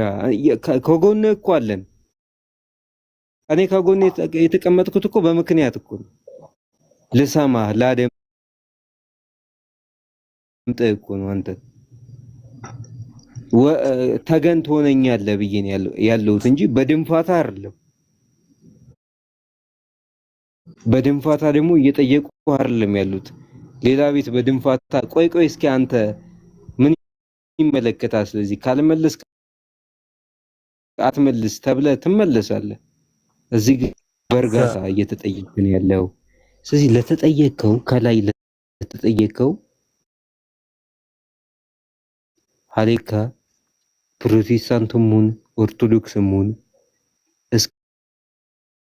ከጎንህ እኮ አለን። እኔ ከጎንህ የተቀመጥኩት እኮ በምክንያት እኮ ነው። ልሰማህ ላደምጥህ እኮ ነው። አንተ ተገን ትሆነኛለህ ብዬ ነው ያለሁት እንጂ በድንፋታ አይደለም። በድንፋታ ደግሞ እየጠየቁ አይደለም ያሉት። ሌላ ቤት በድንፋታ ቆይ እስኪ አንተ ምን ይመለከታል? ስለዚህ ካልመለስ አትመልስ ተብለህ ትመለሳለህ። እዚህ በእርጋታ እየተጠየቅን ያለው። ስለዚህ ለተጠየቀው ከላይ ለተጠየቀው ሀሌካ ፕሮቴስታንቱም ሁን ኦርቶዶክስም ሁን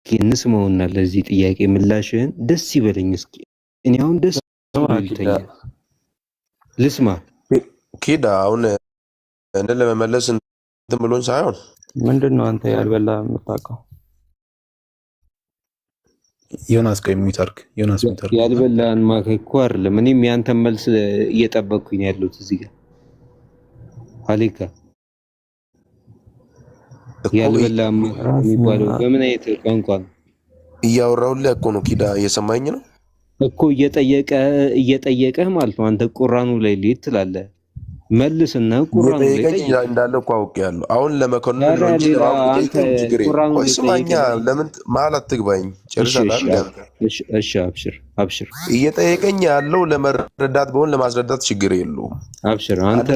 እንስማውና ለዚህ ጥያቄ ምላሽህን ደስ ይበለኝ እስኪ። እኔ አሁን ደስ ይለኛል ልስማ። ኪዳ አሁን እንደ ለመመለስ እንትን ብሎን ሳይሆን ምንድነው አንተ ያልበላ የምታውቀው? ዮናስ ቆይ የሚታርክ ዮናስ የሚታርክ ያልበላን ማከኩ አይደለም። እኔም ያንተን መልስ እየጠበቅኩኝ ያለሁት እዚህ ጋር አሌካ ያልበላን የሚባለው በምን አይነት ቋንቋ ነው እያወራሁልህ እኮ ነው። ኪዳ እየሰማኝ ነው እኮ እየጠየቀህ ማለት ነው። አንተ ቁራኑ ላይ ልሂድ ትላለህ። መልስና ቁራኑ ላይ ጠይቀኝ እንዳለ እኮ አውቄያለሁ። አሁን ለመኮንን ነው እንጂ አንተ ቁራኑ ላይ ስማኛ፣ ለምን ማለት ትግባኝ ጨርሰናል። እሺ አብሽር። እየጠየቀኝ ያለው ለመረዳት በሆን ለማስረዳት ችግር የለውም። አብሽር አንተ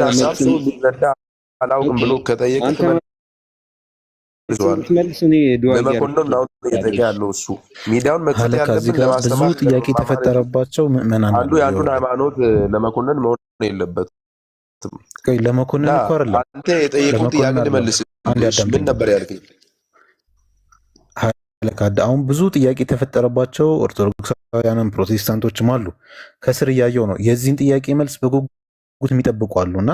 ሊረዳ አላውቅም ብሎ ከጠየቀ ለመኮንን ነው እየጠየቀ ያለው እሱ። ሚዲያውን መክፈት ያለብን ለማስተማር ብዙ ጥያቄ የተፈጠረባቸው ምዕመናን አንዱ የአንዱን ሃይማኖት ለመኮንን መሆን የለበትም። ቆይ ለመኮንን እኮ አይደለም አንተ የጠየቁት ጥያቄ ልመልስ። ምን ነበር ያልከኝ? አሁን ብዙ ጥያቄ የተፈጠረባቸው ኦርቶዶክሳውያንም ፕሮቴስታንቶችም አሉ። ከስር እያየው ነው። የዚህን ጥያቄ መልስ በጉጉት የሚጠብቁ አሉና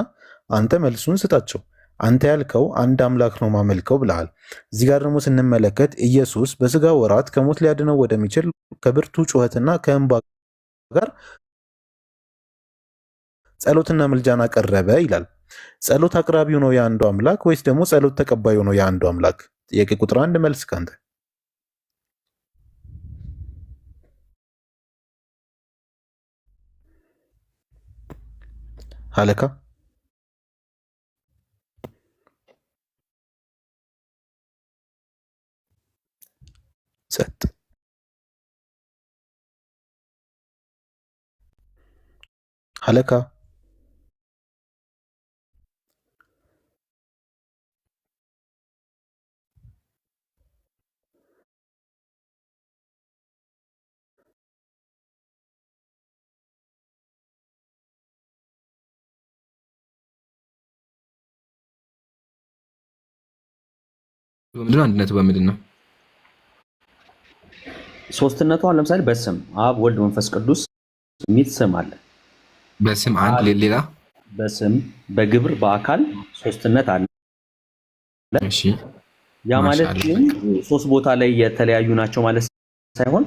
አንተ መልሱን ስጣቸው። አንተ ያልከው አንድ አምላክ ነው ማመልከው ብለሃል። እዚህ ጋር ደግሞ ስንመለከት ኢየሱስ በስጋ ወራት ከሞት ሊያድነው ወደሚችል ከብርቱ ጩኸትና ከእንባ ጋር ጸሎትና ምልጃን አቀረበ ይላል። ጸሎት አቅራቢው ነው የአንዱ አምላክ ወይስ ደግሞ ጸሎት ተቀባዩ ነው የአንዱ አምላክ? ጥያቄ ቁጥር 1 መልስ ካንተ ሀለካ ጸጥ ሀለካ ምንድነው አንድነቱ በምንድን ነው? ሶስትነቱ አሁን ለምሳሌ በስም አብ ወልድ መንፈስ ቅዱስ የሚል ስም አለ። በስም አንድ ሌላ በስም በግብር በአካል ሶስትነት አለ። እሺ ያ ማለት ግን ሶስት ቦታ ላይ የተለያዩ ናቸው ማለት ሳይሆን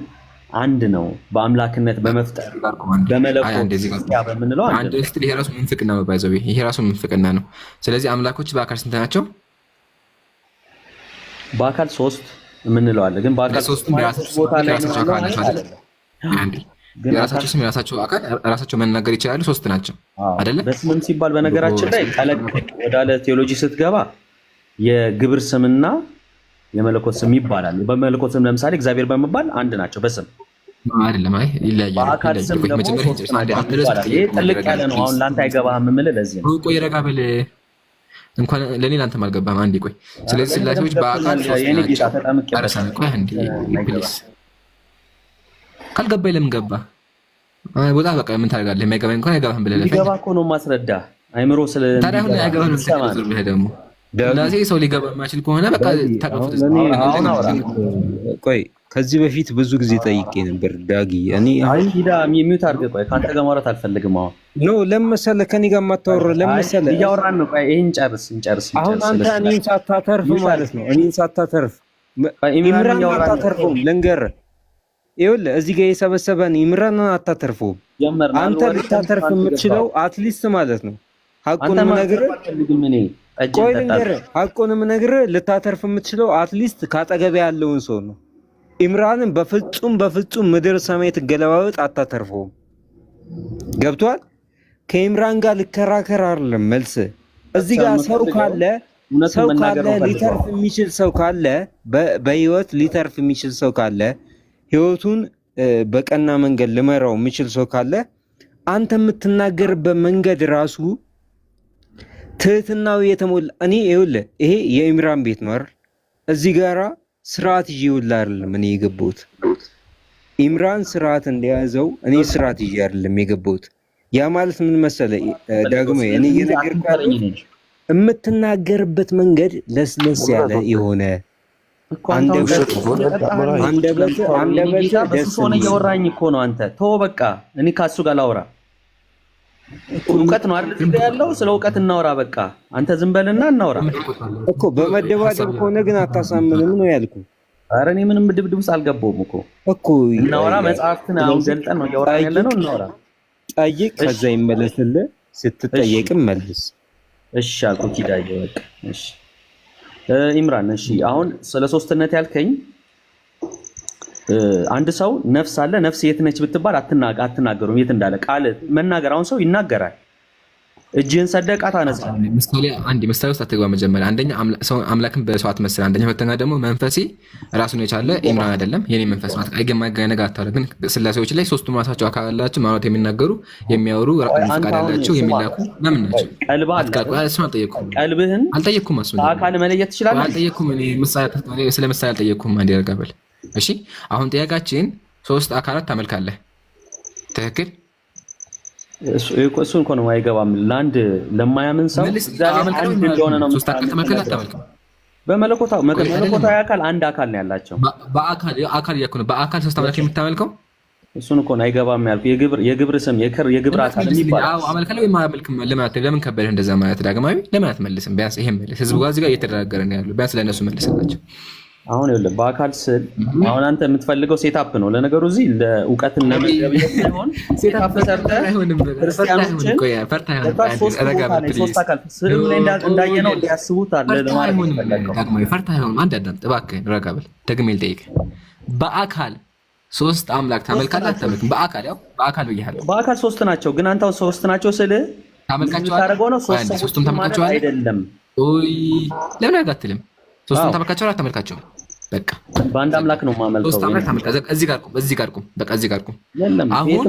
አንድ ነው። በአምላክነት በመፍጠር በመለኮት ያ በምንለው አንድ እስቲ ይሄ ራሱ ምንፍቅና ነው ባይዘው ይሄ ራሱ ምንፍቅና ነው። ስለዚህ አምላኮች በአካል ስንት ናቸው? በአካል ሶስት የምንለው አለ። ግን በአካል ሶስት ቦታ ላይ የራሳቸው ስም የራሳቸው አካል ራሳቸው መናገር ይችላሉ። ሶስት ናቸው አይደለ? በስምም ሲባል በነገራችን ላይ ጠለቅ ወዳለ ቴዎሎጂ ስትገባ የግብር ስምና የመለኮት ስም ይባላል። በመለኮት ስም ለምሳሌ እግዚአብሔር በመባል አንድ ናቸው በስም አይደለም። አይ ይለያያል። በአካል ስም ደግሞ ጥልቅ ያለ ነው። አሁን ላንተ አይገባህም የምልህ ለዚህ ነው። ቆይ ረጋ በል እንኳን ለኔ ላንተም አልገባህም። አንዴ ቆይ። ስለዚህ ስላሴዎች በአካል ካልገባኝ ለምን ገባ? ቦታ በቃ ምን ታደርጋለህ? የማይገባኝ እንኳን አይገባህም ብለህ ለፈኝ ይገባ እኮ ነው ማስረዳ አይምሮ ስለ ታዲያ አሁን አይገባህም ብለህ ደግሞ ስላሴ ሰው ሊገባ የማይችል ከሆነ በቃ ታቀፉት። ቆይ ከዚህ በፊት ብዙ ጊዜ ጠይቄ ነበር ዳጊ። እኔ አሁን ሂዳ ሚዩት አድርገህ ቆይ፣ ካንተ ጋር ማውራት አልፈልግም። አሁን ኖ ለምሳሌ ከኔ ጋር የማታወራው ለምሳሌ እያወራን ነው። ቆይ ይሄን እንጨርስ። አሁን አንተ እኔን ሳታተርፍ ማለት ነው። እኔን ሳታተርፍ ኢምራን አታተርፈውም። ልንገርህ፣ ይኸውልህ እዚህ ጋር የሰበሰበን ኢምራን አታተርፈውም። አንተ ልታተርፍ የምትችለው አትሊስት ማለት ነው ሐቁንም ነግረህ ቆይ ልንገርህ፣ ሐቁንም ነግረህ ልታተርፍ የምትችለው አትሊስት ካጠገብ ያለውን ሰው ነው። ኢምራንን በፍጹም ምድር ሰማይ ትገለባበጥ አታተርፈውም። ገብቷል? ከኢምራን ጋር ልከራከር አይደለም መልስ። እዚህ ጋር ሰው ካለ ሊተርፍ የሚችል ሰው ካለ በህይወት ሊተርፍ የሚችል ሰው ካለ ህይወቱን በቀና መንገድ ልመራው የሚችል ሰው ካለ አንተ የምትናገርበት መንገድ ራሱ ትህትናው የተሞላ እኔ ይኸውልህ ይሄ የኢምራን ቤት ነው አይደል? እዚህ ጋራ ስርዓት ይዤ ይኸውልህ አይደለም እኔ የገባሁት። ኢምራን ስርዓት እንደያዘው እኔ ስርዓት ይዤ አይደለም የገባሁት። ያ ማለት ምን መሰለህ ዳግሞ እኔ እየነገርኩህ የምትናገርበት መንገድ ለስለስ ያለ የሆነ በሱ ሆነ እያወራኝ እኮ ነው። አንተ ተው በቃ እኔ ካሱ ጋር ላውራ። እውቀት ነው አይደል እዚህ ያለው? ስለ እውቀት እናውራ በቃ። አንተ ዝም በልና እናውራ እኮ። በመደባደብ ከሆነ ግን አታሳምንም ነው ያልኩ። ኧረ እኔ ምንም ድብድብ ውስጥ አልገባሁም እኮ። እናውራ፣ መጽሐፍትን አሁን ገልጠን ነው እያወራን ያለ ነው። እናውራ፣ ጠይቅ፣ ከዛ ይመለስልህ። ስትጠየቅም መልስ። እሺ አልኩህ ኪዳዬ በቃ እሺ። ኢምራን እሺ፣ አሁን ስለ ሶስትነት ያልከኝ አንድ ሰው ነፍስ አለ። ነፍስ የት ነች ብትባል አትናገሩም የት እንዳለ ቃል መናገር። አሁን ሰው ይናገራል። እጅህን ሰደቃ ታነሳ። ምሳሌ ውስጥ አትገባ። መጀመሪያ አንደኛ ሰው አምላክን በሰው አትመስል። አንደኛ ሁለተኛ ደግሞ መንፈሴ ራሱን የቻለ ኢምራን አይደለም የኔ መንፈስ ማለት አይገማኝ ነገር አታለ። ግን ስላሴዎች ላይ ሶስቱም ራሳቸው አካል አላቸው ማለት የሚናገሩ የሚያወሩ ፈቃድ ያላቸው የሚላኩ ለምን ናቸው? ቀልብህን አልጠየቅኩም። አካል መለየት ትችላለህ? አልጠየቅኩም። እኔ ስለ ምሳሌ አልጠየቅኩም። አንድ ያርጋበል። እሺ አሁን ጥያቄያችን ሶስት አካላት ታመልካለህ። ትክክል? እሱን እኮ ነው አይገባም። ለአንድ ለማያምን ሰው አንድ እንደሆነ ነው። ሶስት አካል ተመልከላት ተመልከው። በመለኮታዊ አካል አንድ አካል ነው ያላቸው። በአካል እያልኩ ነው። በአካል ሶስት አምላክ የምታመልከው እሱን እኮ ነው አይገባም ያልኩ። የግብር ስም የግብር አካል የሚባል አመልካለሁ ወይ ማመልክም ለምን ከበደህ እንደዛ ማለት? ዳግማዊ ለምን አትመልስም? ቢያንስ ይሄን መልስ። ህዝቡ ጋር እዚህ ጋር እየተደራገረ ነው ያለው። ቢያንስ ለእነሱ መልስላቸው። አሁን ይኸውልህ በአካል ስል አሁን አንተ የምትፈልገው ሴታፕ ነው። ለነገሩ እዚህ ለእውቀትና ለመገብየት ሳይሆን ሴታፕ ሰርተህ ክርስቲያኖችን ሶስት አካል ስዕሉ ላይ እንዳየነው እንዲያስቡት አለ ለማለት ነው። ዳግማዊ ፈርታ አይሆንም። አንድ አዳምጥ እባክህን፣ ረጋ በል። ደግሜ ልጠይቅህ፣ በአካል ሶስት አምላክ ታመልካለህ አታመልክም? በአካል ብያለሁ። በአካል ሶስት ናቸው። ግን አንተ ሶስት ናቸው ስልህ ታመልካቸዋለህ ነው። ሶስቱም ታመልካቸዋለህ አይደለም? ለምን አትልም? ሶስቱም ታመልካቸው አታመልካቸው? በቃ በአንድ አምላክ ነው የማመልከው። ሶስት አምላክ ታመልካለህ። እዚህ ጋር ቁም። በቃ እዚህ ጋር ቁም። አሁን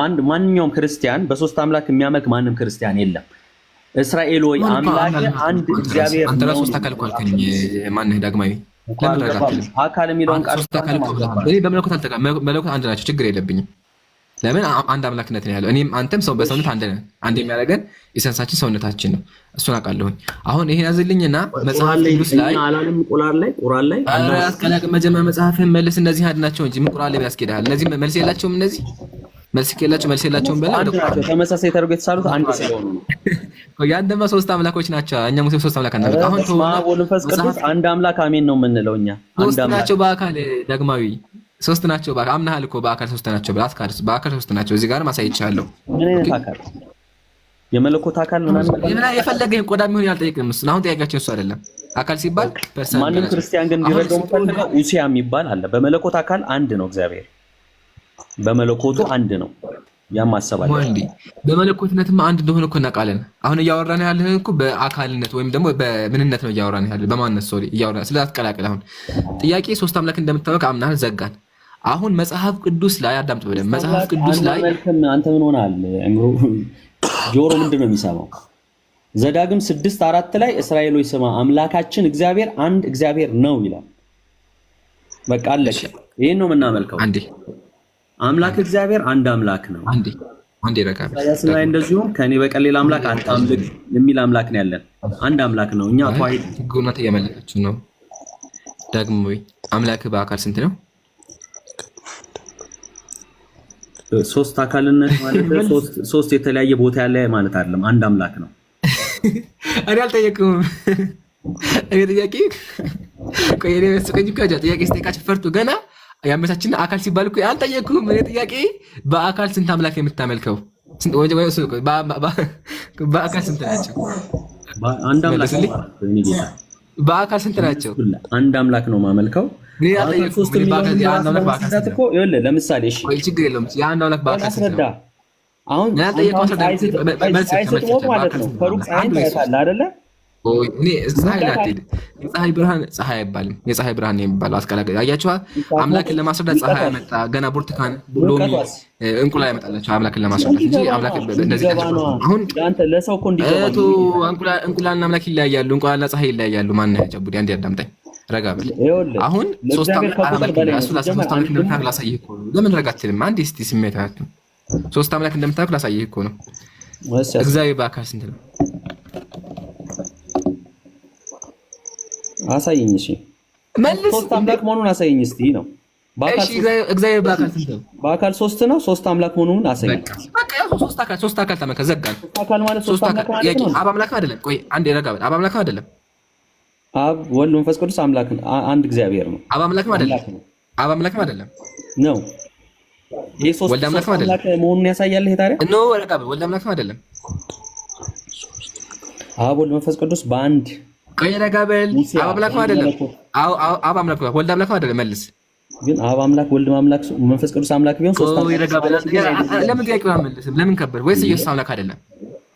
አንድ ማንኛውም ክርስቲያን በሶስት አምላክ የሚያመልክ ማንም ክርስቲያን የለም። እስራኤል ወይ አምላክ አንድ እግዚአብሔር ነው። አንተ ሶስት አካል ካልከኝ ማነህ ዳግማዊ? ለምን ረጋግጥ? አካል የሚለውን ቃል ሶስት አካል እኔ በመለኮት መለኮት አንድ ናቸው። ችግር የለብኝም። ለምን አንድ አምላክነት ነው ያለው። እኔም አንተም ሰው በሰውነት አንድ ነን። አንድ የሚያደርገን ኢሰንሳችን ሰውነታችን ነው። እሱን አውቃለሁኝ። አሁን ይሄን ያዝልኝና መጽሐፍ ቅዱስ ላይ አላለም ቁርአን ላይ አስቀላቅ መጀመሪያ መጽሐፍን መልስ። እነዚህ አንድ ናቸው እንጂ ምን ቁርአን ላይ ያስኬዳል? እነዚህ መልስ የላቸውም። እነዚህ መልስ የላቸውም በላ ተመሳሳይ ተደርጎ የተሳሉት አንድ ስለሆኑ ነው። ያንደማ ሶስት አምላኮች ናቸው። እኛ ሙስሊም ሶስት አምላክ አናመልክ። አሁን ወልፈስ ቅዱስ አንድ አምላክ አሜን ነው የምንለው እኛ። አንድ አምላክ ናቸው በአካል ዳግማዊ ሶስት ናቸው። በአካል አምናሃል እኮ በአካል ሶስት ናቸው። በአካል ሶስት ናቸው። እዚህ ጋር ማሳይቻለሁ። ምን አይነት አካል? የመለኮት አካል ምናምን የፈለገኝ ቆዳም ይሁን ያልጠየቅንም። አሁን ጥያቄያችን እሱ አይደለም። አካል ሲባል ማንም ክርስቲያን ግን ቢረዳው የምፈልገው ኡሲያ የሚባል አለ። በመለኮት አካል አንድ ነው እግዚአብሔር። በመለኮቱ አንድ ነው። ያም አሰባለ ወንዲ በመለኮትነትም አንድ እንደሆነ እኮ እናውቃለን። አሁን እያወራን ያለን እኮ በአካልነት ወይም ደግሞ በምንነት ነው እያወራን ያለን። በማንነት ሶሪ እያወራን ስለአትቀላቅል። አሁን ጥያቄ ሶስት አምላክ እንደምታወቅ አምናል ዘጋን። አሁን መጽሐፍ ቅዱስ ላይ አዳምጥ በደምብ። መጽሐፍ ቅዱስ ላይ አንተ ምን ሆናል? ጆሮ ምንድን ነው የሚሰማው? ዘዳግም 6:4 ላይ እስራኤል ሆይ ስማ አምላካችን እግዚአብሔር አንድ እግዚአብሔር ነው ይላል። በቃ አለቀ። ይሄን ነው የምናመልከው። አንዴ አምላክ እግዚአብሔር አንድ አምላክ ነው። አንዴ ረጋብ ያስላይ እንደዚሁ ከኔ በቀር ሌላ አምላክ አታምልክ የሚል አምላክ ነው ያለን። አንድ አምላክ ነው። እኛ ተዋሂድ ጉናት እያመለከችው ነው። ደግሞ አምላክ በአካል ስንት ነው? ሶስት አካልነት ማለት ሶስት የተለያየ ቦታ ያለ ማለት አይደለም። አንድ አምላክ ነው። እኔ አልጠየቅኩም። እኔ ጥያቄ ቆይ እኔ መስቀኝ ካጃ ጥያቄ ስጠይቃችሁ ፈርቱ ገና ያመቻችን አካል ሲባል እኮ አልጠየቅኩም። እኔ ጥያቄ በአካል ስንት አምላክ የምታመልከው? በአካል ስንት ናቸው? አንድ አምላክ ነው። በአካል ስንት ናቸው? አንድ አምላክ ነው ማመልከው። ለምሳሌ እሺ ችግር የለውም። የአንድ አምላክ በአካል ስንት ነው? አሁን አይሰጥሞ ማለት ነው። ከሩቅ ፀሐይን ታያታለህ አይደለ? እኔ ፀሐይ ብርሃን ፀሐይ አይባልም። የፀሐይ ብርሃን የሚባለው አስቀላቀ አያችኋል። አምላክን ለማስረዳት ፀሐይ ያመጣ ገና ብርቱካን ሎሚ እንቁላል ያመጣላቸው አምላክን ለማስረዳት እንጂ አምላክ እንደዚህ አሁን አንተ ለሰው እኮ እንዲገባ እንቁላልና አምላክ ይለያያሉ። እንቁላልና ፀሐይ ይለያያሉ። ማን ነው ያጨቡዲ? አንዴ አዳምጠኝ። ረጋ በል። አሁን ሶስት አምላክ እንደምታውቅ ላሳይህ እኮ ነው። ለምን ረጋ አትልም? አንዴ እስኪ ስሜታችሁ ሶስት አምላክ እንደምታውቅ ላሳይህ እኮ ነው። እግዚአብሔር በአካል ስንት ነው? አሳየኝ። እሺ መልስ። ሶስት አምላክ መሆኑን አሳየኝ እስቲ ነው። እግዚአብሔር በአካል ስንት ነው? በአካል ሶስት ነው። ሶስት አምላክ መሆኑን አሳየኝ። በቃ ሶስት አካል ተመከ ዘጋን። አካል ማለት ሶስት አምላክ ማለት ነው። አብ አምላክ አይደለም። ቆይ አንዴ ረጋ በል። አብ አምላክ አይደለም። አብ ወልድ መንፈስ ቅዱስ አምላክ አንድ እግዚአብሔር ነው። አብ አምላክ አይደለም። አብ አምላክ አይደለም ነው። ይሄ ሶስት ወልድ አምላክ አምላክ መሆኑን ያሳያል። ይሄ ታዲያ ኖ ረጋ በል። ወልድ አምላክ አይደለም። አብ ወልድ መንፈስ ቅዱስ በአንድ ቆይ ረጋ በል። አብ አምላክ አይደለም። አብ አምላክ ወልድ አምላክ አይደለም። መልስ ግን አብ አምላክ ወልድ አምላክ መንፈስ ቅዱስ አምላክ ቢሆን ሶስት አምላክ ለምን ጥያቄውን አልመልስም? ለምን ከበደ? ወይስ ኢየሱስ አምላክ አይደለም?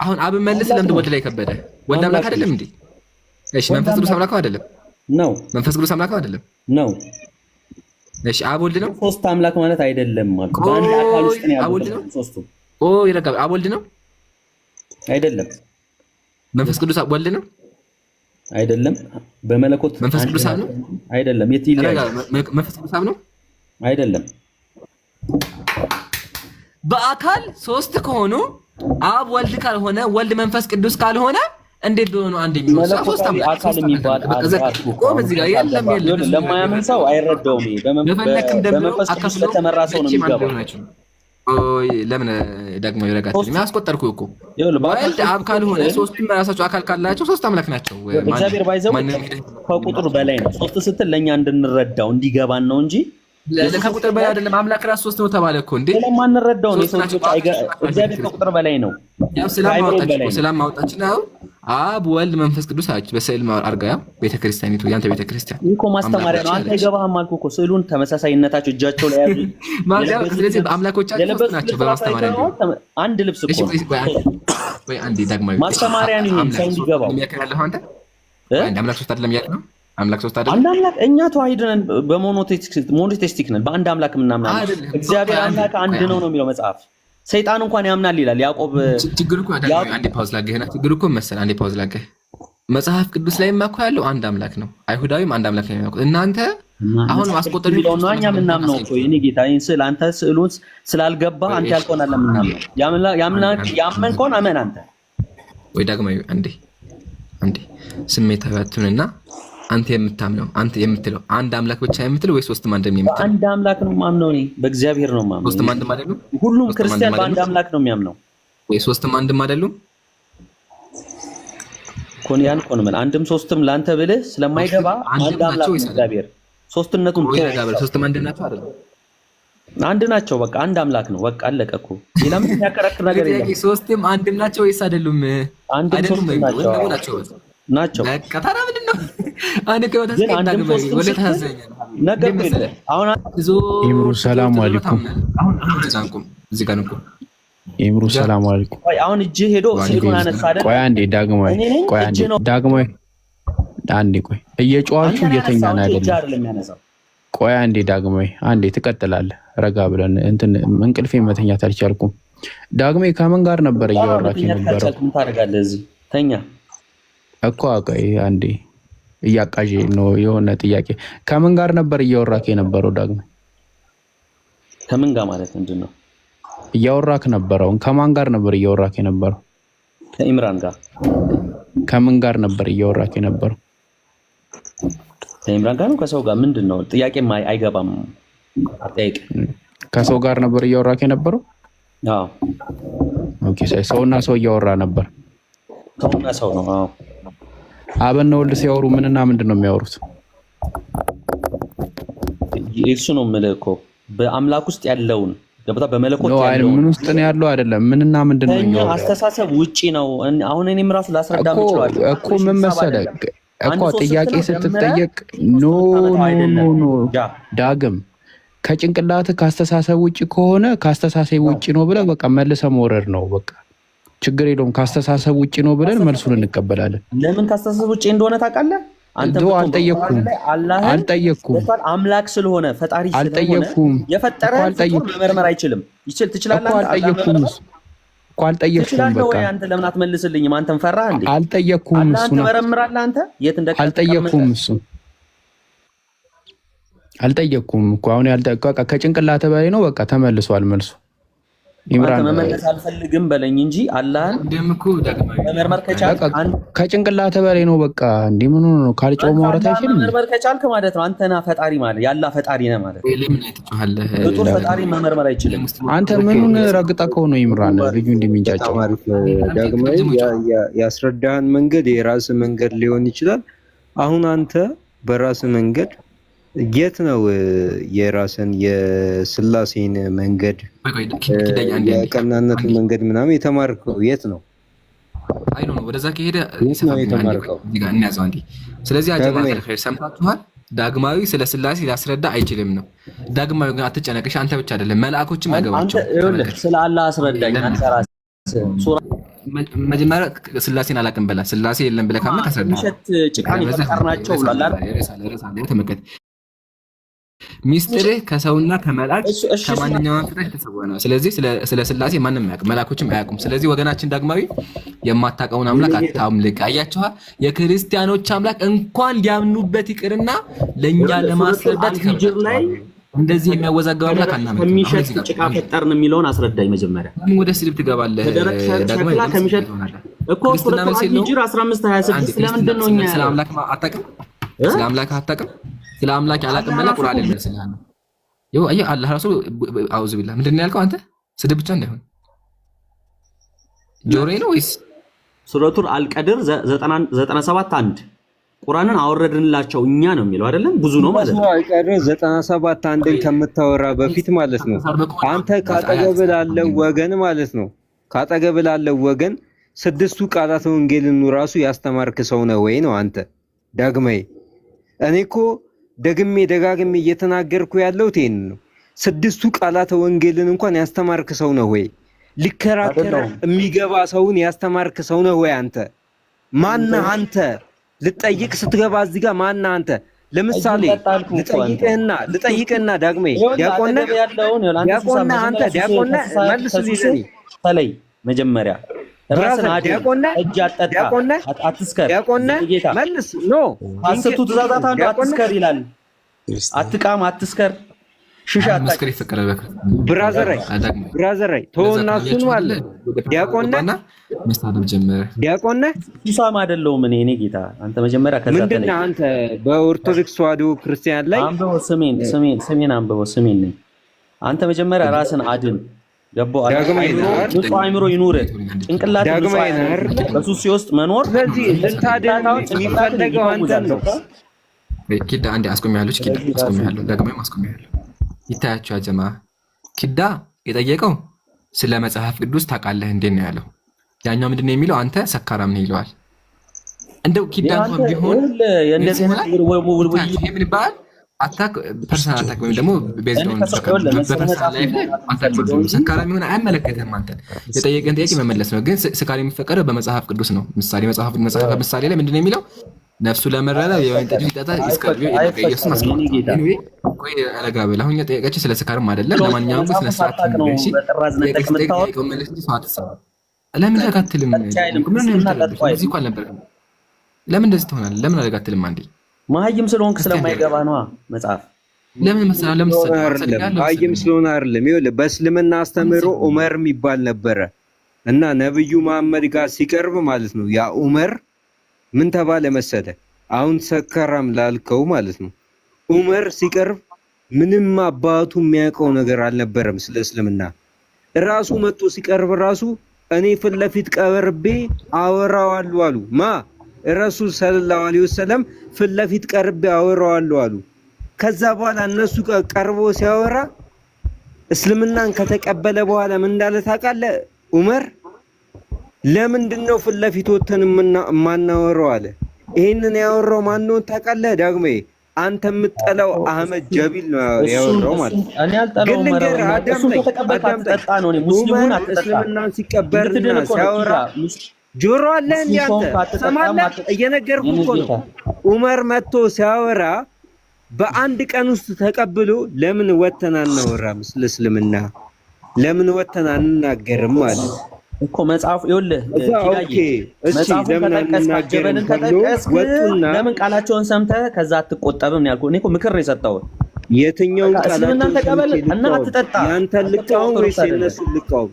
አሁን አብ መልስ። ለምን ወልድ ላይ ከበደ? ወልድ አምላክ አይደለም እንዴ? እሺ መንፈስ ቅዱስ አምላክ አይደለም ነው። መንፈስ ቅዱስ አምላክ አይደለም ነው። እሺ አብ ወልድ ነው። ሶስት አምላክ ማለት አይደለም ማለት በአንድ አካል ውስጥ ነው ያለው ሶስቱ። ይረጋል። አብ ወልድ ነው አይደለም። መንፈስ ቅዱስ ወልድ ነው አይደለም። በመለኮት መንፈስ ቅዱስ ነው አይደለም። የት ይላል? መንፈስ ቅዱስ ነው አይደለም። በአካል ሶስት ከሆኑ አብ ወልድ ካልሆነ ወልድ መንፈስ ቅዱስ ካልሆነ እንዴት ሆኖ አንድ የሚወጣ ሶስት አካል የሚባል ለማያምን ሰው አይረዳውም። በመንፈስ ቅዱስ ለተመራ ሰው ነው የሚገባው። ለምን ደግሞ ይረጋል? የሚያስቆጠርኩ እኮ ወልድ አብ ካልሆነ ሶስቱም በራሳቸው አካል ካላቸው ሶስት አምላክ ናቸው። እግዚአብሔር ባይዘው ከቁጥር በላይ ነው። ሶስት ስትል ለእኛ እንድንረዳው እንዲገባን ነው እንጂ ከቁጥር በላይ አይደለም። አምላክ ራሱ ሶስት ነው ተባለ እኮ እንዴ። ለማንረዳው ነው። እግዚአብሔር ከቁጥር በላይ ነው። ስለማውጣችን ነው። አብ ወልድ መንፈስ ቅዱስ አች በስዕል አርጋ ቤተክርስቲያኒቱ ያንተ ቤተክርስቲያን እኮ ማስተማሪያ ነው። አንተ አይገባህም አልኩህ እኮ ስዕሉን ተመሳሳይነታቸው እጃቸው ላይ ያዙ ማለት ስለዚህ አምላኮቻቸው ሶስት ናቸው። በማስተማሪያ ነው አንድ ልብስ እኮ ወይ አንዴ ዳግማዊ ማስተማሪያ ነው ሰው እንዲገባው የሚያከራለህ አንተ አንድ አምላክ ሶስት አይደለም ያለው አምላክ ሶስት አይደለም። አንድ አምላክ እኛ ተዋሂደን በሞኖቴስቲክ ነን። በአንድ አምላክ ምናምን እግዚአብሔር አምላክ አንድ ነው ነው የሚለው መጽሐፍ። ሰይጣን እንኳን ያምናል ይላል ያዕቆብ። ችግር እኮ አንዴ ፓውዝ ላገህና ችግር እኮ መሰል አንዴ ፓውዝ ላገህ መጽሐፍ ቅዱስ ላይ ማኮ ያለው አንድ አምላክ ነው። አይሁዳዊም አንድ አምላክ ነው የሚያውቁት። እናንተ አሁን ማስቆጠር ነው ነው እኛ ምናምን ነው እኮ የኔ ጌታ ይሄን ስለ አንተ ስዕሉን ስላልገባ አንተ ያልከውን አለ ምናምን ያመንከውን አመን አንተ ወይ ዳግማዊ አንዴ ስሜታዊ አትሁንና አንተ የምታምነው አንተ የምትለው አንድ አምላክ ብቻ የምትለው ወይ ሶስትም አንድ የምትለው? አንድ አምላክ ነው ማምነው እኔ በእግዚአብሔር ነው ማምነው። ሶስትም አንድ ማለት ነው። ሁሉም ክርስቲያን በአንድ አምላክ ነው የሚያምነው። ወይ ሶስትም አንድም አይደሉም? ኮንያን ኮንመን አንድም ሶስትም ላንተ ብልህ ስለማይገባ አንድ አምላክ ነው እግዚአብሔር። ሶስትነቱን ሶስትም አንድ ናቸው አይደል? አንድ ናቸው። በቃ አንድ አምላክ ነው። በቃ አለቀ እኮ። ሌላ ምን የሚያከራክር ነገር የለም። ሶስትም አንድም ናቸው ወይስ አይደሉም? አንድም ሶስትም ናቸው። በቃ ታዲያ ምንድን ነው? አንድ ከወተስ ከዳግማዊ ወለ ታዘኛል ነገር ነው። አሁን ኢምሩ ሰላም አለይኩም። አሁን ተዛንኩም እዚህ ጋር ነው። ኢምሩ ሰላም አለይኩም። ቆይ አሁን እጅ ሄዶ ስልኩን አነሳ አይደል? ቆይ አንዴ ዳግማዊ፣ ቆይ አንዴ ዳግማዊ፣ አንዴ ቆይ እየጨዋችሁ እየተኛን አይደለም። ቆይ አንዴ ዳግማዊ፣ አንዴ ትቀጥላለህ። ረጋ ብለን እንትን እንቅልፌ መተኛት አልቻልኩም። ዳግማዊ ከምን ጋር ነበር እያወራችሁ ነበር? ምን ታደርጋለህ እዚህ ተኛ እኮ ቆይ አንዴ እያቃዥ ነው የሆነ ጥያቄ። ከምን ጋር ነበር እያወራክ የነበረው? ዳግም ከምን ጋር ማለት ምንድን ነው እያወራክ ነበረው? ከማን ጋር ነበር እያወራክ የነበረው? ከኢምራን ጋር። ከምን ጋር ነበር እያወራክ የነበረው? ከኢምራን ጋር ነው ከሰው ጋር? ምንድን ነው ጥያቄ? አይገባም አጠያይቅ። ከሰው ጋር ነበር እያወራክ የነበረው? አዎ ኦኬ። ሰውና ሰው እያወራ ነበር። ሰውና ሰው ነው። አዎ አብና ወልድ ሲያወሩ ምንና ምንድን ነው የሚያወሩት? እሱ ነው የምልህ እኮ በአምላክ ውስጥ ያለውን ገብታ በመለኮት ያለውን ምን ውስጥ ነው ያለው አይደለም። ምንና ምንድን ነው የሚያወሩት? አስተሳሰብ ውጪ ነው። አሁን እኔም ራሱ ላስረዳም ይችላል እኮ ምን መሰለህ እኮ ጥያቄ ስትጠየቅ ኖ ዳግም ከጭንቅላትህ ካስተሳሰብ ውጪ ከሆነ ካስተሳሰብ ውጪ ነው ብለህ በቃ መልሰህ መውረድ ነው በቃ ችግር የለውም። ካስተሳሰብ ውጪ ነው ብለን መልሱን እንቀበላለን። ለምን ካስተሳሰብ ውጪ እንደሆነ ታውቃለህ አንተ? አልጠየቅኩም። አምላክ ስለሆነ ፈጣሪ ስለሆነ የፈጠረ መመርመር አይችልም። ትችላለህ። አልጠየቅኩም። በቃ አንተ ለምን አትመልስልኝም? አንተም ፈራህ እንዴ? አልጠየቅኩም። እሱ ነው ትመረምራለህ አንተ የት እንደቀረ? አልጠየቅኩም እኮ አሁን ከጭንቅላትህ በላይ ነው። በቃ ተመልሷል መልሱ። ኢምራን መመለስ አልፈልግም በለኝ እንጂ አላህን መመርመር ከቻልክ ከጭንቅላት በላይ ነው። በቃ እንዴ ምን ሆነ ነው ካልጮህ ማውራት አይችልም። መመርመር ከቻልክ ማለት ነው አንተና ፈጣሪ ማለት ያላ ፈጣሪ ነህ ማለት ነው። ፍጡር ፈጣሪ መመርመር አይችልም። አንተ ምኑን ረግጠከው ነው ኢምራን ልጁ እንደሚንጫጫው? ዳግማዊ ያስረዳህን መንገድ የራስ መንገድ ሊሆን ይችላል። አሁን አንተ በራስ መንገድ የት ነው የራስን የስላሴን መንገድ የቀናነቱን መንገድ ምናምን የተማርከው የት ነው? አይ ነው ወደዛ ከሄደ የተማርከው እንያዘው እንዴ። ስለዚህ አጀባ ኸይር ሰምታችኋል። ዳግማዊ ስለ ስላሴ ሊያስረዳ አይችልም ነው። ዳግማዊ ግን አትጨነቅሽ፣ አንተ ብቻ አይደለም መላእክቶችም አይገባቸው። አንተ ስለ አላህ አስረዳኝ። አንተ ራስህ ሱራ መጀመሪያ ስላሴን አላውቅም በላ ስላሴ የለም ብለህ ካመንክ አስረዳ። ምሽት ጭቃን የፈጠርናቸው ብሏል አይደል? ተመከተ ሚስጥርህ ከሰውና ከመላእክት ከማንኛውም ፍጥረት የተሰወረ ነው። ስለዚህ ስለ ስላሴ ማንም አያውቅም፣ መላእክቶችም አያውቁም። ስለዚህ ወገናችን ዳግማዊ የማታውቀውን አምላክ አታምልክ። አያችኋ የክርስቲያኖች አምላክ እንኳን ሊያምኑበት ይቅርና ለኛ ለማስረዳት ሂጅር ላይ እንደዚህ የሚያወዛገብ አምላክ አናምልክ። ከሚሸት ጭቃ ፈጠርን የሚለውን አስረዳኝ መጀመሪያ። ምን ወደ ስድብ ትገባለህ? ዳግማዊ ከሚሸት እኮ ሂጅር 1526 ለምንድን ነው እኛ ስለ አምላክ አታውቅም? ስለ አምላክ አታውቅም? ስለ አምላክ አላውቅም ብለህ ቁርአን ይመስልሃል ነው ይኸው አየህ አላህ ራሱ አውዝ ቢላህ ምንድን ነው ያልከው አንተ? ስድብ ብቻ እንዳይሆን ጆሮዬ ነው ወይስ ሱረቱል አልቀድር 97:1 ቁርአንን አወረድንላቸው እኛ ነው የሚለው አይደለም? ብዙ ነው ማለት ነው። አልቀድር 97:1ን ከምታወራ በፊት ማለት ነው አንተ ካጠገብ ላለው ወገን ማለት ነው ካጠገብ ላለው ወገን ስድስቱ ቃላተ ወንጌልን ራሱ ያስተማርክ ሰው ነው ወይ ነው አንተ ዳግማዊ? እኔ እኮ ደግሜ ደጋግሜ እየተናገርኩ ያለው ይሄን ነው። ስድስቱ ቃላተ ወንጌልን እንኳን ያስተማርክ ሰው ነው ወይ? ሊከራከር የሚገባ ሰውን ያስተማርክ ሰው ነው ወይ አንተ? ማነህ አንተ? ልጠይቅ ስትገባ እዚህ ጋር ማነህ አንተ? ለምሳሌ ልጠይቅህና ዳግማዊ ዲያቆን ነህ አንተ ዲያቆን ነህ መልስልኝ። ተለይ መጀመሪያ ራስን ዲያቆን አትስከር መልስ ኖ አስርቱ ትእዛዛት አንዱ አትስከር ይላል። አትቃም፣ አትስከር፣ ሽሻ አትስከር ይፈቀዳል። ብራዘር ተወና እሱን ማለት ዲያቆን ነህ ሱሳም አይደለሁም እኔ ጌታ። አንተ መጀመሪያ ከዛ ምንድን ነህ አንተ? በኦርቶዶክስ ተዋሕዶ ክርስቲያን ላይ አንበው ስሜን አንበው ስሜን ነኝ። አንተ መጀመሪያ ራስን አድን። ገቦ ንጹህ አእምሮ ይኑር። ጭንቅላት በሱስ ውስጥ መኖር ስለዚህ ልታድን የሚፈለገው አንተን ነው። ኪዳ አንዴ አስቆሚያለሁ። ኪዳ አስቆሚያለሁ። ዳግማዊ አስቆሚያለሁ። ይታያችሁ አጀማ ኪዳ የጠየቀው ስለ መጽሐፍ ቅዱስ ታውቃለህ እንዴት ነው ያለው። ያኛው ምንድን ነው የሚለው አንተ ሰካራም ነው ይለዋል። እንደው ኪዳ እንኳን ቢሆን እንደዚህ ምን ይባላል አታክ ፐርሰናል አታክ ወይም ደግሞ ቤዝዶን በፐርሰናል ላይፍ አታክ ሰካራም ይሆን አይመለከትም። አንተ የጠየቀን ጥያቄ መመለስ ነው። ግን ስካር የሚፈቀደው በመጽሐፍ ቅዱስ ነው። ምሳሌ መጽሐፍ ምሳሌ ላይ ምንድን ነው የሚለው? ነፍሱ ለመረረ የወይን ጠጅ ሊጠጣ ይስቀርዩ ኢየሱስ ማስቀመጥ ቆይ አረጋ በል። አሁን የጠየቀች ስለ ስካርም አይደለም። ለማንኛውም ስለ ስርዓት ነው። እሺ ጠየቀው መልስ እንጂ ሰዓት ሰዓት ለምን ተከትልም ምን ነው የምታደርገው? እዚህ እንኳን ነበር ለምን እንደዚህ ትሆናለህ? ለምን አረጋትልም? አንዴ መሀይም ስለሆንክ ስለማይገባ ነው መጽሐፍ። ለምን መሰለህ? ለምን አይደለም መሀይም ስለሆነ አይደለም። ይኸውልህ በእስልምና አስተምህሮ ዑመር የሚባል ነበረ እና ነብዩ መሐመድ ጋር ሲቀርብ ማለት ነው ያ ዑመር ምን ተባለ መሰለ? አሁን ሰከራም ላልከው ማለት ነው ዑመር ሲቀርብ ምንም አባቱ የሚያውቀው ነገር አልነበረም ስለ እስልምና። ራሱ መጥቶ ሲቀርብ ራሱ እኔ ፊት ለፊት ቀርቤ አወራዋለሁ አሉ። ማ ረሱል ሰለላሁ ዐለይሂ ወሰለም ፊት ለፊት ቀርቤ አወራዋለሁ አሉ። ከዛ በኋላ እነሱ ቀርቦ ሲያወራ እስልምናን ከተቀበለ በኋላ ምን እንዳለ ታውቃለህ? ዑመር ለምንድን ነው ፊት ለፊት ወተን የማናወራው አለ። ይሄንን ያወራው ማን ነው ታውቃለህ? ዳግማዊ አንተ የምትጠላው አህመድ ጀቢል ነው ያወራው ማለት ነው። እኔ አልጠላውም። ሙስሊሙን እስልምናን ሲቀበልና ሲያወራ ጆሮ አለ እንዴ አንተ ሰማለህ? እየነገርኩህ እኮ ነው። ዑመር መጥቶ ሲያወራ በአንድ ቀን ውስጥ ተቀብሎ ለምን ወተን አናወራም? ስለ እስልምና ለምን ወተን አንናገርም ማለት እኮ መጽሐፉ ይኸውልህ መጽሐፉን ከጠቀስክ ጀበልን ከጠቀስክ ለምን ቃላቸውን ሰምተህ ከዛ አትቆጠብም ያልኩህ። እኔ እኮ ምክር ነው የሰጠሁት። የትኛውን እስልምናን ተቀበል እና አትጠጣ። ያንተን ልቃወም ወይስ የነሱን ልቃወም?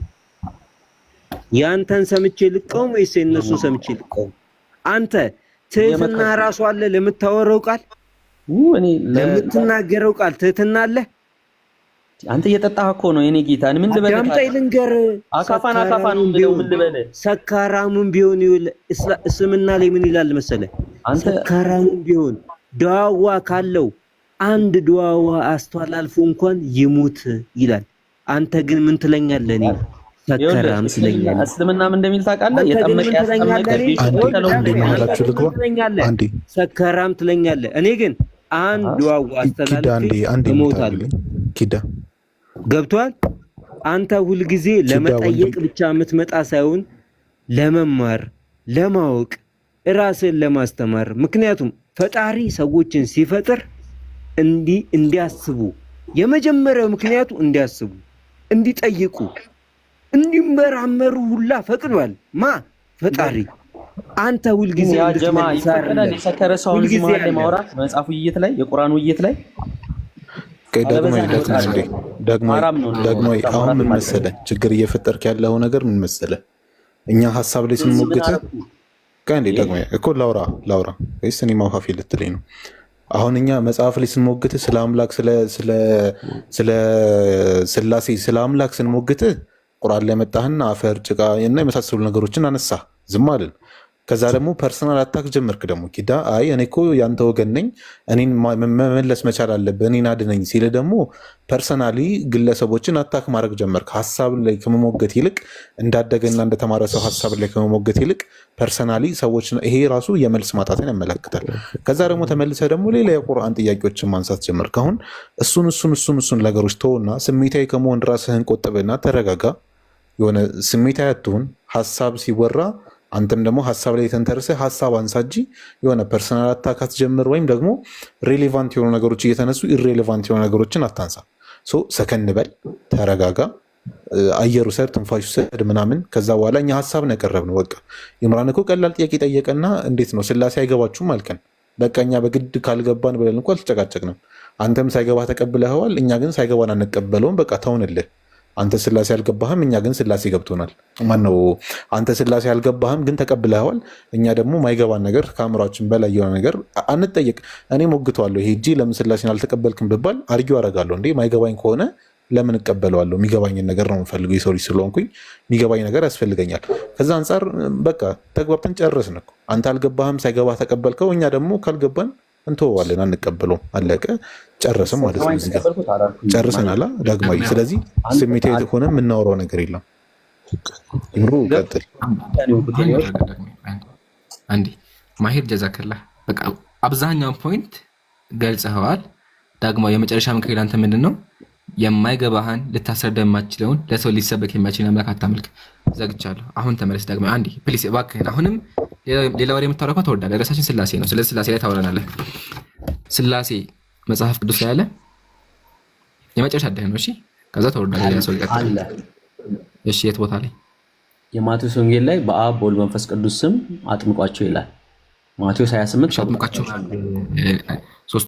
ያንተን ሰምቼ ልቃወም ወይስ የነሱን ሰምቼ ልቃወም? አንተ ትህትና ራሱ አለ ለምታወራው ቃል፣ ለምትናገረው ቃል ትህትና አለ? አንተ እየጠጣህ እኮ ነው የኔ ጌታ። ምን ልበል? አዳምጠኝ ልንገርህ። አካፋን ብለው ምን ልበል? ሰካራሙን ቢሆን እስልምና ላይ ምን ይላል መሰለህ? ሰካራሙን ቢሆን ዱዓዋ ካለው አንድ ዱዓዋ አስተላልፎ እንኳን ይሙት ይላል። አንተ ግን ምን ትለኛለህ? እኔ ሰካራም ትለኛለህ። እስልምና ምን እንደሚል ታውቃለህ? የጠመቀ ሰካራም ትለኛለህ። እኔ ግን አንድ ዱዓዋ አስተላልፎ ይሞታል። ኪዳ ገብቷል? አንተ ሁልጊዜ ለመጠየቅ ብቻ የምትመጣ ሳይሆን ለመማር፣ ለማወቅ፣ ራስን ለማስተማር። ምክንያቱም ፈጣሪ ሰዎችን ሲፈጥር እንዲያስቡ፣ የመጀመሪያው ምክንያቱ እንዲያስቡ፣ እንዲጠይቁ፣ እንዲመራመሩ ሁላ ፈቅዷል። ፈጣሪ። አንተ ሁልጊዜ የሰከረ ሰውን ማውራት መጽሐፉ ውይይት ላይ የቁርአን ውይይት ላይ ደግሞ አሁን ምን መሰለህ ችግር እየፈጠርክ ያለው ነገር ምን መሰለህ? እኛ ሀሳብ ላይ ስንሞግተህ ደግሞ እኮ ላውራ ወይስ እኔ ማውካፊ ልትለኝ ነው? አሁን እኛ መጽሐፍ ላይ ስንሞግትህ ስለ አምላክ ስለ ስላሴ ስለ አምላክ ስንሞግትህ ቁርአን ላይ መጣህና አፈር ጭቃ እና የመሳሰሉ ነገሮችን አነሳ፣ ዝም አልን። ከዛ ደግሞ ፐርሰናል አታክ ጀመርክ። ደግሞ ኪዳ አይ እኔ እኮ ያንተ ወገን ነኝ፣ እኔን መመለስ መቻል አለብህ፣ እኔን አድነኝ ሲል ደግሞ ፐርሰናሊ ግለሰቦችን አታክ ማድረግ ጀመርክ። ሀሳብ ላይ ከመሞገት ይልቅ እንዳደገና እንደተማረ ሰው ሀሳብ ላይ ከመሞገት ይልቅ ፐርሰናሊ ሰዎች፣ ይሄ ራሱ የመልስ ማጣትን ያመለክታል። ከዛ ደግሞ ተመልሰ ደግሞ ሌላ የቁርአን ጥያቄዎችን ማንሳት ጀመርክ። አሁን እሱን ነገሮች ተውና ስሜታዊ ከመሆን ራስህን ቆጥብና ተረጋጋ። የሆነ ስሜታዊ አትሁን። ሀሳብ ሲወራ አንተም ደግሞ ሀሳብ ላይ የተንተርሰህ ሀሳብ አንሳ እንጂ የሆነ ፐርሰናል አታካት ጀምር፣ ወይም ደግሞ ሬሌቫንት የሆኑ ነገሮች እየተነሱ ኢሬሌቫንት የሆኑ ነገሮችን አታንሳ። ሰከን በል፣ ተረጋጋ፣ አየሩ ሰድ፣ ትንፋሹ ሰድ ምናምን። ከዛ በኋላ እኛ ሀሳብ ነው ያቀረብነው። በቃ ኢምራን እኮ ቀላል ጥያቄ ጠየቀና እንዴት ነው ስላሴ አይገባችሁም አልከን። በቃ እኛ በግድ ካልገባን ብለን እንኳ አልተጨቃጨቅንም። አንተም ሳይገባ ተቀብለኸዋል፣ እኛ ግን ሳይገባን አንቀበለውም። በቃ ተውንልህ። አንተ ስላሴ አልገባህም፣ እኛ ግን ስላሴ ገብቶናል። ማነው አንተ ስላሴ አልገባህም ግን ተቀብለኸዋል። እኛ ደግሞ ማይገባን ነገር ከአእምሯችን በላይ የሆነ ነገር አንጠየቅ። እኔ ሞግተዋለሁ። ሄጂ ለምን ስላሴን አልተቀበልክም ብባል አርጊው አደርጋለሁ። እንዴ ማይገባኝ ከሆነ ለምን እቀበለዋለሁ? የሚገባኝን ነገር ነው የምፈልገው። የሰው ልጅ ስለሆንኩኝ የሚገባኝ ነገር ያስፈልገኛል። ከዛ አንጻር በቃ ተግባብተን ጨረስን እኮ። አንተ አልገባህም፣ ሳይገባህ ተቀበልከው። እኛ ደግሞ ካልገባን እንተዋለን፣ አንቀበለውም። አለቀ፣ ጨረስም ማለት ነው። እዚህ ጋር ጨርሰናል ዳግማዊ። ስለዚህ ስሜታዊ ሆነ የምናወራው ነገር የለም። ይምሩ ቀጥል። አንዴ ማሄር ጀዛከላ። በቃ አብዛኛውን ፖይንት ገልጸኸዋል። ዳግማዊ የመጨረሻ ምክር ላንተ ምንድን ነው? የማይገባህን ልታስረዳ የማችለውን ለሰው ሊሰበክ የማችል አምላክ አታምልክ። ዘግቻለሁ። አሁን ተመለስ ዳግማዊ። አንዴ ፕሊስ እባክህን። አሁንም ሌላ ወሬ የምታወራ እኮ ተወዳለህ። ርዕሳችን ስላሴ ነው። ስለዚህ ስላሴ ላይ ታወራናለህ። ስላሴ መጽሐፍ ቅዱስ ላይ አለ። የመጨረሻ አደህ ነው። እሺ፣ ከዛ ተወዳለህ። ሌላ ሰው ይቀጥል። እሺ፣ የት ቦታ ላይ? የማቴዎስ ወንጌል ላይ በአብ በወልድ መንፈስ ቅዱስ ስም አጥምቋቸው ይላል። ማቴዎስ 28 አጥምቋቸው